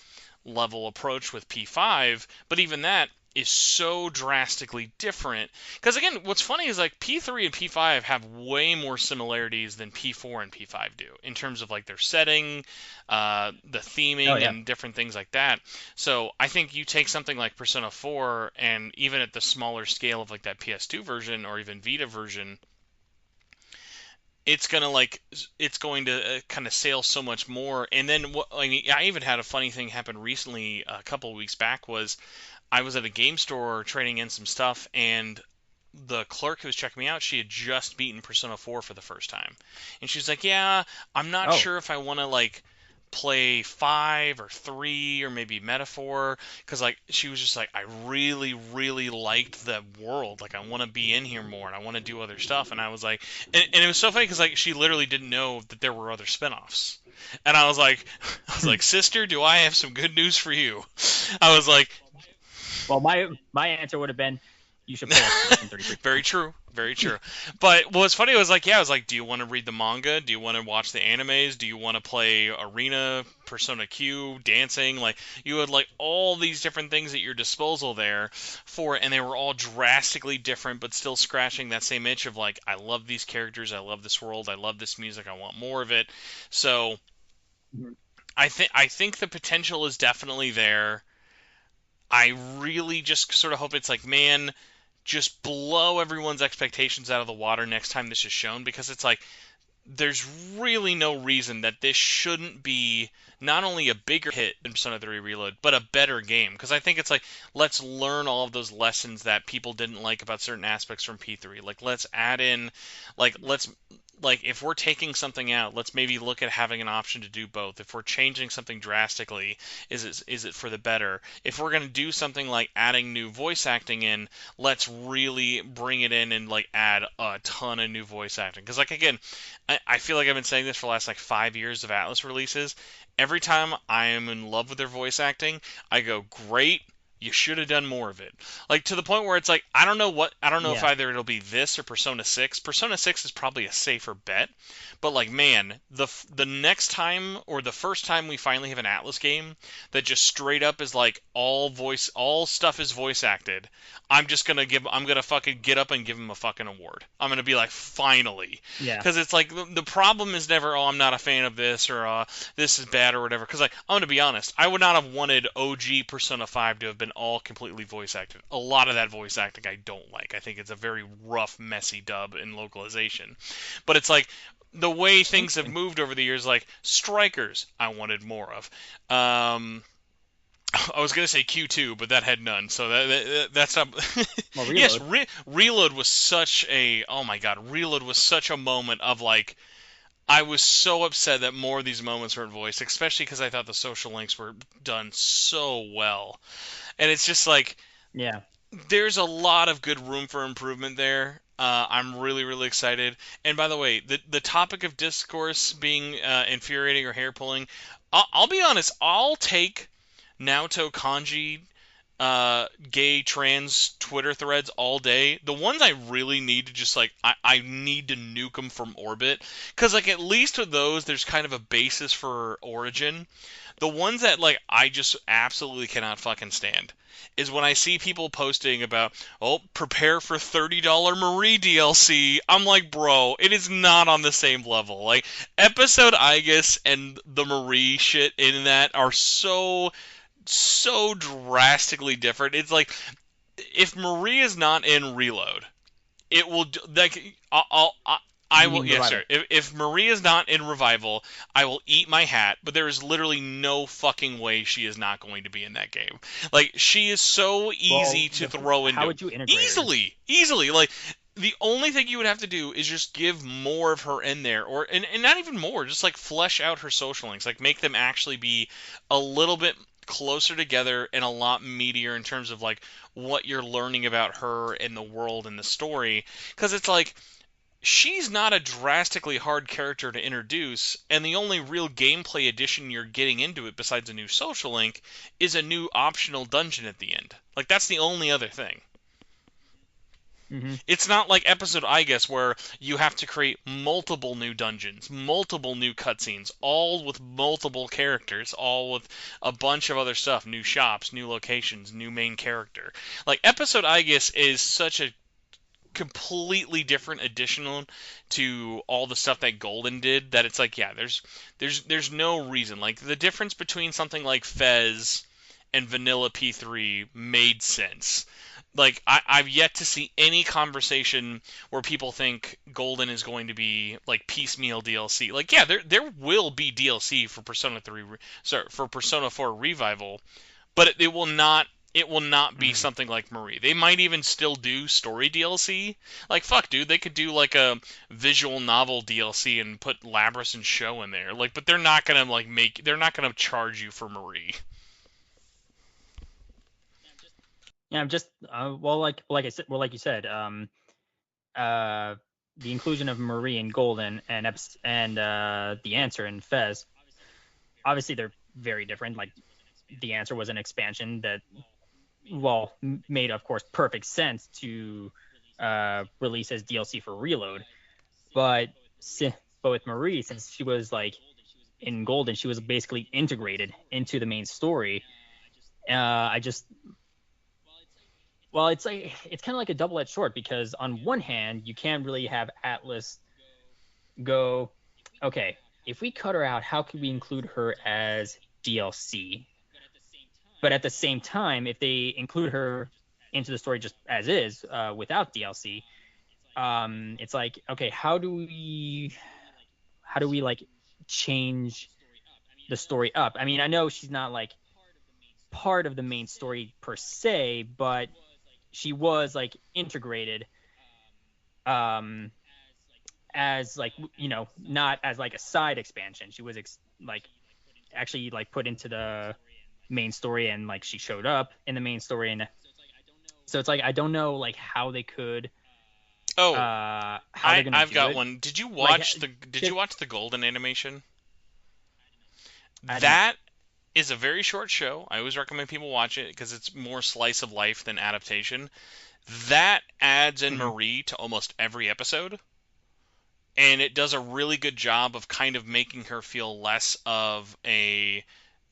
level approach with P5, but even that is so drastically different. Because again, what's funny is like P3 and P5 have way more similarities than P4 and P5 do in terms of like their setting, the
Oh
theming,
yeah.
and different things like that. So I think you take something like Persona 4, and even at the smaller scale of like that PS2 version or even Vita version, it's going to kind of sail so much more. And then what I mean, I even had a funny thing happen recently a couple of weeks back was I was at a game store trading in some stuff, and the clerk who was checking me out, she had just beaten Persona 4 for the first time. And she's like, "Yeah, I'm not
Oh.
sure if I want to like play 5 or 3 or maybe Metaphor because like she was just like I really liked the world, like I want to be in here more and I want to do other stuff." And I was like, and it was so funny because like she literally didn't know that there were other spin-offs. And I was like I was like, "Sister, do I have some good news for you?" I was like,
Well, my answer would have been, you should play Expedition 33.
very true, very true. But what's funny was like, yeah, I was like, do you want to read the manga? Do you want to watch the animes? Do you want to play Arena, Persona Q, dancing? Like, you had like all these different things at your disposal there for it, and they were all drastically different, but still scratching that same itch of like, I love these characters, I love this world, I love this music, I want more of it. So
Mhm.
I think the potential is definitely there. I really just sort of hope it's like, man, just blow everyone's expectations out of the water next time this is shown, because it's like there's really no reason that this shouldn't be not only a bigger hit than Persona 3 Reload, but a better game. Because I think it's like, let's learn all of those lessons that people didn't like about certain aspects from P3. Like, let's add in, let's, like, if we're taking something out, let's maybe look at having an option to do both. If we're changing something drastically, is it for the better? If we're going to do something like adding new voice acting in, let's really bring it in and, like, add a ton of new voice acting. Because, like, again, I feel like I've been saying this for the last like 5 years of Atlus releases. Every time I am in love with their voice acting, I go, great. You should have done more of it. Like to the point where it's like I don't know if
Yeah.
either it'll be this or Persona 6. Persona 6 is probably a safer bet, but like man, the next time or the first time we finally have an Atlus game that just straight up is like all stuff is voice acted, I'm gonna fucking get up and give him a fucking award. I'm gonna be like, finally,
Yeah.
because it's like the problem is never, oh, I'm not a fan of this, or this is bad or whatever. Because like I'm gonna be honest, I would not have wanted OG Persona 5 to have been all completely voice acted. A lot of that voice acting I don't like. I think it's a very rough, messy dub in localization. But it's like the way things have
Interesting.
moved over the years, like Strikers, I wanted more of. Um, I was gonna say Q2, but that had none, so that's not.
Well,
Yes,
Reload.
Reload was such a, oh my god, Reload was such a moment of like, I was so upset that more of these moments weren't voiced, especially because I thought the social links were done so well, and it's just like
Yeah.
there's a lot of good room for improvement there. I'm really excited. And by the way, the topic of discourse being infuriating or hair pulling, I'll be honest. I'll take Naoto Kanji gay trans Twitter threads all day. The ones I really need to just like I need to nuke them from orbit because like at least with those there's kind of a basis for origin. The ones that like I just absolutely cannot fucking stand is when I see people posting about, oh, prepare for $30 Marie DLC. I'm like, bro, it is not on the same level. Like episode Igus and the Marie shit in that are so drastically different. It's like if Marie is not in Reload, it will like I
You
will,
mean
yes sir.
Revival?
If Marie is not in Revival, I will eat my hat. But there is literally no fucking way she is not going to be in that game. Like she is so easy
Well,
to throw
how
into
would you integrate her?
easily. Like the only thing you would have to do is just give more of her in there, or and not even more, just like flesh out her social links, like make them actually be a little bit closer together and a lot meatier in terms of like what you're learning about her and the world and the story. Because it's like she's not a drastically hard character to introduce, and the only real gameplay addition you're getting into it besides a new social link is a new optional dungeon at the end. Like that's the only other thing.
Hmm.
It's not like episode I guess where you have to create multiple new dungeons, multiple new cutscenes, all with multiple characters, all with a bunch of other stuff, new shops, new locations, new main character. Like episode I guess is such a completely different additional to all the stuff that Golden did that it's like yeah there's no reason like the difference between something like Fez and Vanilla P3 made sense. Like I've yet to see any conversation where people think Golden is going to be like piecemeal DLC. Like yeah, there will be DLC for Persona 3, sorry, for Persona 4 Revival, but it will not be
Hmm.
something like Marie. They might even still do story DLC. Like fuck, dude, they could do like a visual novel DLC and put Labras and Show in there. Like, but they're not gonna charge you for Marie.
Yeah, I'm just like I said, like you said, uh, the inclusion of Marie and Golden and the answer in Fez. Obviously, they're very different. Like the answer was an expansion that, well, made of course perfect sense to release as DLC for Reload. But but with Marie, since she was like in Golden, she was basically integrated into the main story. I just Well, it's like it's kind of like a double-edged sword because on one hand, you can't really have Atlus go, okay, if we cut her out, how can we include her as DLC? But at the same time, if they include her into the story just as is, without DLC, it's like, okay, how do we like change the story up? I mean, I know she's not like part of the main story per se, but she was like integrated um as like not as like a side expansion. She was like actually like put into the main story, and like she showed up in the main story. And so it's like I don't know like
Oh,
how they're gonna
I've
do
got
it.
one.
Like
Did you watch the Golden animation?
I did not.
That is a very short show. I always recommend people watch it because it's more slice of life than adaptation. That adds in
Hmm.
Marie to almost every episode, and it does a really good job of kind of making her feel less of a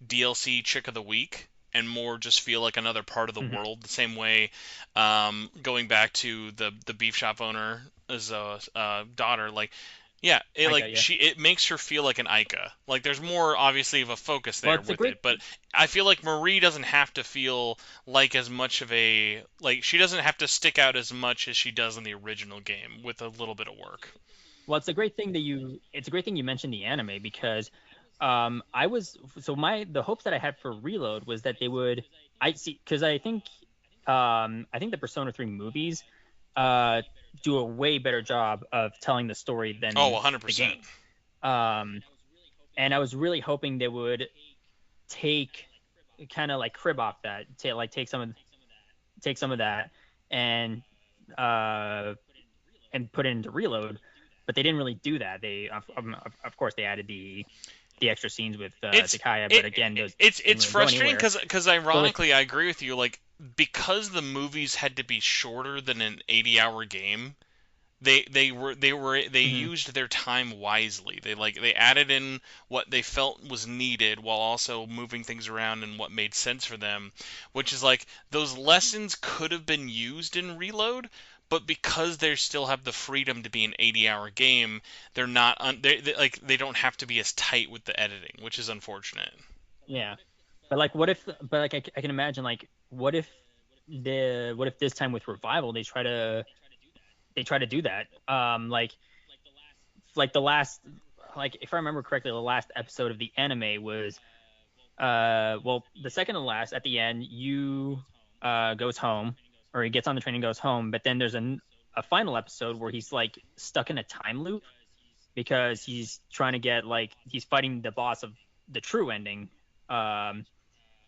DLC chick of the week and more just feel like another part of the
Hmm.
world. The same way, going back to the beef shop owner as a daughter, like yeah,
I got you.
it makes her feel like an Ica. Like there's more obviously of a focus
Well,
there
it's a
with
great.
it, but I feel like Marie doesn't have to feel like as much of a like she doesn't have to stick out as much as she does in the original game with a little bit of work.
Well, it's a great thing that you. It's a great thing you mentioned the anime because, I was so my the hopes that I had for Reload was that they would. I see because I think the Persona 3 movies, uh, do a way better job of telling the story
Oh,
than the
100%.
game. Um, and I was really hoping they would take kind of like crib off that, take some of that and uh and put it into Reload, but they didn't really do that. They of course they added the extra scenes with
It's
Takaya,
it
but again, those
it's
didn't
it's
really go
frustrating
anywhere.
because
But with
ironically I agree with you. Like because the movies had to be shorter than an 80-hour game, they
Hmm.
used their time wisely. They added in what they felt was needed while also moving things around and what made sense for them, which is like those lessons could have been used in Reload, but because they still have the freedom to be an 80-hour game, they're not they don't have to be as tight with the editing, which is unfortunate.
Yeah. But like, what if? But like, I can imagine like, what if this time with Revival they try to do that? Like the last, like if I remember correctly, the last episode of the anime was well, the second to last at the end, you goes home, or he gets on the train and goes home, but then there's a final episode where he's like stuck in a time loop because he's trying to get like he's fighting the boss of the true ending.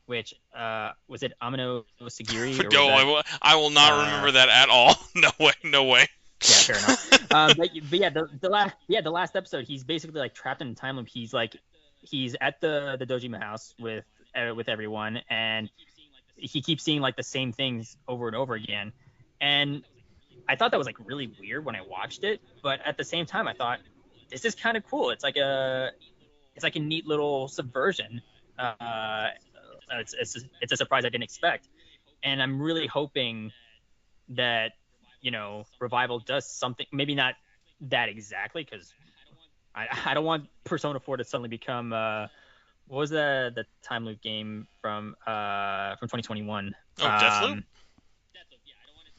Which was it Amino Sagiri, or was
No,
that
I will not
uh
remember that at all. No way, no way.
yeah, fair enough. But yeah, the last episode, he's basically like trapped in a time loop. He's at the Dojima house with everyone, and he keeps seeing like the same things over and over again. And I thought that was like really weird when I watched it, but at the same time, I thought this is kind of cool. It's like a neat little subversion. It's a surprise I didn't expect, and I'm really hoping that Revival does something. Maybe not that exactly, because I don't want Persona 4 to suddenly become what was the time loop game from 2021?
Oh, Deathloop?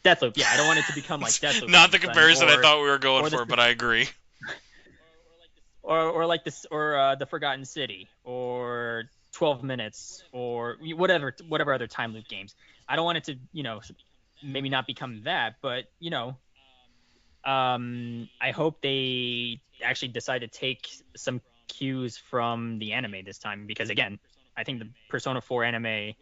Deathloop. Yeah, I don't want it to become like Deathloop all
Not
of a
the
sudden,
comparison I thought we were going
or
for,
this
but I agree.
or like this or the Forgotten City or 12 Minutes or whatever other time loop games. I don't want it to maybe not become that, but I hope they actually decide to take some cues from the anime this time, because again, I think the Persona 4 anime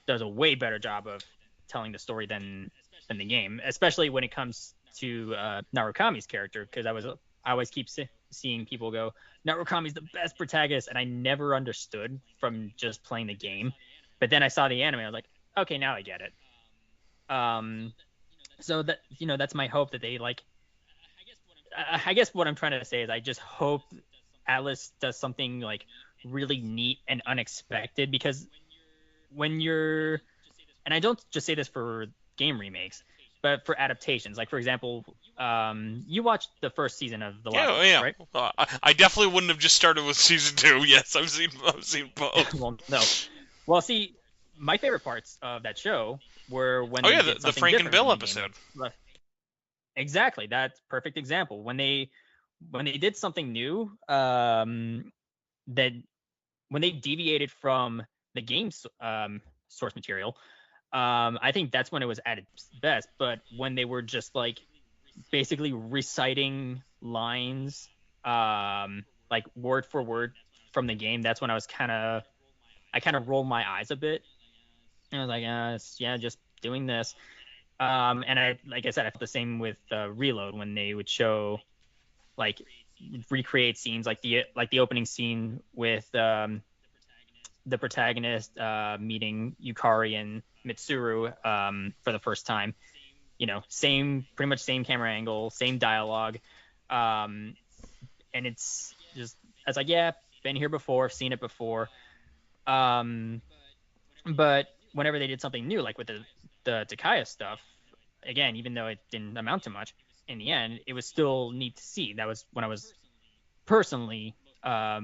does a way better job of telling the story than the game, especially when it comes to Narukami's character. Because I always keep seeing people go, Narukami's the best protagonist, and I never understood from just playing the game. But then I saw the anime, I was like, okay, now I get it. Um, so that that's my hope that they like. I guess what I'm trying to say is I just hope Atlus does something like really neat and unexpected, because when you're, and I don't just say this for game remakes, but for adaptations. Like for example, you watched the first season of The
Yeah,
Last
oh,
of Us,
yeah.
right?
I definitely wouldn't have just started with season two. Yes, I've seen both.
Well, no. Well, see, my favorite parts of that show were when
Oh
they
yeah,
did
the
something
Frank and
different
Bill
from the game.
episode.
Exactly, that's perfect example. When they did something new, that when they deviated from the game's source material, I think that's when it was at its best. But when they were just like basically reciting lines, like word for word from the game, that's when I kind of rolled my eyes a bit. And I was like, yeah, just doing this. And like I said, I felt the same with Reload when they would show like recreate scenes like the opening scene with the protagonist meeting Yukari and Mitsuru for the first time. Same, pretty much same camera angle, same dialogue, um, and it's like, yeah, been here before, seen it before. Um, but whenever they did something new, like with the Takaya stuff, again, even though it didn't amount to much in the end, it was still neat to see. That was when I was personally at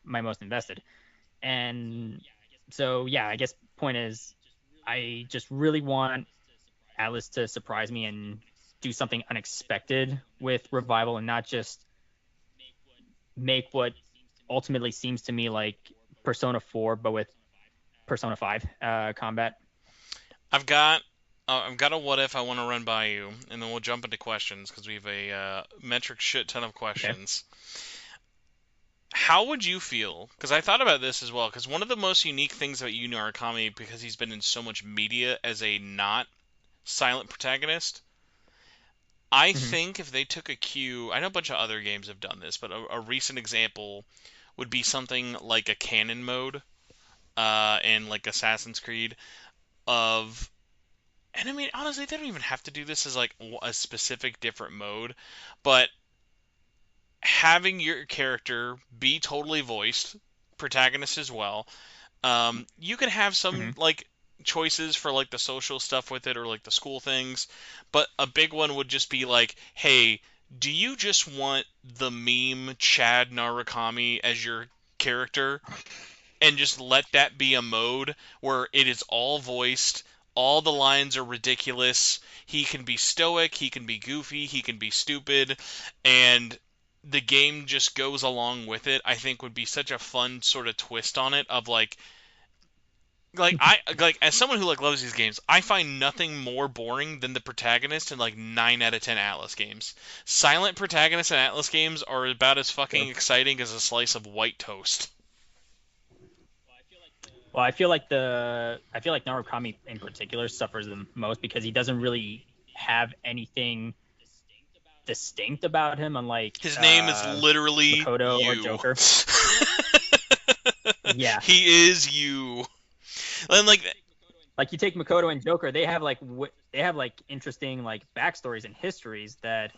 my most invested. And so yeah, I guess point is, I just really want Atlas to surprise me and do something unexpected with Revival, and not just make what ultimately seems to me like Persona 4 but with Persona 5 combat.
I've got I've got a what if I want to run by you, and then we'll jump into questions because we have a metric shit ton of
Okay.
questions. How would you feel? Because I thought about this as well. Because one of the most unique things about Yu Murakami, because he's been in so much media as a not silent protagonist, I
Mm-hmm.
think if they took a cue, I know a bunch of other games have done this, but a recent example would be something like a canon mode in like Assassin's Creed of, and I mean honestly, they don't even have to do this as like a specific different mode, but having your character be totally voiced, protagonist as well. You can have some
Hmm.
like choices for like the social stuff with it or like the school things, but a big one would just be like, hey, do you just want the meme Chad Narukami as your character? And just let that be a mode where it is all voiced, all the lines are ridiculous. He can be stoic, he can be goofy, he can be stupid, and the game just goes along with it. I think would be such a fun sort of twist on it of like as someone who like loves these games, I find nothing more boring than the protagonist in like 9 out of 10 Atlus games. Silent protagonists in Atlus games are about as fucking
Sure.
exciting as a slice of white toast.
Well, I feel like Narukami in particular suffers the most because he doesn't really have anything distinct about him, unlike
His name is literally
Makoto or
you.
Joker. Yeah,
He is you. And like,
like you take Makoto and Joker, they have like they have like interesting like backstories and histories that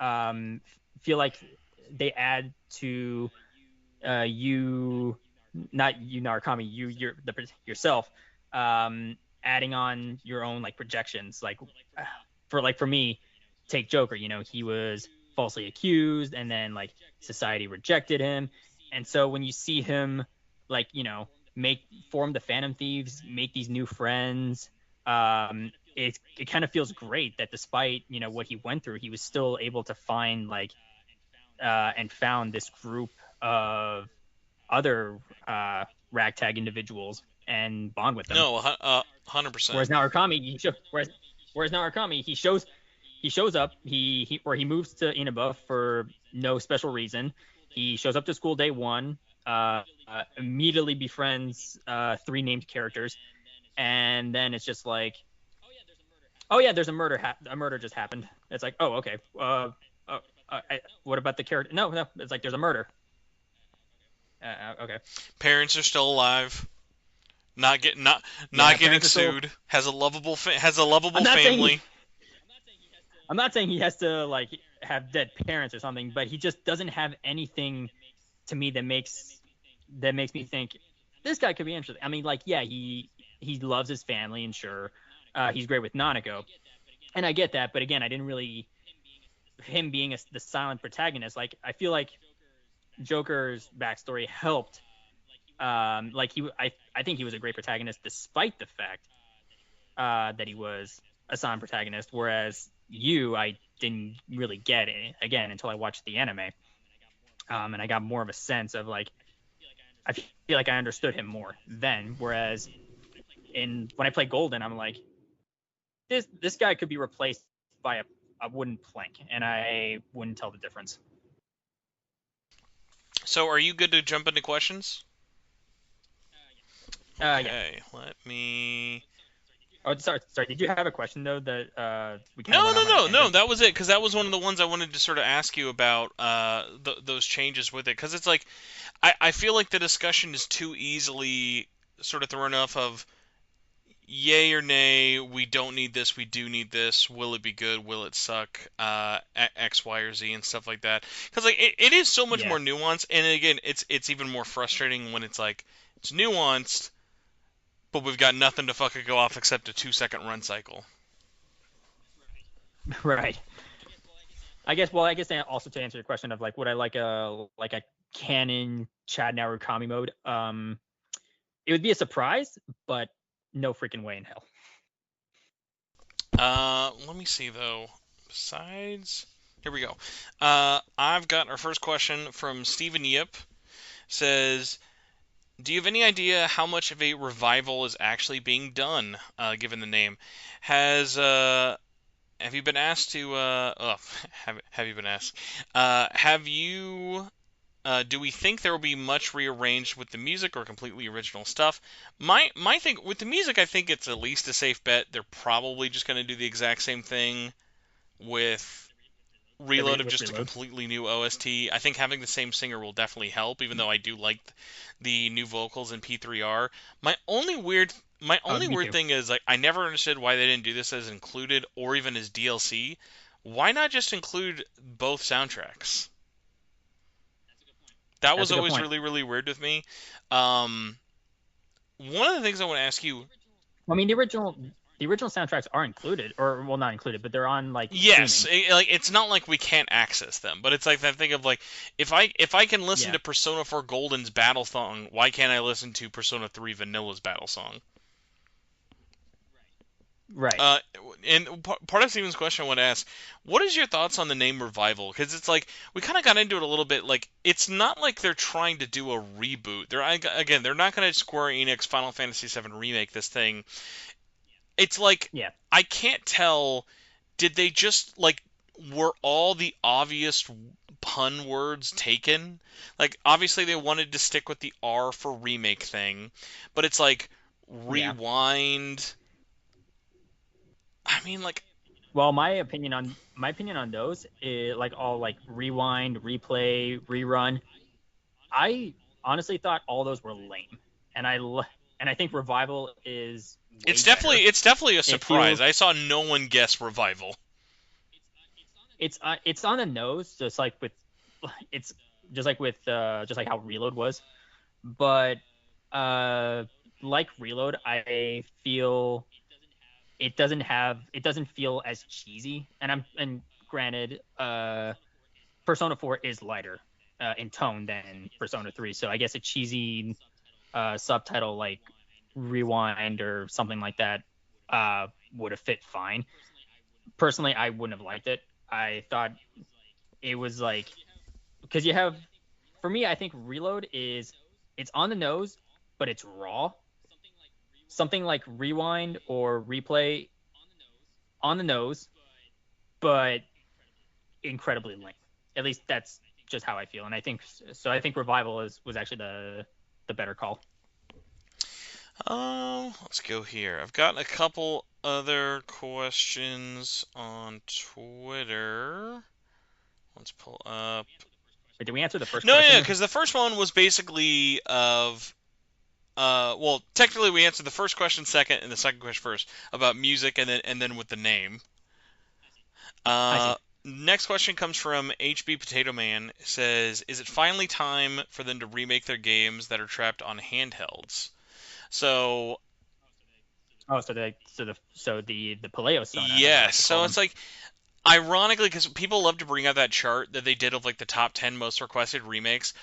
um feel like they add to you, not you Narukami, yourself, adding on your own like projections. Like for me, take Joker. He was falsely accused, and then like society rejected him, and so when you see him like make form the Phantom Thieves, make these new friends, it kind of feels great that despite what he went through, he was still able to find like and found this group of other ragtag individuals and bond with them.
no, 100%.
Whereas Narukami, whereas Narukami, he shows up, he moves to Inaba for no special reason. He shows up to school day one, immediately befriends three named characters, and then it's just like, oh yeah, there's a murder. A murder just happened. It's like, oh okay. What about the character? No, no. It's like there's a murder. Okay.
Parents are still alive. Not
Yeah,
getting
parents are still.
sued. Has a lovable
I'm not saying he.
family.
I'm not saying he has to like have dead parents or something, but he just doesn't have anything to me that makes me think this guy could be interesting. I mean, like, yeah, he loves his family, and sure, he's great with Nanako, and I get that. But again, I didn't really him being the silent protagonist. Like, I feel like Joker's backstory helped. Like I think he was a great protagonist despite the fact that he was a silent protagonist, whereas I didn't really get it again until I watched the anime, and I got more of a sense of like I feel like I understood him more then. Whereas when I play Golden, I'm like this guy could be replaced by a wooden plank, and I wouldn't tell the difference.
So, are you good to jump into questions?
Yeah.
Okay, let me.
Oh, sorry. Did you have a question though that we kind of
No,
went
no,
off on a
no, no.
tangent?
That was it, because that was one of the ones I wanted to sort of ask you about those changes with it, because it's like I feel like the discussion is too easily sort of thrown off of yay or nay. We don't need this. We do need this. Will it be good? Will it suck? X, Y, or Z, and stuff like that. Because like it is so much
Yeah.
more nuanced, and again, it's even more frustrating when it's like it's nuanced, but we've got nothing to fucking go off except a 2 second run cycle.
Right. I guess also to answer your question of like would I like a canon Chad Narukami mode? It would be a surprise, but no freaking way in hell.
Let me see though. Besides, here we go. I've got our first question from Stephen Yip. Says, do you have any idea how much of a revival is actually being done, given the name? Has have you been asked to? Have you been asked? Have you? Do we think there will be much rearranged with the music or completely original stuff? My thing with the music, I think it's at least a safe bet. They're probably just going to do the exact same thing with Reload of
with
just a
Reload.
completely new OST. I think having the same singer will definitely help, even though I do like the new vocals in P3R. My only weird my
Oh,
only
me
weird
too.
thing is like I never understood why they didn't do this as included or even as DLC. Why not just include both soundtracks? That
That's
was
a good
always
point.
really really weird with me. Um, one of the things I want to ask you.
I mean, the original soundtracks are included, or well, not included, but they're on like
Yes,
streaming.
like it's not like we can't access them, but it's like that thing of like if I can listen
Yeah.
to Persona 4 Golden's battle song, why can't I listen to Persona 3 Vanilla's battle song?
Right.
Uh, and part of Steven's question I want to ask, what is your thoughts on the name Revival? Because it's like we kind of got into it a little bit. Like it's not like they're trying to do a reboot. Again, they're not going to Square Enix Final Fantasy VII remake this thing. It's like
Yeah.
I can't tell. Did they just like were all the obvious pun words taken? Like obviously they wanted to stick with the R for remake thing, but it's like
Yeah.
rewind. I mean like
Well, my opinion on those is like all like rewind, replay, rerun. I honestly thought all those were lame, and and I think Revival is way better.
it's definitely a
It
surprise.
feels
I saw no one guess Revival.
it's on the nose, just like with it's just like how Reload was, but uh like Reload, I feel it doesn't feel as cheesy, and granted, Persona 4 is lighter in tone than Persona 3, so I guess a cheesy subtitle like Rewind or something like that would have fit fine. Personally, I wouldn't have liked it. I thought it was like, because you have, for me, I think Reload is, it's on the nose, but it's raw. Something like Rewind or Replay, on the nose, but incredibly lame. At least that's just how I feel, and I think so. I think Revival is was actually the better call.
Let's go here. I've got a couple other questions on Twitter. Let's pull up.
Wait, did we answer the first
No, yeah,
question?
because the first one was basically of well, technically we answered the first question second and the second question first about music and then with the name.
I
Uh,
see.
next question comes from HB Potato Man. It says, "Is it finally time for them to remake their games that are trapped on handhelds?" So
Oh, so the Paleo Sona, as I
yes,
like to call
so
them.
it's like ironically because people love to bring up that chart that they did of like the top 10 most requested remakes.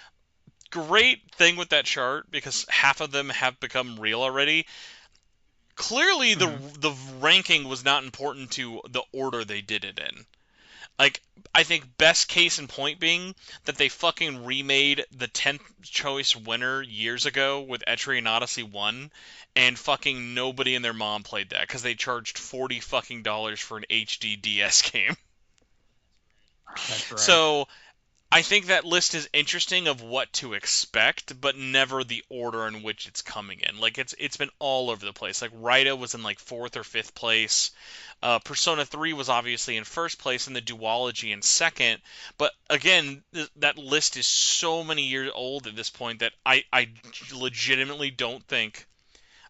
Great thing with that chart because half of them have become real already. Clearly
Mm-hmm.
the ranking was not important to the order they did it in. Like I think best case in point being that they fucking remade the 10th choice winner years ago with Etrian Odyssey 1 and fucking nobody and their mom played that cuz they charged 40 fucking dollars for an HD DS game.
That's right.
So I think that list is interesting of what to expect, but never the order in which it's coming in. Like it's been all over the place. Like Raida was in like fourth or fifth place. Persona 3 was obviously in first place, and the duology in second. But again, that list is so many years old at this point that I legitimately don't think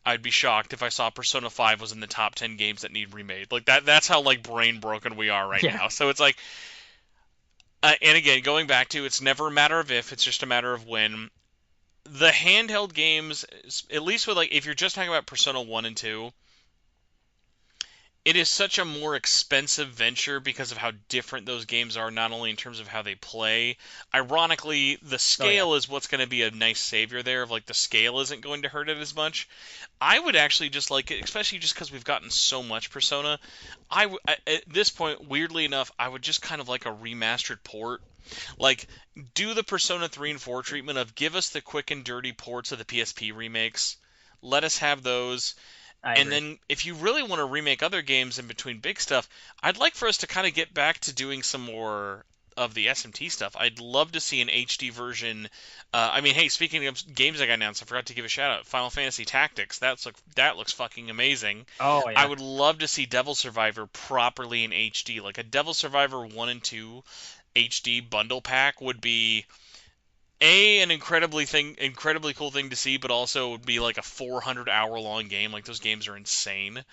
I'd be shocked if I saw Persona 5 was in the top 10 games that need remade. Like that's how like brain broken we are right
Yeah.
now. So it's like and again, going back to it's never a matter of if, it's just a matter of when. The handheld games, at least with like if you're just talking about Persona 1 and 2, it is such a more expensive venture because of how different those games are, not only in terms of how they play. Ironically, the
Oh yeah.
scale is what's going to be a nice savior there, of like the scale isn't going to hurt it as much. I would actually just like it, especially just because we've gotten so much Persona. At this point, weirdly enough, I would just kind of like a remastered port. Like, do the Persona 3 and 4 treatment of give us the quick and dirty ports of the PSP remakes. Let us have those.
I
And
agree.
then if you really want to remake other games in between big stuff, I'd like for us to kind of get back to doing some more the SMT stuff. I'd love to see an HD version. I mean, hey, speaking of games that got announced, I forgot to give a shout out. Final Fantasy Tactics. That looks fucking amazing.
Oh
I
yeah,
would love to see Devil Survivor properly in HD. Like a Devil Survivor 1 and 2 HD bundle pack would be an incredibly cool thing to see, but also it would be like a 400-hour long game. Like those games are insane.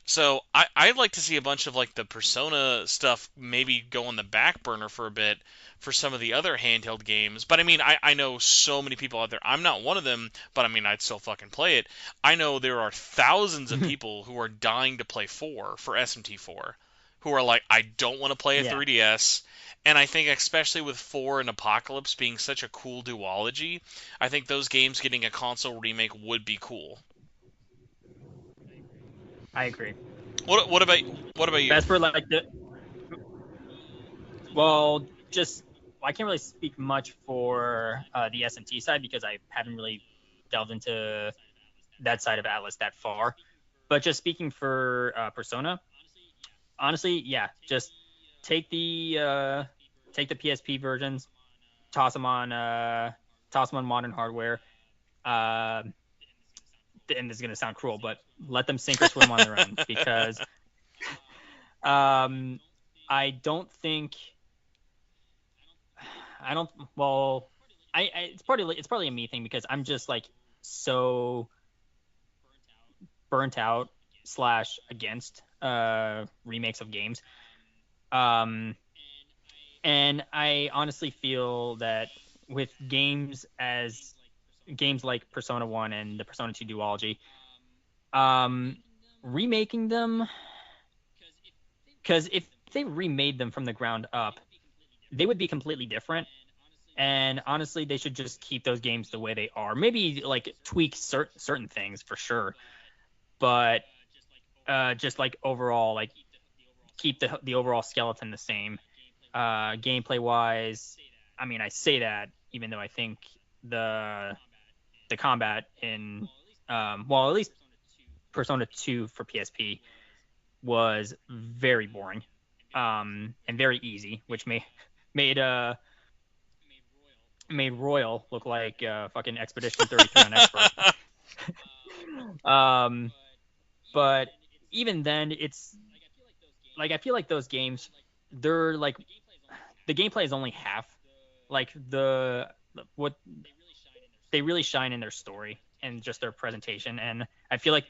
So I'd like to see a bunch of like the Persona stuff maybe go on the back burner for a bit for some of the other handheld games. But I mean, I know so many people out there. I'm not one of them, but I mean, I'd still fucking play it. I know there are thousands of people who are dying to play 4 for SMT4, who are like, I don't want to play a
yeah,
3DS. And I think especially with 4 and Apocalypse being such a cool duology, I think those games getting a console remake would be cool.
I agree.
What about you?
Best for like the well, just I can't really speak much for the SMT side because I haven't really delved into that side of Atlas that far. But just speaking for Persona, honestly, yeah, just take the uh, take the PSP versions, toss them on toss them on modern hardware. Uh, and this is gonna sound cruel, but let them sink or swim on their own because um, I don't think I don't well I it's partly a me thing because I'm just like so burnt out slash against remakes of games. Um, and I honestly feel that with games like Persona 1 and the Persona 2 duology, um, remaking them, because if they remade them from the ground up, they would be completely different. And honestly, they should just keep those games the way they are. Maybe like tweak certain things for sure, but just like overall, like keep the overall skeleton the same. Gameplay wise, I mean, I say that even though I think the the combat in well, at least Persona 2 for PSP was very boring and very easy, which made made Royal look like fucking Expedition 33 on expert. um, but even then, it's like I feel like those games, they're like the gameplay is only half. Like what they really shine in their story and just their presentation, and I feel like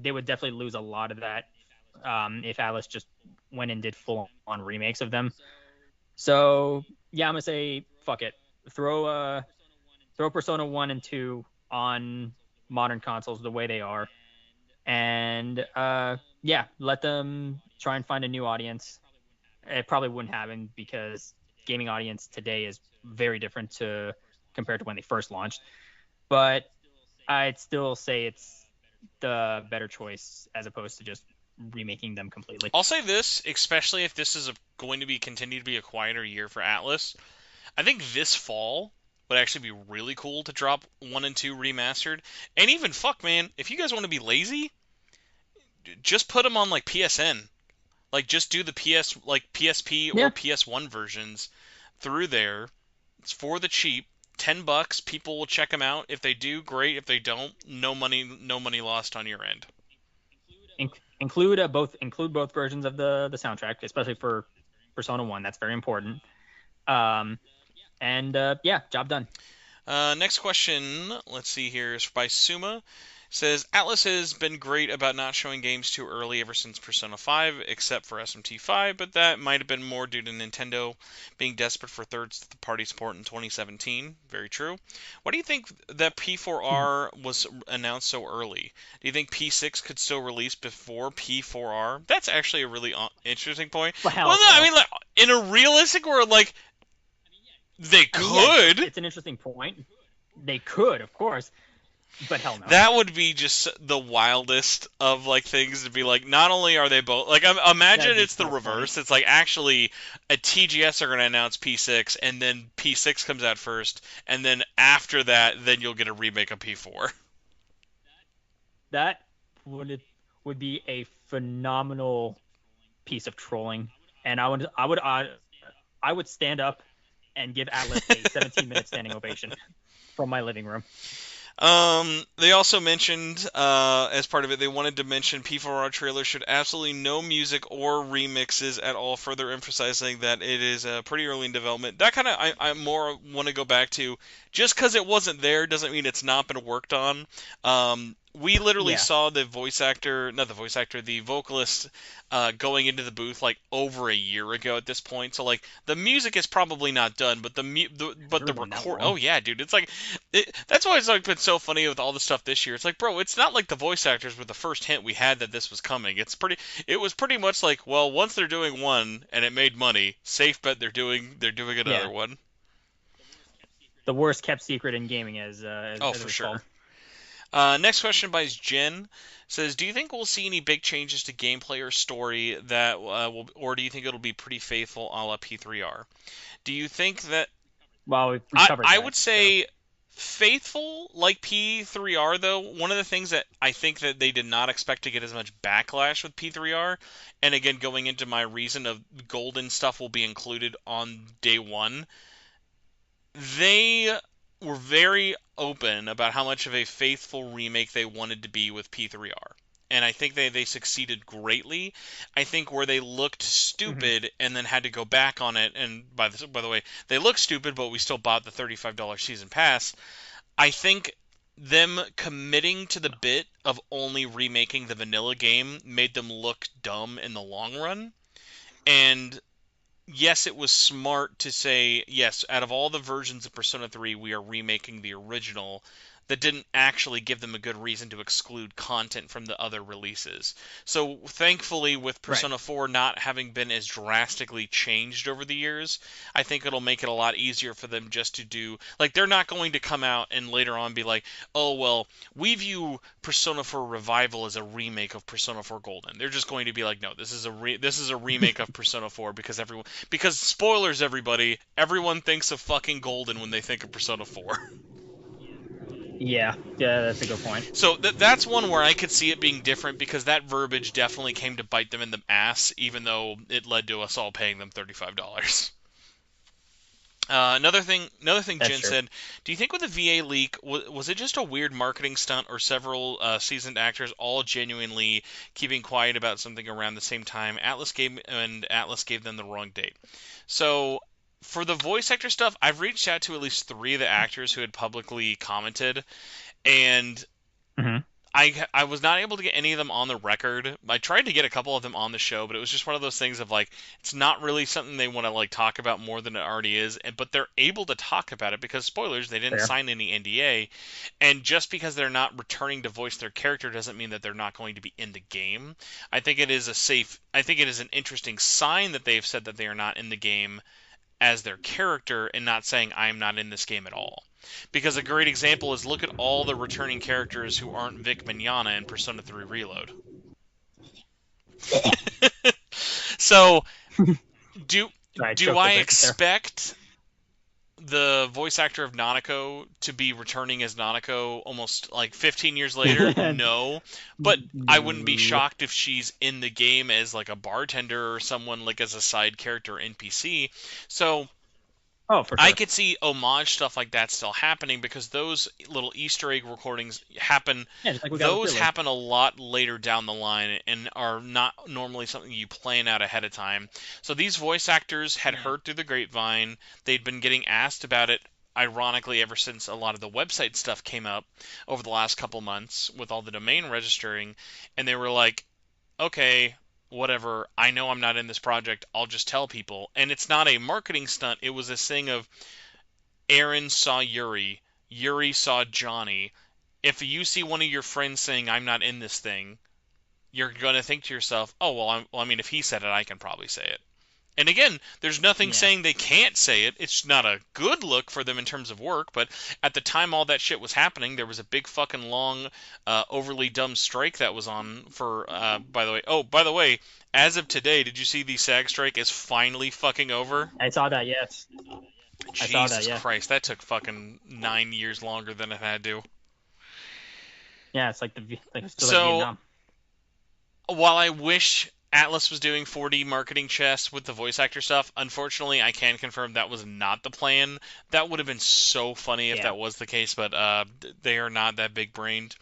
they would definitely lose a lot of that if Atlus just went and did full on remakes of them. So yeah, I'm gonna say fuck it. Throw throw Persona 1 and 2 on modern consoles the way they are, and yeah, let them try and find a new audience. It probably wouldn't happen because gaming audience today is very different to compared to when they first launched. But I'd still say it's the better choice as opposed to just remaking them completely.
I'll say this, especially if this is going to be continue to be a quieter year for Atlus. I think this fall would actually be really cool to drop 1 and 2 remastered. And even fuck man, if you guys want to be lazy, just put them on like PSN. Like just do the PSP or
Yeah,
PS1 versions through there. It's for the cheap. $10, people will check them out. If they do, great. If they don't, no money lost on your end.
include both versions of the soundtrack, especially for Persona 1. That's very important. Um, and yeah, job done.
Next question, let's see here, is by Suma. Says Atlus has been great about not showing games too early ever since Persona 5, except for SMT5, but that might have been more due to Nintendo being desperate for third-party support in 2017. Very true. Why do you think that P4R was announced so early? Do you think P6 could still release before P4R? That's actually a really interesting point.
Well,
Well,
hell
no, I
no.
mean, like, in a realistic world, like they
I mean, yeah,
could.
it's an interesting point. They could, of course, but hell no.
That would be just the wildest of like things to be like. Not only are they both like,
That'd
imagine
be
it's the
so funny.
reverse. It's like actually at TGS are going to announce P6, and then P6 comes out first, and then after that, then you'll get a remake of P4.
That would would be a phenomenal piece of trolling, and I would I would stand up and give Atlus a 17-minute standing ovation from my living room.
They also mentioned, as part of it, they wanted to mention P4R trailer should absolutely no music or remixes at all, further emphasizing that it is pretty early in development. That kind of, I more want to go back to, just because it wasn't there doesn't mean it's not been worked on. We literally
Yeah,
saw the voice actor, not the voice actor, the vocalist, going into the booth like over a year ago at this point. So like the music is probably not done, but
has it
but the
really been that
record.
long?
Oh yeah, dude, it's like that's why it's like been so funny with all the stuff this year. It's like, bro, it's not like the voice actors were the first hint we had that this was coming. It was pretty much like, well, once they're doing one and it made money, safe bet they're doing
Yeah,
another one.
the worst kept secret in gaming,
Oh,
as
for
it's called.
sure. Next question by Jen says, "Do you think we'll see any big changes to gameplay or story that or do you think it'll be pretty faithful a la P3R? Do you think that
Well, we
I
covered
I
that.
would
So
say faithful like P3R though. One of the things that I think that they did not expect to get as much backlash with P3R, and again going into my reason of golden stuff will be included on day one, they were very open about how much of a faithful remake they wanted to be with P3R. And I think they succeeded greatly. I think where they looked
mhm.
stupid and then had to go back on it, and by the way, they looked stupid, but we still bought the $35 season pass. I think them committing to the bit of only remaking the vanilla game made them look dumb in the long run. And yes, it was smart to say, yes, out of all the versions of Persona 3, we are remaking the original. That didn't actually give them a good reason to exclude content from the other releases. So, thankfully, with
Right.
Persona 4 not having been as drastically changed over the years, I think it'll make it a lot easier for them just to do. Like, they're not going to come out and later on be like, oh, well, we view Persona 4 Revival as a remake of Persona 4 Golden. They're just going to be like, no, this is a remake of Persona 4 because everyone because spoilers everybody, everyone thinks of fucking Golden when they think of Persona 4.
Yeah, yeah, that's a good point.
So that's one where I could see it being different because that verbiage definitely came to bite them in the ass, even though it led to us all paying them $35. Another thing
That's
Jen
true.
said, do you think with the VA leak, was it just a weird marketing stunt or several seasoned actors all genuinely keeping quiet about something around the same time? Atlas gave them the wrong date. So for the voice actor stuff, I've reached out to at least three of the actors who had publicly commented, and
Hmm.
I was not able to get any of them on the record. I tried to get a couple of them on the show, but it was just one of those things of like it's not really something they want to like talk about more than it already is. But they're able to talk about it because spoilers, they didn't
Fair.
sign any NDA, and just because they're not returning to voice their character doesn't mean that they're not going to be in the game. I think it is an interesting sign that they've said that they are not in the game as their character and not saying I'm not in this game at all. Because a great example is look at all the returning characters who aren't Vic Mignogna in Persona 3 Reload. So, do
I
do
choked a
I
bit there.
expect the voice actor of Nanako to be returning as Nanako almost like 15 years later? No. But I wouldn't be
No.
shocked if she's in the game as like a bartender or someone like as a side character NPC. So,
Oh, for
I
sure.
could see homage stuff like that still happening because those little Easter egg recordings happen.
Yeah, just like we got with
Those
Prelude.
happen a lot later down the line and are not normally something you plan out ahead of time. So these voice actors had
Yeah.
heard through the grapevine. They'd been getting asked about it, ironically, ever since a lot of the website stuff came up over the last couple months with all the domain registering. And they were like, okay, whatever. I know I'm not in this project. I'll just tell people. And it's not a marketing stunt. It was this thing of Aaron saw Yuri, Yuri saw Johnny. If you see one of your friends saying I'm not in this thing, you're going to think to yourself, "Oh, well, I mean if he said it, I can probably say it." And again, there's nothing
Yeah.
saying they can't say it. It's not a good look for them in terms of work, but at the time all that shit was happening, there was a big fucking long, overly dumb strike that was on for. By the way, as of today, did you see the SAG strike is finally fucking over?
I saw that. Yes, I saw that.
Jesus
Yeah.
Christ, that took fucking 9 years longer than it had to.
Yeah, it's like like it's just like
So
Vietnam.
while I wish Atlus was doing 4D marketing chests with the voice actor stuff. Unfortunately, I can confirm that was not the plan. That would have been so funny if
Yeah.
that was the case, but they are not that big brained.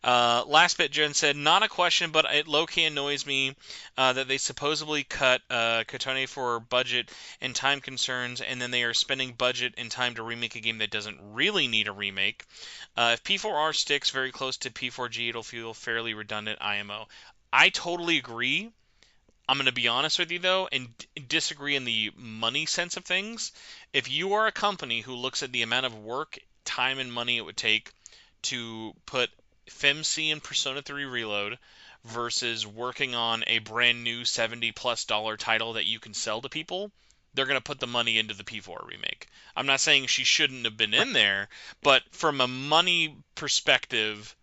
Last bit, Jen said, not a question, but it low-key annoys me that they supposedly cut Kotone for budget and time concerns, and then they are spending budget and time to remake a game that doesn't really need a remake. If P4R sticks very close to P4G, it'll feel fairly redundant IMO. I totally agree. I'm going to be honest with you, though, and disagree in the money sense of things. If you are a company who looks at the amount of work, time, and money it would take to put FemC and Persona 3 Reload versus working on a brand new $70+ title that you can sell to people, they're going to put the money into the P4 remake. I'm not saying she shouldn't have been
Right.
in there, but from a money perspective,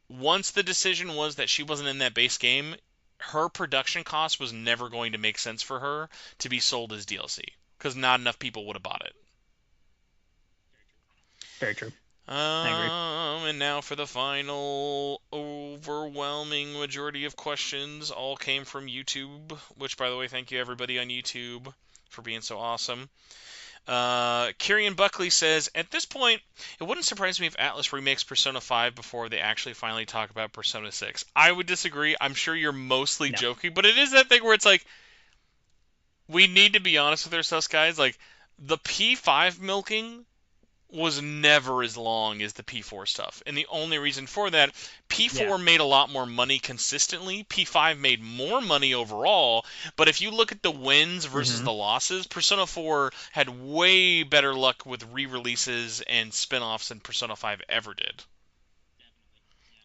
once the decision was that she wasn't in that base game, her production cost was never going to make sense for her to be sold as DLC because not enough people would have bought it.
Very true. I agree.
And now for the final overwhelming majority of questions all came from YouTube, which, by the way, thank you everybody on YouTube for being so awesome. Kieran Buckley says, at this point, it wouldn't surprise me if Atlus remakes Persona 5 before they actually finally talk about Persona 6. I would disagree. I'm sure you're mostly
No.
joking, but it is that thing where it's like, we need to be honest with ourselves, guys. Like, the P5 milking was never as long as the P4 stuff. And the only reason for that,
Yeah.
P4 made a lot more money consistently. P5 made more money overall. But if you look at the wins versus
Hmm.
the losses, Persona 4 had way better luck with re-releases and spin-offs than Persona 5 ever did.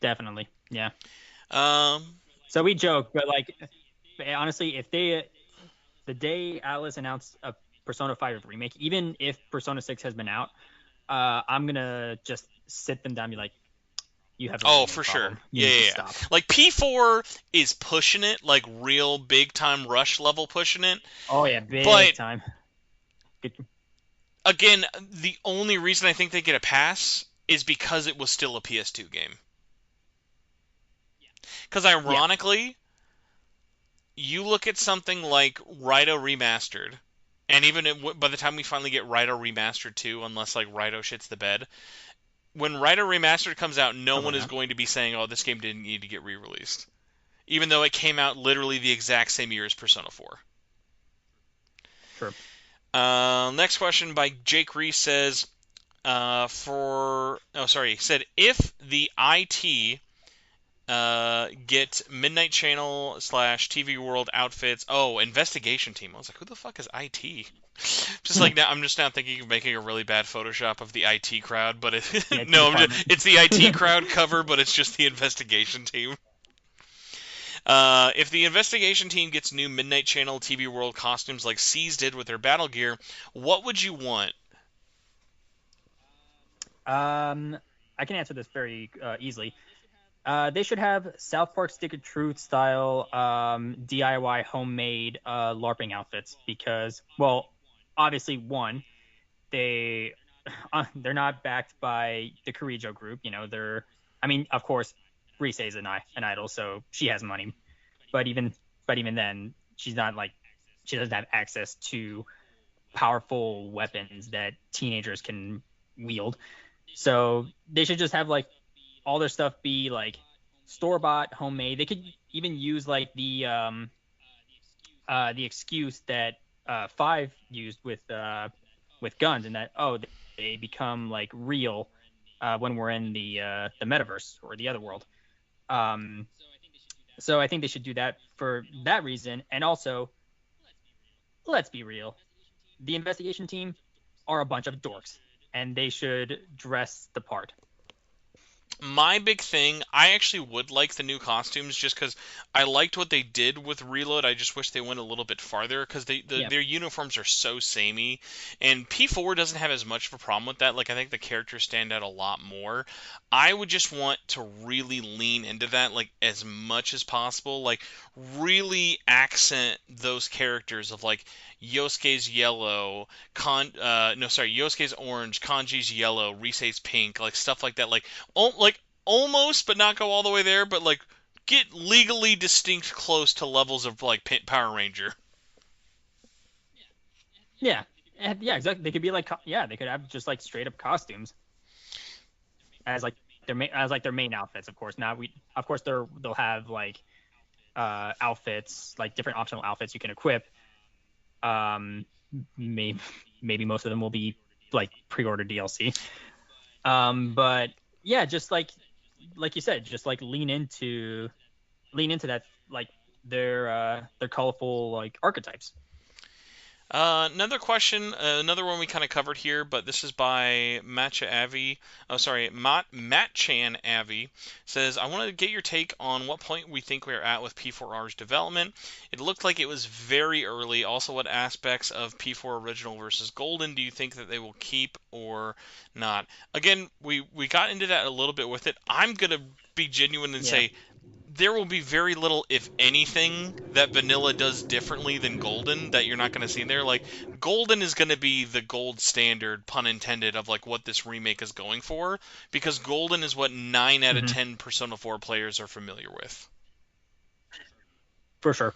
Definitely. Yeah.
Um,
So we joke, but like honestly, if they the day Atlas announced a Persona 5 remake, even if Persona 6 has been out, I'm gonna just sit them down and be like, you have a
oh,
remake
for sure.
problem. You
Yeah,
need to
yeah, yeah.
stop.
Like P4 is pushing it, like real big time rush level pushing it.
Oh yeah,
But
big time. Good.
again, the only reason I think they get a pass is because it was still a PS2 game. Because
Yeah.
ironically, you look at something like Raito Remastered, and even by the time we finally get Raito Remastered 2, unless like Raito shits the bed, when Raito Remastered comes out, no
Probably
one is
not.
going to be saying, "Oh, this game didn't need to get re-released," even though it came out literally the exact same year as Persona 4.
True.
Next question by Jake Reese says, he said if the IT get Midnight Channel slash TV World outfits. Oh, investigation team. I was like, who the fuck is IT? Just like now, I'm just now thinking of making a really bad Photoshop of the IT crowd, but
The IT
no,
department.
it's the IT crowd cover, but it's just the investigation team. If the investigation team gets new Midnight Channel TV World costumes like C's did with their battle gear, what would you want?
um, I can answer this very easily. They should have South Park Stick of Truth style DIY homemade LARPing outfits because, well, obviously one, they they're not backed by the Kirijo group. You know, I mean, of course, Rise is an idol, so she has money, but even then, she's not like she doesn't have access to powerful weapons that teenagers can wield. So they should just have like all their stuff be like store bought, homemade. They could even use like the excuse that Five used with guns, and that they become like real when we're in the metaverse or the other world. Um, so I think they should do that for that reason, and also let's be real, the investigation team are a bunch of dorks, and they should dress the part.
My big thing, I actually would like the new costumes just because I liked what they did with Reload. I just wish they went a little bit farther because
Yeah.
their uniforms are so samey, and P4 doesn't have as much of a problem with that. Like I think the characters stand out a lot more. I would just want to really lean into that like as much as possible, like really accent those characters of like Yosuke's yellow, Yosuke's orange, Kanji's yellow, Rise's pink, like stuff like that. Like almost, but not go all the way there, but like get legally distinct close to levels of like Power Ranger.
Yeah, and yeah, exactly. They could be like, yeah, they could have just like straight up costumes as like their main outfits. Of course, now of course they'll have like outfits, like different optional outfits you can equip. Um, maybe maybe most of them will be like pre-order DLC. But yeah, just like you said, just like lean into that, like their colorful like archetypes.
Another question, another one we kind of covered here, but this is by Matcha Avi. Oh, sorry, Matt Chan Avi says, I want to get your take on what point we think we're at with P4R's development. It looked like it was very early. Also, what aspects of P4 Original versus Golden do you think that they will keep or not? Again, we got into that a little bit with it. I'm going to be genuine and
Yeah,
say there will be very little, if anything, that vanilla does differently than golden that you're not going to see in there. Like, golden is going to be the gold standard, pun intended, of like what this remake is going for, because golden is what 9 out of
hmm
10 Persona 4 players are familiar with.
for sure.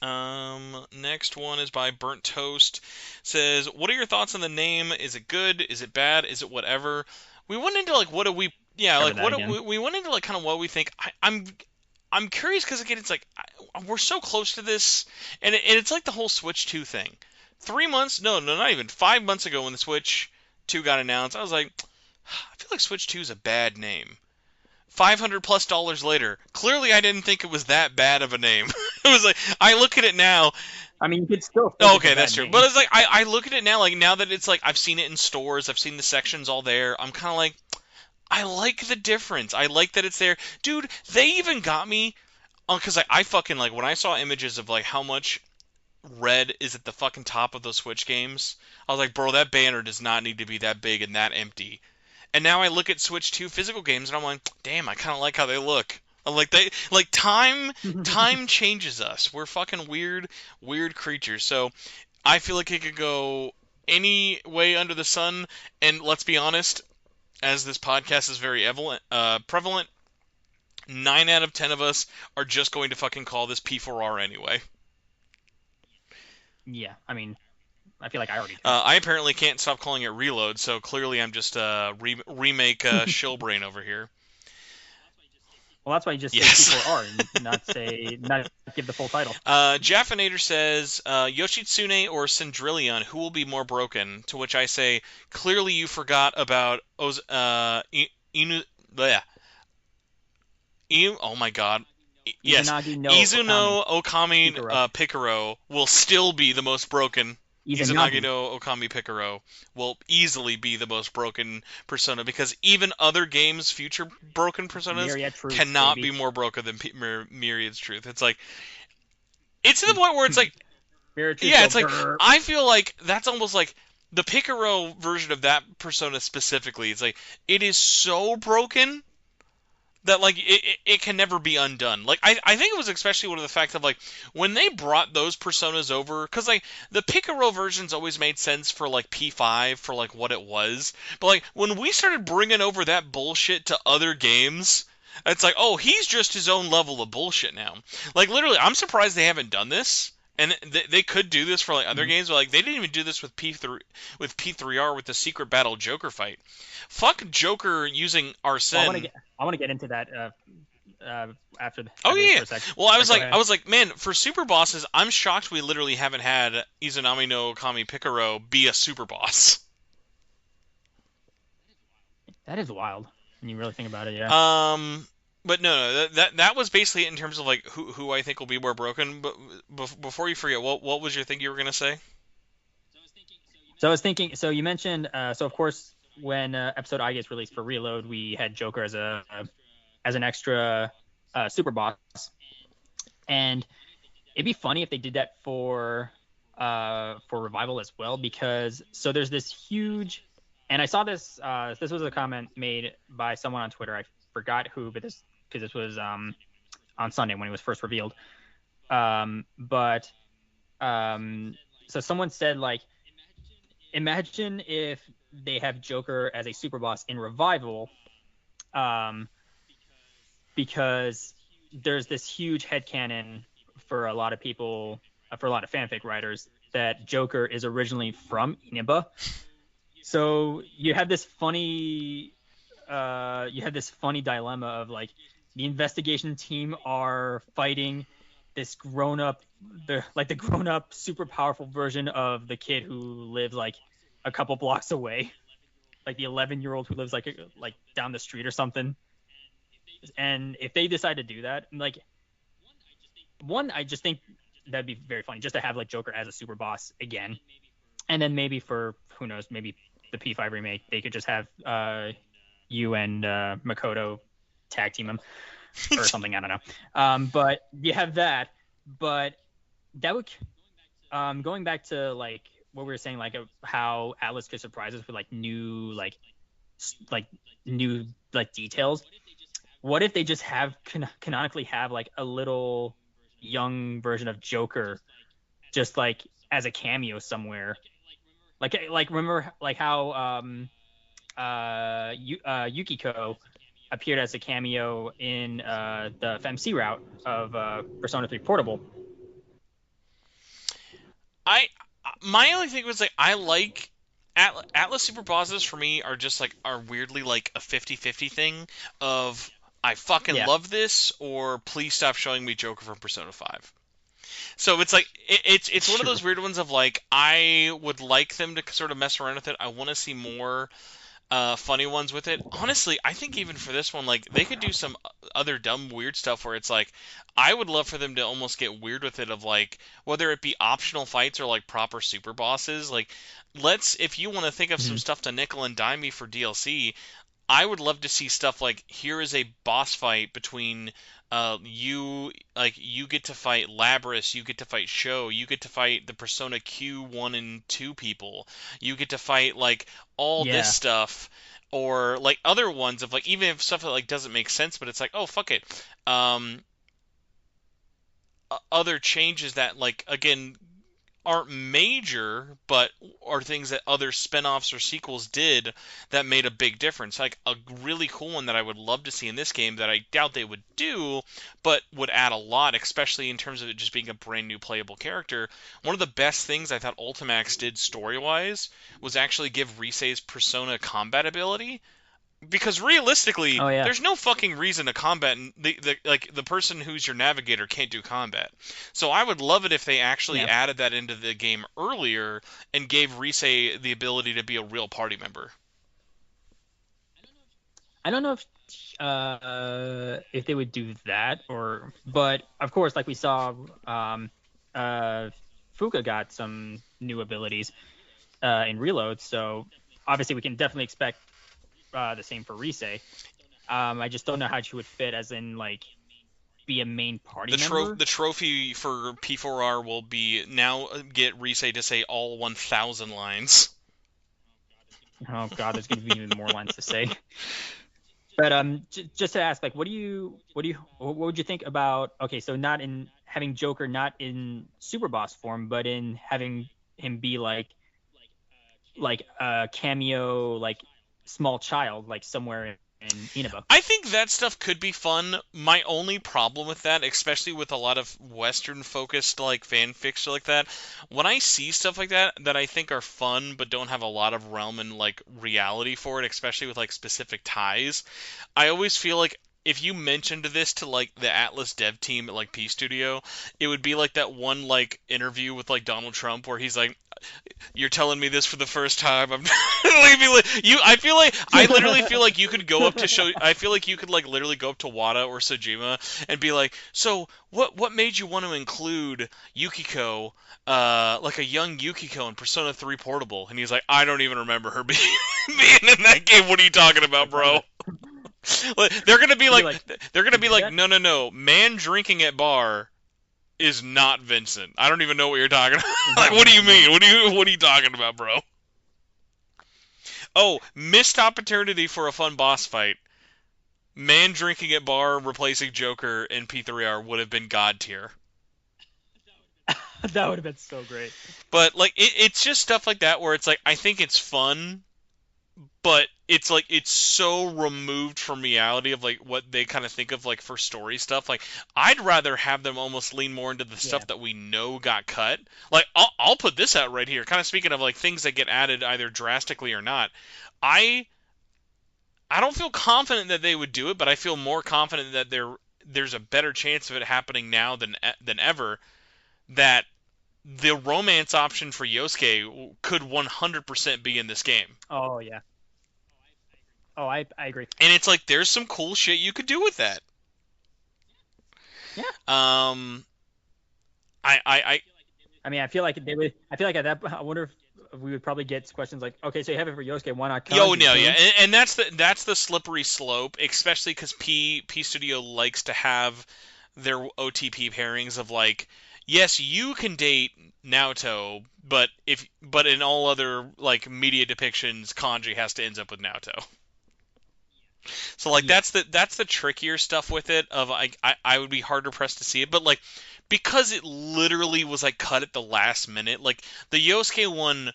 Next one is by Burnt Toast. Says, what are your thoughts on the name? Is it good? Is it bad? Is it whatever? We went into like what do we yeah,
Cover
like
that
what
again.
we went into like kind of what we think. I'm curious because again, it's like we're so close to this, and it's like the whole Switch 2 thing. 3 months? No, no, not even 5 months ago when the Switch 2 got announced, I was like, I feel like Switch 2 is a bad name. $500+ later, clearly I didn't think it was that bad of a name. It was like I look at it now.
I mean, you could still think
Oh,
it's a
okay, that's
bad
true. But
name.
it's like I look at it now, like now that it's like I've seen it in stores, I've seen the sections all there. I'm kind of like I like the difference. I like that it's there, dude. They even got me because I fucking like when I saw images of like how much red is at the fucking top of those Switch games. I was like, bro, that banner does not need to be that big and that empty. And now I look at Switch 2 physical games and I'm like, damn, I kind of like how they look. I'm like time changes us. We're fucking weird creatures. So I feel like it could go any way under the sun. And let's be honest, as this podcast is very prevalent, 9 out of 10 of us are just going to fucking call this P4R anyway.
Yeah, I mean, I feel like I already do.
I apparently can't stop calling it Reload, so clearly I'm just remake Shillbrain over here.
Well, that's why you just say
Yes.
P4R and not give the full title.
Jaffinator says Yoshitsune or Cendrillon, who will be more broken? To which I say, clearly you forgot about Inu. Bleh. Oh my god. Yes,
Izanagi no Okami
Izuno Okami
Pikaro.
Picaro will still be the most broken. Izanagi
Izanagi.
no Okami Picaro will easily be the most broken persona because even other games' future broken personas
Myriad Truth,
cannot be
baby.
more broken than Myriad's Truth. It's like it's to the point where it's like
Myriad Truth
yeah,
go
it's like
brr.
I feel like that's almost like the Picaro version of that persona specifically. It's like it is so broken that like it can never be undone. Like I think it was especially one of the fact of like when they brought those personas over because like the Picaro versions always made sense for like P5 for like what it was, but like when we started bringing over that bullshit to other games. It's like, oh, he's just his own level of bullshit now. Like, literally, I'm surprised they haven't done this. And they could do this for like other
Mhm.
games, but like they didn't even do this with P3R with the secret battle Joker fight. Fuck Joker using
Well,
Arsene.
I want to get into that
Oh
after this
yeah,
for
yeah.
a second.
Well, I was
Go
like,
ahead.
man, for super bosses, I'm shocked we literally haven't had Izanami no Kami Picaro be a super boss.
That is wild when you really think about it. Yeah.
Um, but no, that was basically it in terms of like who I think will be more broken. But before you forget, what was your thing you were gonna say?
So I was thinking. So you mentioned. So of course, when episode I gets released for Reload, we had Joker as an extra super boss, and it'd be funny if they did that for Revival as well, because so there's this huge, and I saw this. This was a comment made by someone on Twitter. I forgot who, but this because this was on Sunday when it was first revealed. But so someone said like, imagine if they have Joker as a super boss in Revival, um, because there's this huge headcanon for a lot of people, for a lot of fanfic writers, that Joker is originally from Inaba. So you have this funny dilemma of like the investigation team are fighting this the grown up super powerful version of the kid who lives like a couple blocks away, like the 11-year-old who lives like down the street or something. And if they decide to do that, like one, I just think that'd be very funny just to have like Joker as a super boss again. And then maybe for who knows, maybe the P5 remake, they could just have you and Makoto tag team him or something. I don't know. But you have that. But that would going back to like what we were saying, like how Atlus could surprise us with like new like details. What if they just have canonically have like a little young version of Joker, just like as a cameo somewhere? Like remember like how Yukiko appeared as a cameo in the FMC route of Persona 3 Portable.
I my only thing was like I like Atlas Super Bosses for me are just like are weirdly like a 50-50 thing of I fucking
Yeah.
love this or please stop showing me Joker from Persona 5. So it's like it's one of
True.
those weird ones of like I would like them to sort of mess around with it. I want to see more funny ones with it. Honestly, I think even for this one, like they could do some other dumb weird stuff where it's like I would love for them to almost get weird with it of like whether it be optional fights or like proper super bosses. Like let's if you want to think of some
Mhm.
stuff to nickel and dime me for DLC, I would love to see stuff like here is a boss fight between you get to fight Labris, you get to fight Sho, you get to fight the Persona Q1 and 2 people. You get to fight like all this
Yeah.
stuff or like other ones of like even if stuff that like doesn't make sense but it's like oh fuck it. Um Other changes that like again aren't major, but are things that other spin-offs or sequels did that made a big difference. Like a really cool one that I would love to see in this game that I doubt they would do, but would add a lot, especially in terms of it just being a brand new playable character. One of the best things I thought Ultimax did story-wise was actually give Risei's persona combat ability because realistically,
Oh yeah.
there's no fucking reason to combat the person who's your navigator can't do combat. So I would love it if they actually
Yeah.
added that into the game earlier and gave Risei the ability to be a real party member.
I don't know if they would do that but of course like we saw uh Fuka got some new abilities in Reload, so obviously we can definitely expect the same for Risei. I just don't know how she would fit as in like be a main party member.
The trophy for P4R will be now get Risei to say all 1,000 lines.
Oh god, there's gonna be even more lines to say. But just to ask, like, what would you think about? Okay, so not in having Joker not in super boss form, but in having him be like a cameo, like small child, like somewhere in Inaba.
I think that stuff could be fun. My only problem with that, especially with a lot of Western focused like fanfics like that, when I see stuff like that that I think are fun but don't have a lot of realm and like reality for it, especially with like specific ties, I always feel like if you mentioned this to like the Atlus dev team at like P Studio, it would be like that one like interview with like Donald Trump where he's like, you're telling me this for the first time. I'm you. I feel like I literally feel like you could go up to show. I feel like you could like literally go up to Wada or Sojima and be like, so what made you want to include Yukiko, like a young Yukiko in Persona 3 Portable? And he's like, I don't even remember her being in that game. What are you talking about,
That's all
bro?
it.
They're gonna be
Be
like,
like,
they're gonna be
is
like,
that?
no, man drinking at bar is not Vincent. I don't even know what you're talking about.
Is
Like,
not
what do you
Vincent.
mean? What are you talking about, bro? Oh, missed opportunity for a fun boss fight. Man drinking at bar replacing Joker in P3R would have been god tier.
That would have been so great.
But like it's just stuff like that where it's like I think it's fun, but it's like it's so removed from reality of like what they kind of think of like for story stuff. Like I'd rather have them almost lean more into the
Yeah.
stuff that we know got cut. Like I'll put this out right here. Kind of speaking of like things that get added either drastically or not. I I don't feel confident that they would do it, but I feel more confident that there's a better chance of it happening now than ever. That the romance option for Yosuke could 100% be in this game.
Oh yeah. Oh, I agree.
And it's like there's some cool shit you could do with that.
Yeah.
Um, I
I mean, I feel like they would. I feel like at that. I wonder if we would probably get questions like, okay, so you have it for Yosuke, why not
yo
Kanji?
no yeah, and that's the slippery slope, especially because P Studio likes to have their OTP pairings of like, yes, you can date Naoto, but in all other like media depictions, Kanji has to end up with Naoto. So like
Yeah.
that's the trickier stuff with it. Of I would be harder pressed to see it, but like because it literally was like cut at the last minute. Like the Yosuke one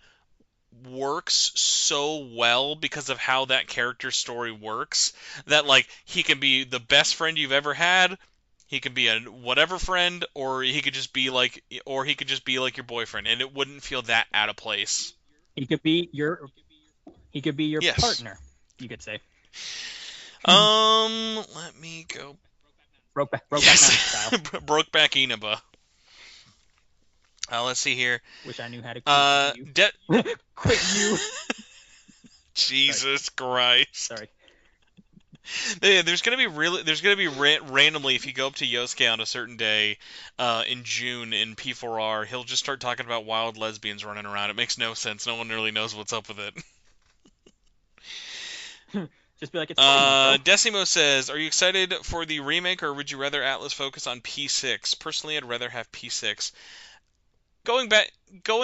works so well because of how that character story works that like he can be the best friend you've ever had. He could be a whatever friend, or he could just be like your boyfriend, and it wouldn't feel that out of place.
He could be your. He could be your
Yes.
partner. You could say.
Let me go.
Brokeback Mountain
Yes,
style.
Brokeback Inaba. Let's see here.
Wish I knew how to quit you. Quit you.
Jesus Christ.
Sorry.
Yeah, there's gonna be randomly if you go up to Yosuke on a certain day, in June in P4R, he'll just start talking about wild lesbians running around. It makes no sense. No one really knows what's up with it.
Just be like, it's fine, bro.
Decimo says, "Are you excited for the remake, or would you rather Atlus focus on P6? Personally, I'd rather have P6." Going back,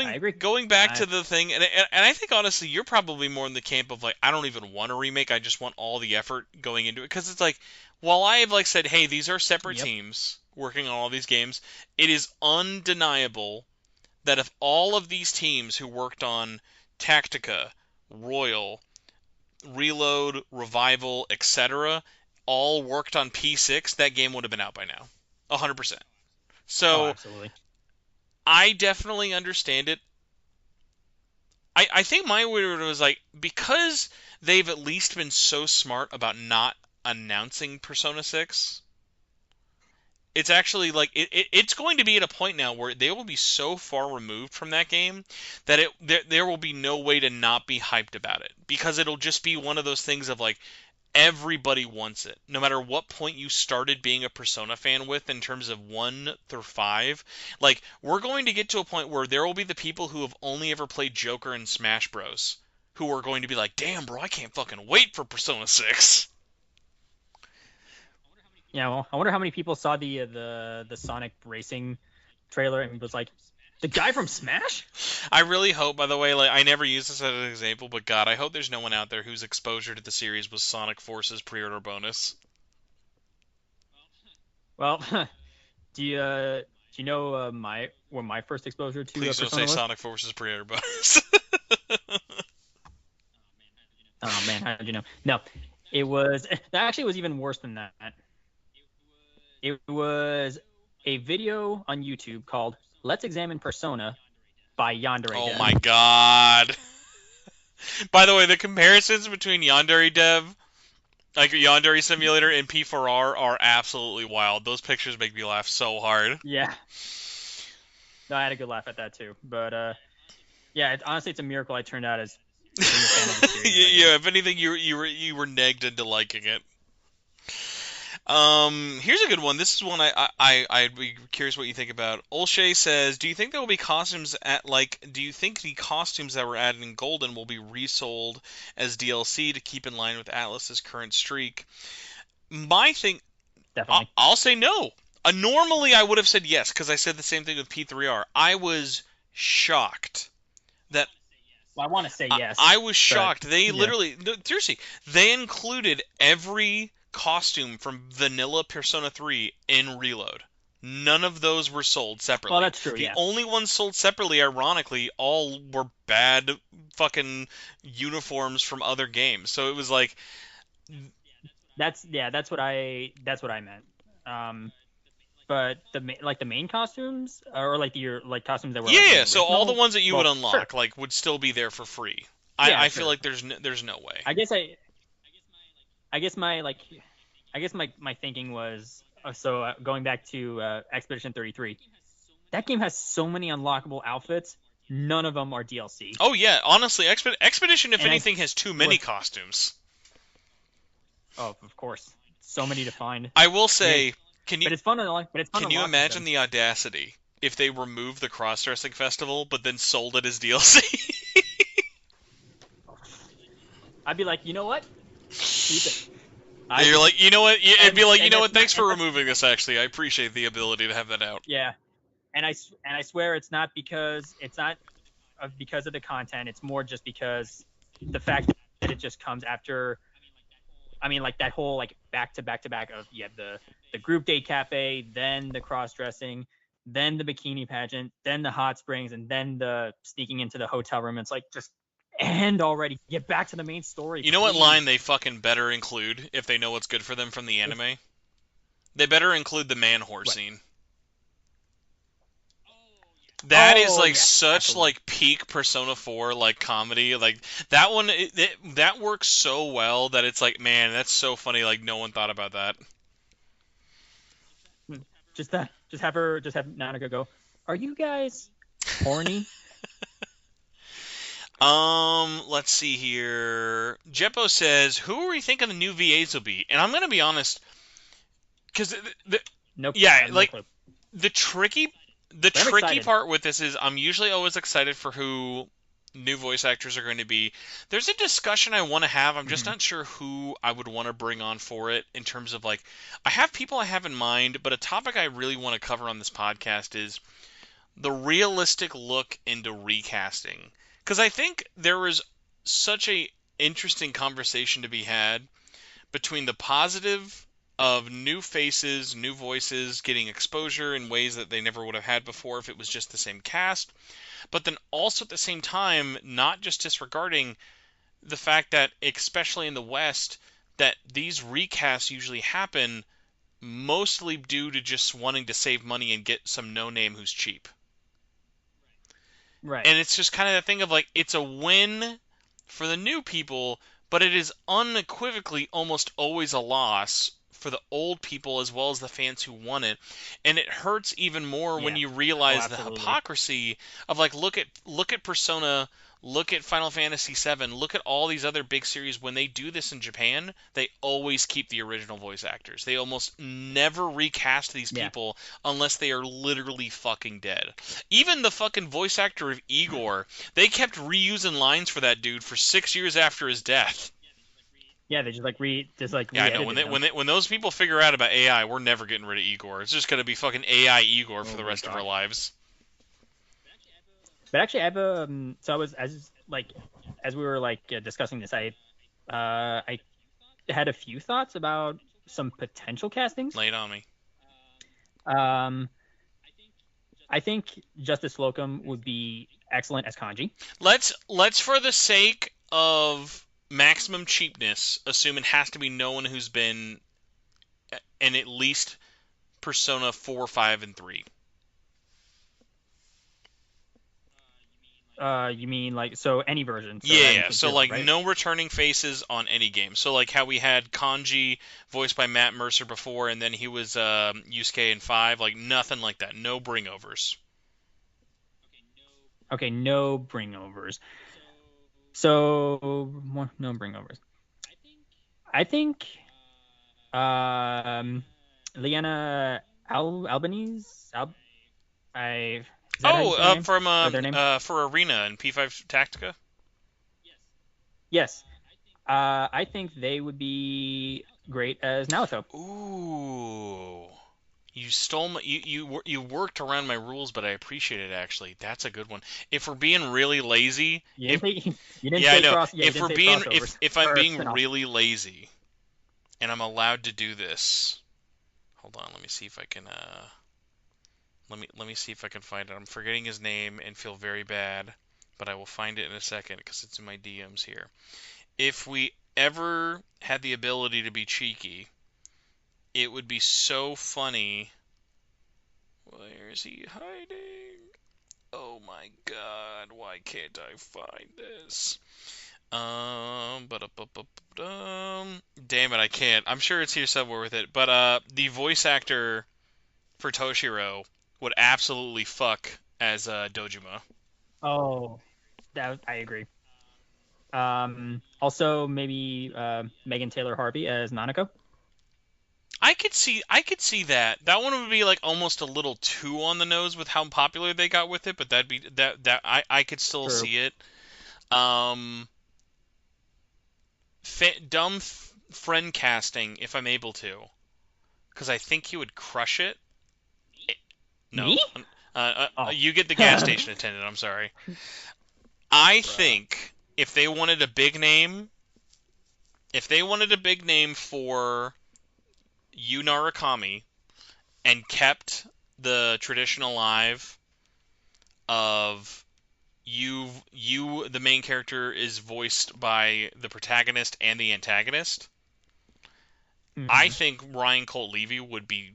I agree.
going back
I
to the thing, and I think honestly, you're probably more in the camp of like, I don't even want a remake. I just want all the effort going into it because it's like, while I have like said, hey, these are separate
Yep.
teams working on all these games, it is undeniable that if all of these teams who worked on Tactica, Royal, Reload, Revival, etc., all worked on P6, that game would have been out by now, 100%.
Oh,
So
absolutely.
I definitely understand it. I think my word was like, because they've at least been so smart about not announcing Persona 6, it's actually like it's going to be at a point now where they will be so far removed from that game that there will be no way to not be hyped about it, because it'll just be one of those things of like everybody wants it. No matter what point you started being a Persona fan with in terms of 1 through 5, like we're going to get to a point where there will be the people who have only ever played Joker and Smash Bros. Who are going to be like, "Damn, bro, I can't fucking wait for Persona 6."
Yeah. Well, I wonder how many people saw the Sonic Racing trailer and was like, the guy from Smash?
I really hope, by the way, like I never use this as an example, but God, I hope there's no one out there whose exposure to the series was Sonic Forces pre-order bonus.
Well, do you know my first exposure to
Please don't say
Persona was?
Sonic Forces pre-order bonus.
Oh man, how did you know? No, it was that actually was even worse than that. It was a video on YouTube called "Let's Examine Persona" by Yandere
Oh
Dev.
my God. By the way, the comparisons between Yandere Dev, like Yandere Simulator and P4R, are absolutely wild. Those pictures make me laugh so hard.
Yeah, no, I had a good laugh at that too. But yeah, honestly, it's a miracle I turned out as being a fan of the series as I
Yeah,
did.
if anything, you were negged into liking it. Here's a good one. This is one I'd be curious what you think about. Olshay says, "Do you think there will be costumes at like? Do you think the costumes that were added in Golden will be resold as DLC to keep in line with Atlus's current streak?" My thing,
Definitely.
I'll say no. Normally, I would have said yes because I said the same thing with P3R. I was shocked that
Well, I want to say
I,
yes,
I was
but
shocked. They
yeah,
literally, no, seriously, they included every costume from vanilla Persona 3 in Reload. None of those were sold
Well,
separately.
that's true.
The
Yeah.
only ones sold separately, ironically, all were bad fucking uniforms from other games. So it was like,
That's what I meant. But the main costumes or like your like costumes that were like from
yeah.
the
So all the
original.
ones that you would
Well, sure.
unlock like would still be there for free.
Yeah,
I feel
sure.
like there's no way.
I guess I guess my like I guess my thinking was going back to Expedition 33. That game has so many unlockable outfits. None of them are DLC.
Oh yeah, honestly, Expedition, if
And I
anything, has too many
swear,
costumes.
oh, of course, so many to find.
I will
I mean,
say, can you
but it's fun to unlock. But it's fun
can you
unlocking
imagine
them.
the audacity if they removed the cross-dressing festival but then sold it as DLC?
I'd be like, you know what? Keep it. I
You're
just
like, you know what? It'd be like, you
and
know
that's
what?
not
Thanks
and
for
that's
removing this. Actually, I appreciate the ability to have that out.
yeah. And I swear it's not because of the content. It's more just because the fact that it just comes after. I mean, like that whole like back to back to back of you have the group date cafe, then the cross dressing, then the bikini pageant, then the hot springs, and then the sneaking into the hotel room. It's like just end already. Get back to the main story,
You know what
please.
line they fucking better include if they know what's good for them from the anime? They better include the man whore
What?
scene. That is
Oh
like
yes,
such
absolutely.
like peak Persona 4 like comedy. Like that one that works so well that it's like, man, that's so funny like no one thought about that.
Just have Nanaka go. Are you guys horny?
Let's see here. Jeppo says, "Who are we thinking the new VAs will be?" And I'm gonna be honest, because
Nope, I
yeah,
have no
like
clue.
the tricky the
But I'm
tricky
excited.
part with this is I'm usually always excited for who new voice actors are going to be. There's a discussion I want to have. I'm just
Hmm.
not sure who I would want to bring on for it in terms of like I have people I have in mind, but a topic I really want to cover on this podcast is the realistic look into recasting. Because I think there is such a interesting conversation to be had between the positive of new faces, new voices getting exposure in ways that they never would have had before if it was just the same cast, but then also at the same time not just disregarding the fact that especially in the West that these recasts usually happen mostly due to just wanting to save money and get some no name who's cheap.
Right.
And it's just kind of the thing of like it's a win for the new people, but it is unequivocally almost always a loss for the old people as well as the fans who want it. And it hurts even more when
Yeah.
you
Oh,
realize the
absolutely.
hypocrisy of like look at Persona, look at Final Fantasy VII, look at all these other big series. When they do this in Japan, they always keep the original voice actors. They almost never recast these
Yeah.
people unless they are literally fucking dead. Even the fucking voice actor of Igor, they kept reusing lines for that dude for 6 years after his death.
Yeah, they just like
Yeah, I know. When
re-edited
they,
them.
when they, when those people figure out about AI, we're never getting rid of Igor. It's just gonna be fucking AI Igor for
Oh
the
my
rest of our
god.
lives.
But actually, I have a so I was as we were like discussing this, I had a few thoughts about some potential castings.
Lay it on me.
Um, I think Justice Slocum would be excellent as Kanji.
Let's for the sake of maximum cheapness assume it has to be no one who's been in at least Persona 4, 5, and 3.
You mean like so any version? So that
Yeah,
includes
so
zero,
like
right?
no returning faces on any game. So like how we had Kanji voiced by Matt Mercer before, and then he was Yusuke in 5. Like nothing like that. No bringovers.
Okay, no bringovers. So no bringovers. I think um Leanna Albanese. I Is that how you
Oh,
say her name
from
or their name?
for Arena and P5 Tactica.
Yes. I think they would be great as Naoto.
Ooh, you stole my you worked around my rules, but I appreciate it actually. That's a good one. If we're being really lazy,
You
if
didn't say you didn't
yeah, I
say
know.
cross. Yeah, you
If
didn't
we're
say
being
crossovers
if I'm
or
being
spinoffs.
really lazy and I'm allowed to do this, hold on, let me see if I can. Let me see if I can find it. I'm forgetting his name and feel very bad, but I will find it in a second because it's in my DMs here. If we ever had the ability to be cheeky, it would be so funny. Where is he hiding? Oh my god, why can't I find this? But damn it, I can't. I'm sure it's here somewhere with it. But the voice actor for Toshiro would absolutely fuck as Dojima.
Oh, that I agree. Also maybe Megan Taylor Harvey as Nanako.
I could see that. That one would be like almost a little too on the nose with how popular they got with it, but I could still
True.
see it. Um, dumb friend casting if I'm able to, because I think he would crush it.
Me?
No,
Oh.
you get the gas station attendant. I'm sorry. I
Bruh.
think if they wanted a big name for Yu Narukami and kept the tradition alive of the main character is voiced by the protagonist and the antagonist. I
Hmm.
think Ryan Colt Levy would be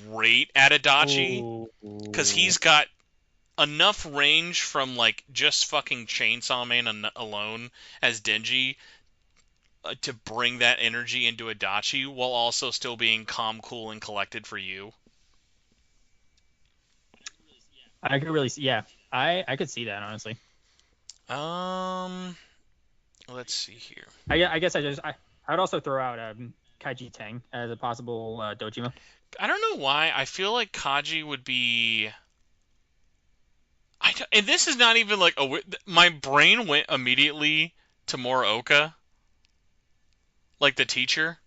great at Adachi because
Oh.
he's got enough range from like just fucking Chainsaw Man alone as Denji to bring that energy into Adachi while also still being calm, cool, and collected for you.
I could really see. Yeah, I could see that honestly.
Um, let's see here.
I guess I would also throw out Kaiji Tang as a possible Dojima.
I don't know why. I feel like Kaji would be. And this is not even like my brain went immediately to Muraoka, like the teacher.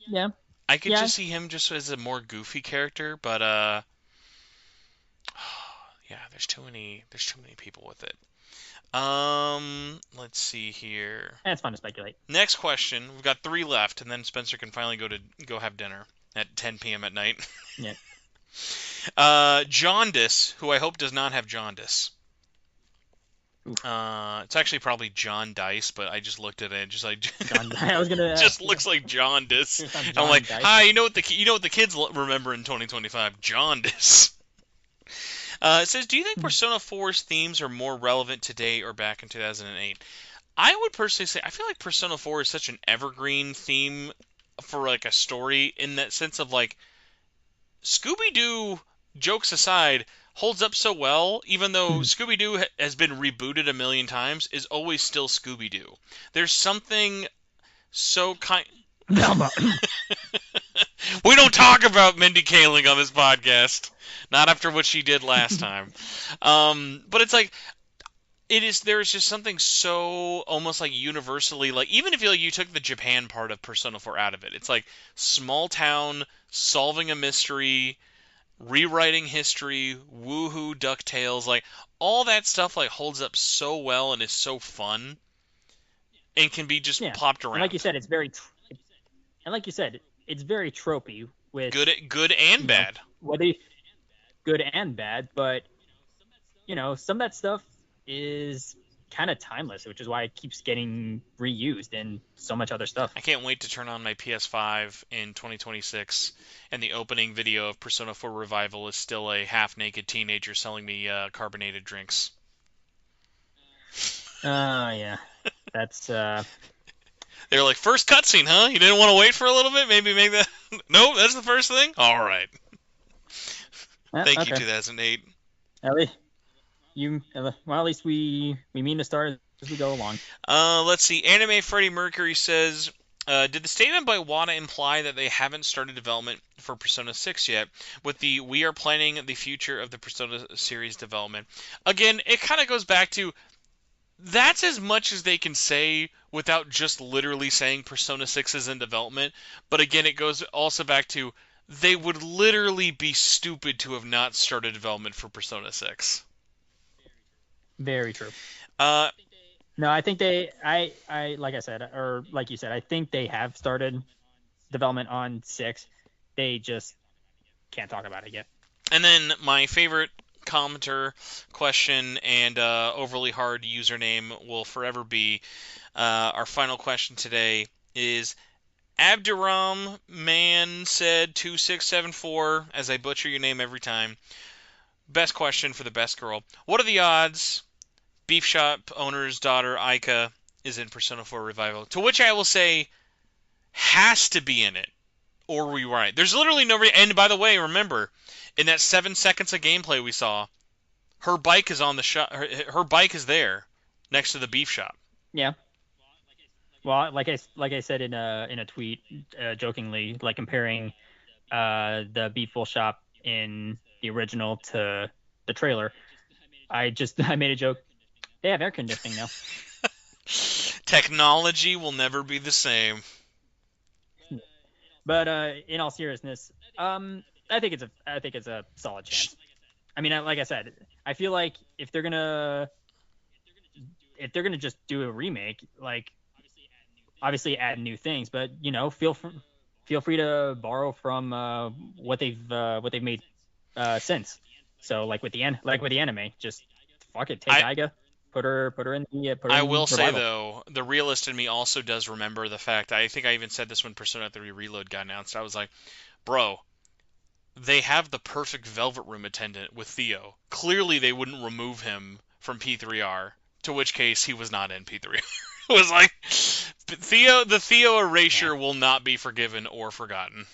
Yeah,
I could
yeah.
just see him just as a more goofy character, but yeah, there's too many people with it. Let's see here.
And it's fun to speculate.
Next question. We've got three left, and then Spencer can finally go have dinner at 10 p.m. at night.
Yeah.
Jaundice, who I hope does not have jaundice.
Oof.
It's actually probably John Dice, but I just looked at it, just like
John. I was gonna
just looks like jaundice.
Here's some
I'm
John
like,
Dice.
hi, you know what the kids remember in 2025? Jaundice. It says, do you think Persona 4's themes are more relevant today or back in 2008? I would personally say I feel like Persona 4 is such an evergreen theme for like a story in that sense of like Scooby Doo, jokes aside, holds up so well, even though Scooby Doo has been rebooted a million times, is always still Scooby Doo. There's something so kind.
Velma.
We don't talk about Mindy Kaling on this podcast. Not after what she did last time. But it's like there's just something so almost like universally like even if you took the Japan part of Persona 4 out of it, it's like small town solving a mystery, rewriting history, woohoo, DuckTales, like all that stuff like holds up so well and is so fun and can be just
Yeah,
plopped
and like you
around.
said, and like you said, it's very tropey with
Good and
you know
bad.
whether good and bad, but some of that stuff is kind of timeless, which is why it keeps getting reused in so much other stuff.
I can't wait to turn on my PS5 in 2026 and the opening video of Persona 4 Revival is still a half-naked teenager selling me carbonated drinks.
Yeah, that's
They're like, first cutscene, huh? You didn't want to wait for a little bit? Maybe make that. Nope, that's the first thing? Alright. Thank you,
okay.
2008.
At least well, at least we mean to start as we go along.
Let's see. Anime Freddie Mercury says, did the statement by Wada imply that they haven't started development for Persona 6 yet? With the we are planning the future of the Persona series development. Again, it kind of goes back to that's as much as they can say without just literally saying Persona 6 is in development. But again, it goes also back to they would literally be stupid to have not started development for Persona 6.
Very true.
Uh,
No, I think I like I said, or like you said, I think they have started development on 6. They just can't talk about it yet.
And then my favorite commenter question and overly hard username will forever be our final question today is Abduram Man said 2674, as I butcher your name every time. Best question for the best girl. What are the odds Beef Shop owner's daughter Aika is in Persona 4 Revival? To which I will say has to be in it, or we right. There's literally no and by the way, remember, in that 7 seconds of gameplay we saw, her bike is on the shop. Her bike is there next to the beef shop.
Yeah. Well, like I said in a tweet, jokingly, like comparing the Beeful shop in the original to the trailer. I made a joke. They have air conditioning now.
Technology will never be the same.
But in all seriousness, I think it's a solid chance. I mean, like I said, I feel like if they're gonna just do a remake, like obviously add new things, but feel free to borrow from what they've made since. So like with the anime, just fuck it, take
I
Aiga, put her in the put her
I
in
will say
revival.
though, the realist in me also does remember the fact. I think I even said this when Persona 3 Reload got announced. I was like, bro, they have the perfect Velvet Room attendant with Theo. Clearly, they wouldn't remove him from P3R. To which case, he was not in P3R. It was like the Theo
Yeah,
erasure will not be forgiven or forgotten.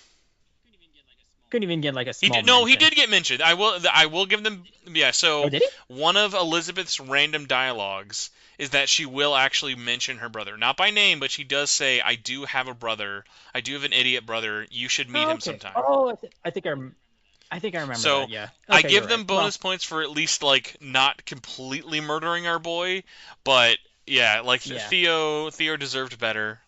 couldn't even get like a
He
small
did no, he
mention.
did get mentioned. I will give them yeah.
Oh,
So
did he?
one of Elizabeth's random dialogues is that she will actually mention her brother, not by name, but she does say, "I do have a brother. I do have an idiot brother. You should meet
Oh,
him
okay.
sometime."
Oh, I think I remember
So
that. Yeah.
I
Okay, you're
give
right.
them
Well,
bonus points for at least like not completely murdering our boy, but yeah, like
yeah.
Theo deserved better.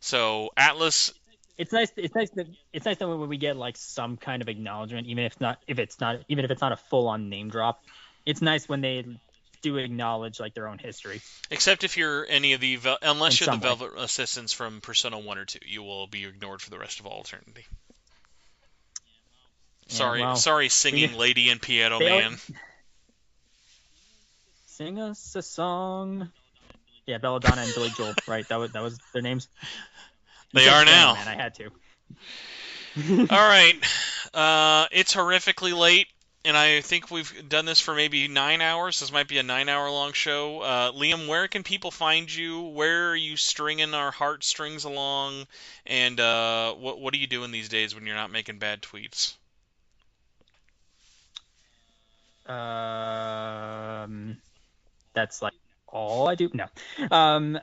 So Atlus,
It's nice. It's nice that when we get like some kind of acknowledgement, even if it's not a full on name drop. It's nice when they do acknowledge like their own history
except if you're any of the
in
unless you're the
some way.
Velvet Assistants from Persona 1 or 2, you will be ignored for the rest of all eternity.
Yeah.
Sorry,
Well,
sorry,
we
singing lady and piano
they
man.
sing us a song. Yeah, Belladonna and Billy Joel. Right. That was their names. You
They
said
are
piano
now.
man. I had to.
All right. It's horrifically late, and I think we've done this for maybe 9 hours. This might be a 9 hour long show. Liam, where can people find you? Where are you stringing our heartstrings along? And what are you doing these days when you're not making bad tweets?
um, that's like all I do. No.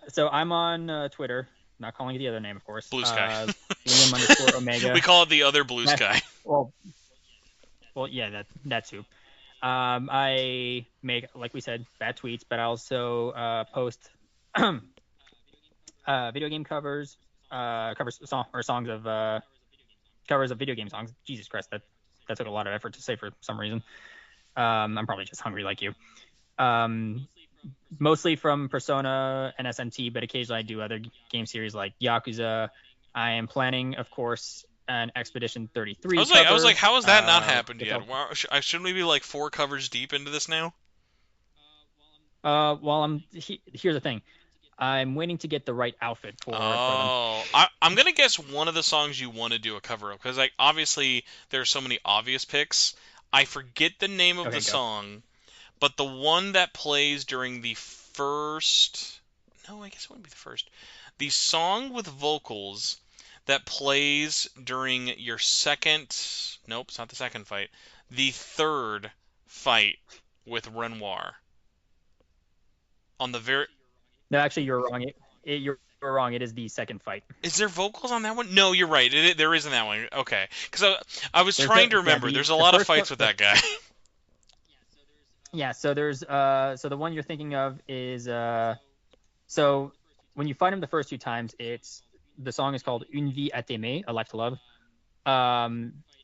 So I'm on Twitter. Not calling it the other name, of course.
Blue Sky.
Liam underscore
We
Omega.
call it the other Blue
That,
Sky.
well, yeah, that too. I make, like we said, bad tweets, but I also post video game covers, songs of covers of video game songs. Jesus Christ, that took a lot of effort to say for some reason. I'm probably just hungry like you. Um, Mostly from Persona and SMT, but occasionally I do other game series like Yakuza. I am planning, of course, an Expedition
I
33
was like,
cover.
how has that not happened
Which
yet?
I'll
Wow, shouldn't we be like 4 covers deep into this now?
Well, here's the thing. I'm waiting to get the right outfit for them.
Oh, I'm gonna guess one of the songs you want to do a cover of because like obviously there are so many obvious picks. I forget the name of the
Okay, go.
song, but the one that plays during the first, no, I guess it wouldn't be the first. The song with vocals that plays during your second, nope, it's not the second fight. The third fight with Renoir on the very.
No, actually, you're wrong. You're wrong. It is the second fight.
Is there vocals on that one? No, you're right. There isn't that one. Okay, because I was
There's
trying
the
to
yeah
remember. There's a
the
lot of
first
fights with
the
that guy.
yeah. So there's so the one you're thinking of is so when you fight him the first two times, it's the song is called Une vie à t'aimer, a life to love.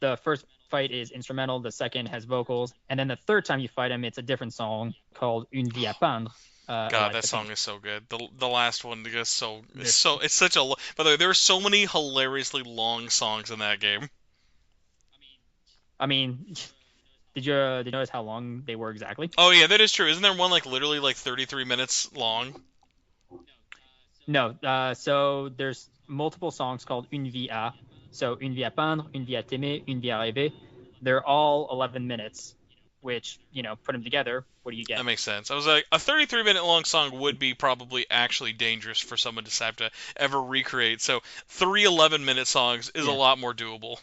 The first fight is instrumental. The second has vocals, and then the third time you fight him, it's a different song called Une vie à peindre, a
God,
life
that
to
song
paint.
is so good. The last one is so it's
This
so it's such a. By the way, there are so many hilariously long songs in that game.
I mean, did you notice how long they were exactly?
Oh yeah, that is true. Isn't there one like literally like 33 minutes long?
No. So there's multiple songs called Une vie à. So Une vie à peindre, Une vie à t'aimer, Une vie à rêver. They're all 11 minutes, which, put them together, what do you
That
get?
makes sense. I was like, a 33-minute long song would be probably actually dangerous for someone to have to ever recreate. So three 11-minute songs is a
Yeah.
lot more doable.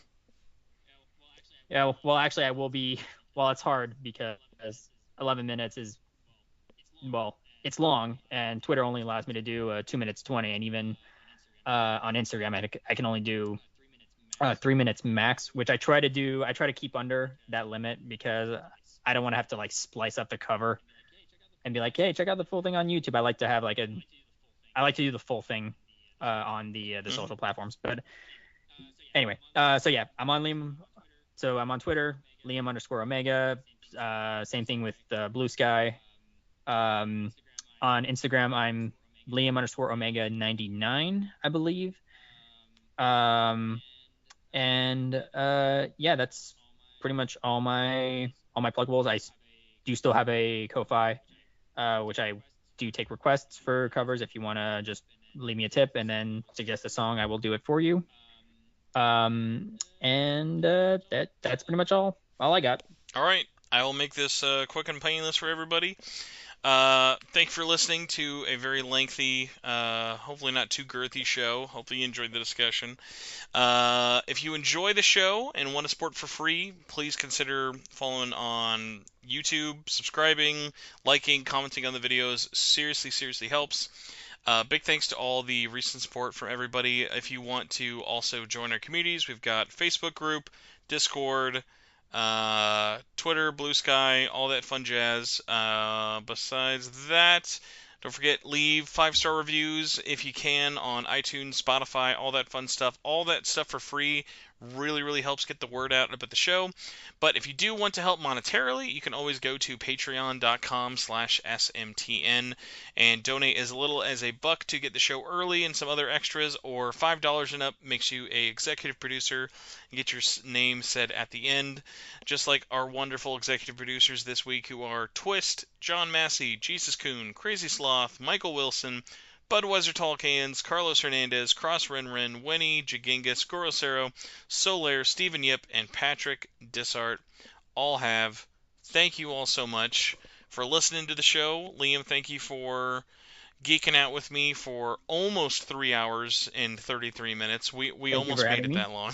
Yeah. Well, actually, I will be. Well, it's hard because 11 minutes is, well, it's long, and Twitter only allows me to do 2 minutes 20, and even on Instagram, I can only do 3 minutes max, which I try to do. I try to keep under that limit because I don't want to have to like splice up the cover and be like, hey, check out the full thing on YouTube. I like to do the full thing on the
Hmm.
social platforms. But anyway, so yeah, I'm on Twitter, Liam underscore Omega. Same thing with Bluesky. Um, on Instagram, I'm Liam underscore Omega 99, I believe. Um, and yeah, that's pretty much all my pluggables. I do still have a Ko-fi, which I do take requests for covers. If you want to just leave me a tip and then suggest a song, I will do it for you. And that's pretty much all I got.
All right, I will make this quick and painless for everybody. Thank you for listening to a very lengthy, hopefully not too girthy show. Hopefully you enjoyed the discussion. If you enjoy the show and want to support for free, please consider following on YouTube, subscribing, liking, commenting on the videos. Seriously, seriously helps. Big thanks to all the recent support from everybody. If you want to also join our communities, we've got Facebook group, Discord, Twitter, Blue Sky, all that fun jazz. Besides that, don't forget, leave 5-star reviews if you can on iTunes, Spotify, all that fun stuff. All that stuff for free really, really helps get the word out about the show. But if you do want to help monetarily, you can always go to patreon.com/SMTN and donate as little as $1 to get the show early and some other extras, or $5 and up makes you a executive producer and get your name said at the end, just like our wonderful executive producers this week, who are Twist, John Massey, Jesus Coon, Crazy Sloth, Michael Wilson, Budweiser Tall Cans, Carlos Hernandez, Cross Renren, Winnie, Jagingus, Gorosero, Solaire, Stephen Yip, and Patrick Dissart all have. Thank you all so much for listening to the show. Liam, thank you for geeking out with me for almost 3 hours and 33 minutes. We
Thank you for
almost made
having
it
me.
that long.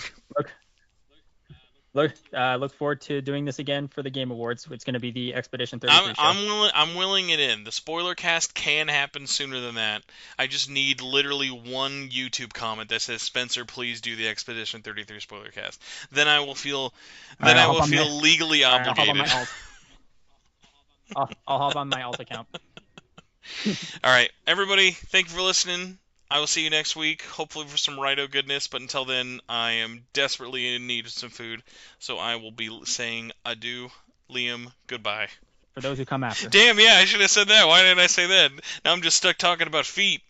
Look, look forward to doing this again for the Game Awards. It's going to be the Expedition
I'm
33 show.
I'm willing I'm willing it in. The spoiler cast can happen sooner than that. I just need literally one YouTube comment that says, "Spencer, please do the Expedition 33 spoiler cast." Then I will feel
All right,
then I will feel legally
all right, I'll hop on
obligated.
my alt. I'll hop on my alt account.
All right, everybody, thank you for listening. I will see you next week, hopefully for some Rido goodness, but until then, I am desperately in need of some food, so I will be saying adieu. Liam, goodbye.
For those who come after.
Damn, yeah, I should have said that. Why didn't I say that? Now I'm just stuck talking about feet.